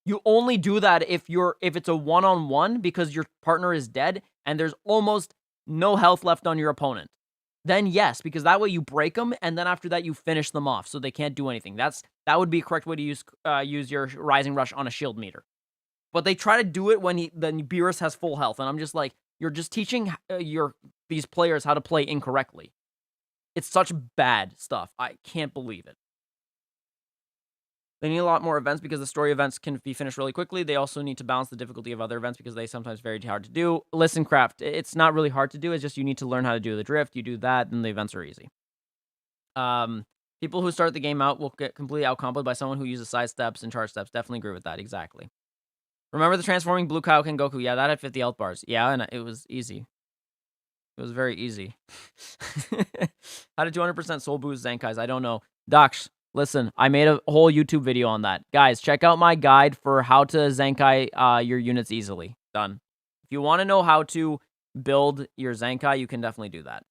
You only do that if it's a one-on-one because your partner is dead and there's almost no health left on your opponent. Then yes, because that way you break them, and then after that you finish them off so they can't do anything. That would be a correct way to use your Rising Rush on a shield meter. But they try to do it when Beerus has full health, and I'm just like, you're just teaching these players how to play incorrectly. It's such bad stuff. I can't believe it. They need a lot more events because the story events can be finished really quickly. They also need to balance the difficulty of other events because they sometimes very hard to do. Listen, Craft, it's not really hard to do. It's just you need to learn how to do the drift. You do that, and the events are easy. People who start the game out will get completely outcomboed by someone who uses side steps and charge steps. Definitely agree with that. Exactly. Remember the transforming Blue Kaioken Goku? Yeah, that had 50 health bars. Yeah, and it was easy. It was very easy. How did 200% soul boost Zenkais? I don't know. Docs, Listen, I made a whole YouTube video on that. Guys, check out my guide for how to Zenkai your units easily. Done. If you want to know how to build your Zenkai, you can definitely do that.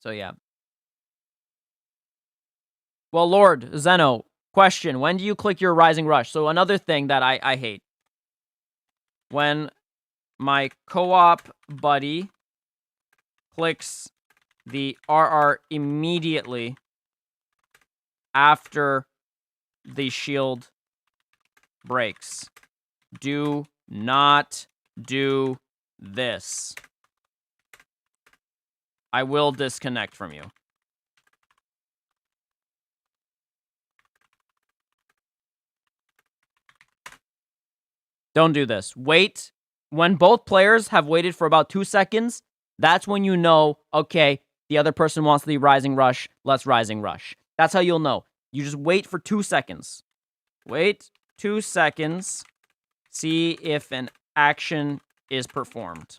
So, yeah. Well, Lord, Zeno, question. When do you click your Rising Rush? So, another thing that I hate. When my co-op buddy clicks the RR immediately after the shield breaks. Do not do this. I will disconnect from you. Don't do this. Wait. When both players have waited for about 2 seconds, that's when you know, okay, the other person wants the Rising Rush. Let's Rising Rush. That's how you'll know. You just wait for 2 seconds. Wait 2 seconds. See if an action is performed.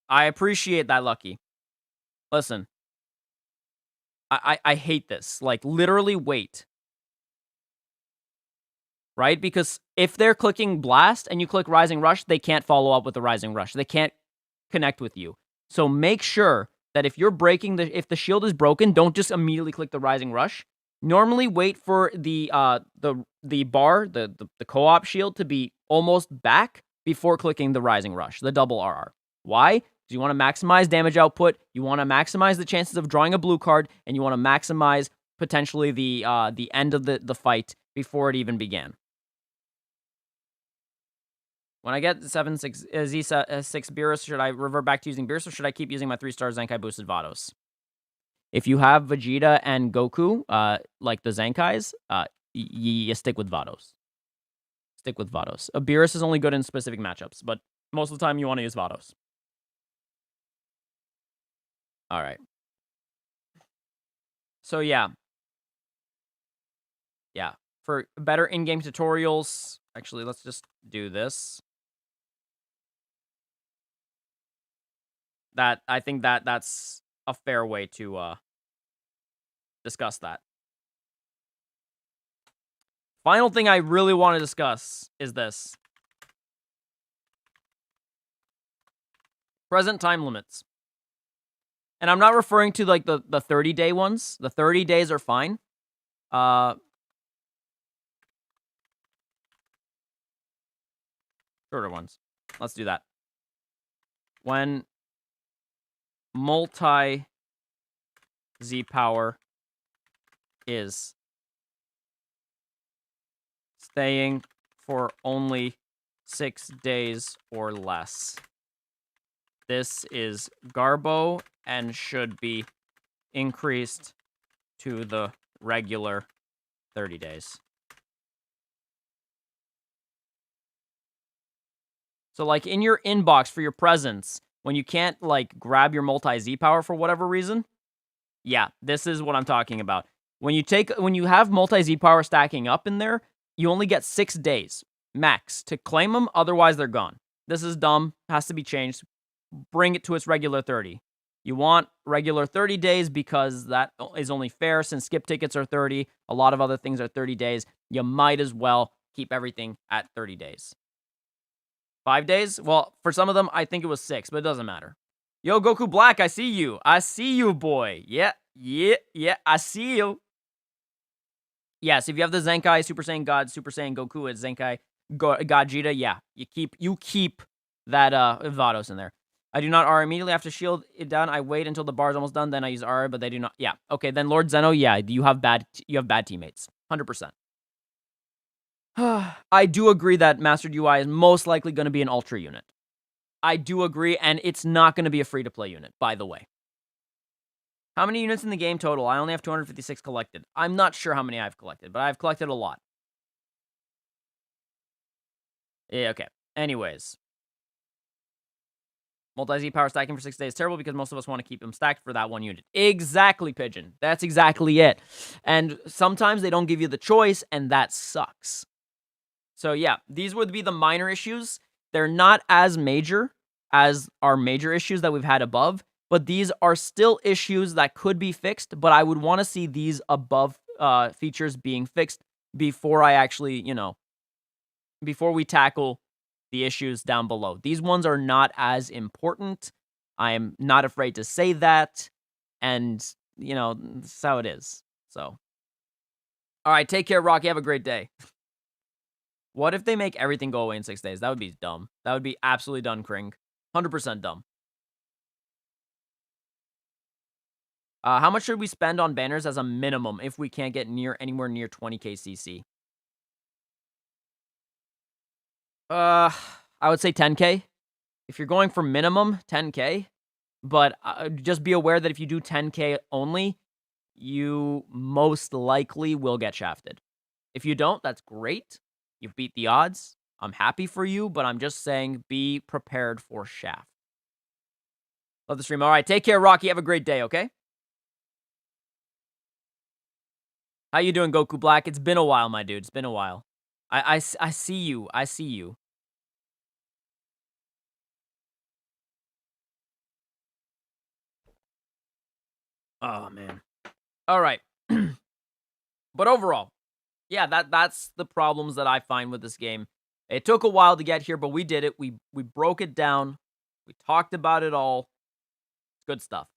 I appreciate that, Lucky. Listen. I hate this. Like, literally wait. Right? Because if they're clicking Blast and you click Rising Rush, they can't follow up with the Rising Rush. They can't connect with you. So make sure that if you're breaking if the shield is broken, don't just immediately click the Rising Rush. Normally wait for the bar, the co-op shield to be almost back before clicking the Rising Rush, the double RR. Why? Because you want to maximize damage output, you want to maximize the chances of drawing a blue card, and you want to maximize potentially the end of the fight before it even began. When I get 7-6 Z6 Beerus, should I revert back to using Beerus, or should I keep using my 3-star Zenkai boosted Vados? If you have Vegeta and Goku, like the Zenkais, you stick with Vados. Stick with Vados. Beerus is only good in specific matchups, but most of the time you want to use Vados. All right. So yeah. Yeah. For better in-game tutorials, actually, let's just do this. I think that's a fair way to discuss that. Final thing I really want to discuss is this. Present time limits. And I'm not referring to like the 30-day ones. The 30 days are fine. Shorter ones. Let's do that. When multi Z power is staying for only 6 days or less. This is Garbo and should be increased to the regular 30 days. So, like, in your inbox for your presents, when you can't, like, grab your multi-Z power for whatever reason, yeah, this is what I'm talking about. When you have multi-Z power stacking up in there, you only get 6 days, max, to claim them, otherwise they're gone. This is dumb, has to be changed. Bring it to its regular 30. You want regular 30 days because that is only fair since skip tickets are 30. A lot of other things are 30 days. You might as well keep everything at 30 days. 5 days? Well, for some of them, I think it was 6, but it doesn't matter. Yo, Goku Black, I see you. I see you, boy. Yeah, I see you. Yes, if you have the Zenkai, Super Saiyan God, Super Saiyan Goku, at Zenkai, Gogeta, yeah, you keep that Vados in there. I do not R immediately after shield it done. I wait until the bar is almost done, then I use R, but they do not. Yeah, okay, then Lord Zeno, yeah, you have bad teammates, 100%. I do agree that Mastered UI is most likely going to be an Ultra unit. I do agree, and it's not going to be a free-to-play unit, by the way. How many units in the game total? I only have 256 collected. I'm not sure how many I've collected, but I've collected a lot. Yeah, okay. Anyways. Multi-Z power stacking for 6 days is terrible because most of us want to keep them stacked for that one unit. Exactly, Pigeon. That's exactly it. And sometimes they don't give you the choice, and that sucks. So yeah, these would be the minor issues. They're not as major as our major issues that we've had above, but these are still issues that could be fixed, but I would want to see these above features being fixed before I actually, before we tackle the issues down below. These ones are not as important. I am not afraid to say that, and, that's how it is. So, all right, take care, Rocky. Have a great day. What if they make everything go away in 6 days? That would be dumb. That would be absolutely done, Kring. 100% dumb. How much should we spend on banners as a minimum if we can't get anywhere near 20k CC? I would say 10k. If you're going for minimum, 10k. But just be aware that if you do 10k only, you most likely will get shafted. If you don't, that's great. You've beat the odds. I'm happy for you, but I'm just saying be prepared for shaft. Love the stream. All right, take care, Rocky. Have a great day, okay? How you doing, Goku Black? It's been a while, my dude. It's been a while. I see you. I see you. Oh, man. All right. But overall, yeah, that's the problems that I find with this game. It took a while to get here, but we did it. We broke it down. We talked about it all. Good stuff.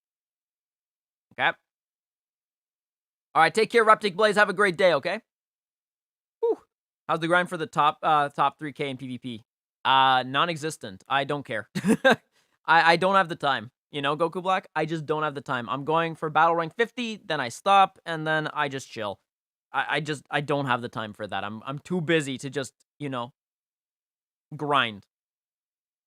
Okay? All right, take care, Reptic Blaze. Have a great day, okay? Whew. How's the grind for the top 3K in PvP? Non-existent. I don't care. I don't have the time. Goku Black? I just don't have the time. I'm going for battle rank 50, then I stop, and then I just chill. I don't have the time for that. I'm too busy to just, grind.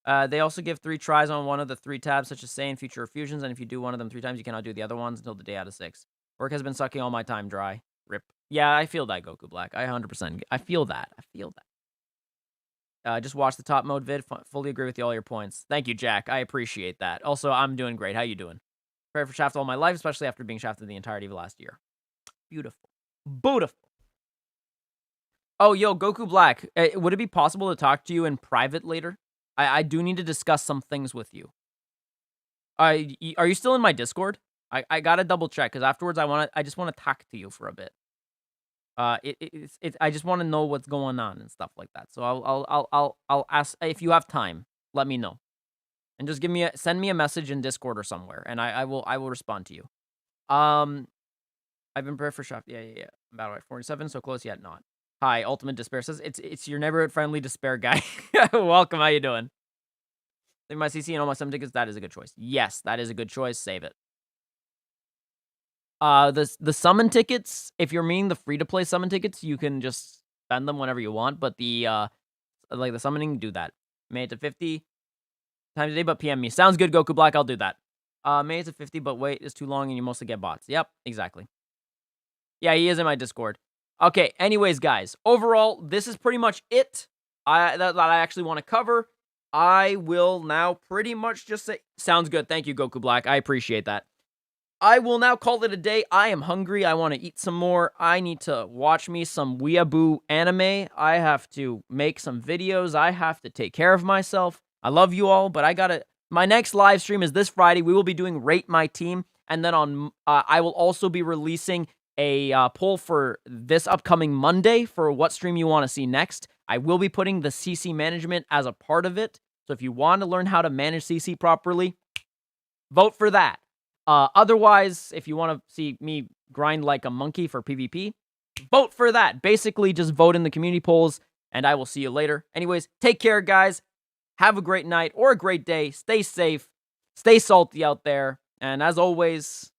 They also give 3 tries on one of the 3 tabs, such as saying future fusions, and if you do one of them 3 times, you cannot do the other ones until the day out of 6. Work has been sucking all my time dry. Rip. Yeah, I feel that, Goku Black. I 100%. I feel that. Just watch the top mode vid. Fully agree with all your points. Thank you, Jack. I appreciate that. Also, I'm doing great. How you doing? Prepared for shaft all my life, especially after being shafted the entirety of last year. Beautiful. Beautiful. Oh, yo, Goku Black. Would it be possible to talk to you in private later? I do need to discuss some things with you. Are you still in my Discord? I gotta double check because afterwards I just want to talk to you for a bit. I just want to know what's going on and stuff like that. So I'll ask if you have time. Let me know, and just send me a message in Discord or somewhere, and I will respond to you. I've been prepared for shaft. Yeah. Battle at 47, so close yet not. Hi, Ultimate Despair says it's your neighborhood friendly despair guy. Welcome. How you doing? Save my CC and all my summon tickets. That is a good choice. Yes, that is a good choice. Save it. The summon tickets, if you're meaning the free-to-play summon tickets, you can just spend them whenever you want, but the summoning, do that. Made it to 50 times a day, but PM me. Sounds good, Goku Black, I'll do that. Made it to 50, but wait is too long and you mostly get bots. Yep, exactly. Yeah, he is in my Discord. Okay, anyways, guys, overall, this is pretty much it that I actually want to cover. I will now pretty much just say, sounds good. Thank you, Goku Black. I appreciate that. I will now call it a day. I am hungry. I want to eat some more. I need to watch me some weeaboo anime. I have to make some videos. I have to take care of myself. I love you all, but I gotta... My next live stream is this Friday. We will be doing Rate My Team, and then on I will also be releasing a poll for this upcoming Monday for what stream you want to see next. I will be putting the CC management as a part of it, so if you want to learn how to manage CC properly, vote for that. Otherwise, if you want to see me grind like a monkey for PvP, vote for that. Basically, just vote in the community polls, and I will see you later. Anyways, take care, guys. Have a great night or a great day. Stay safe. Stay salty out there. And as always,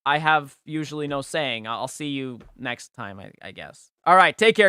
I have usually no saying. I'll see you next time, I guess. All right, take care.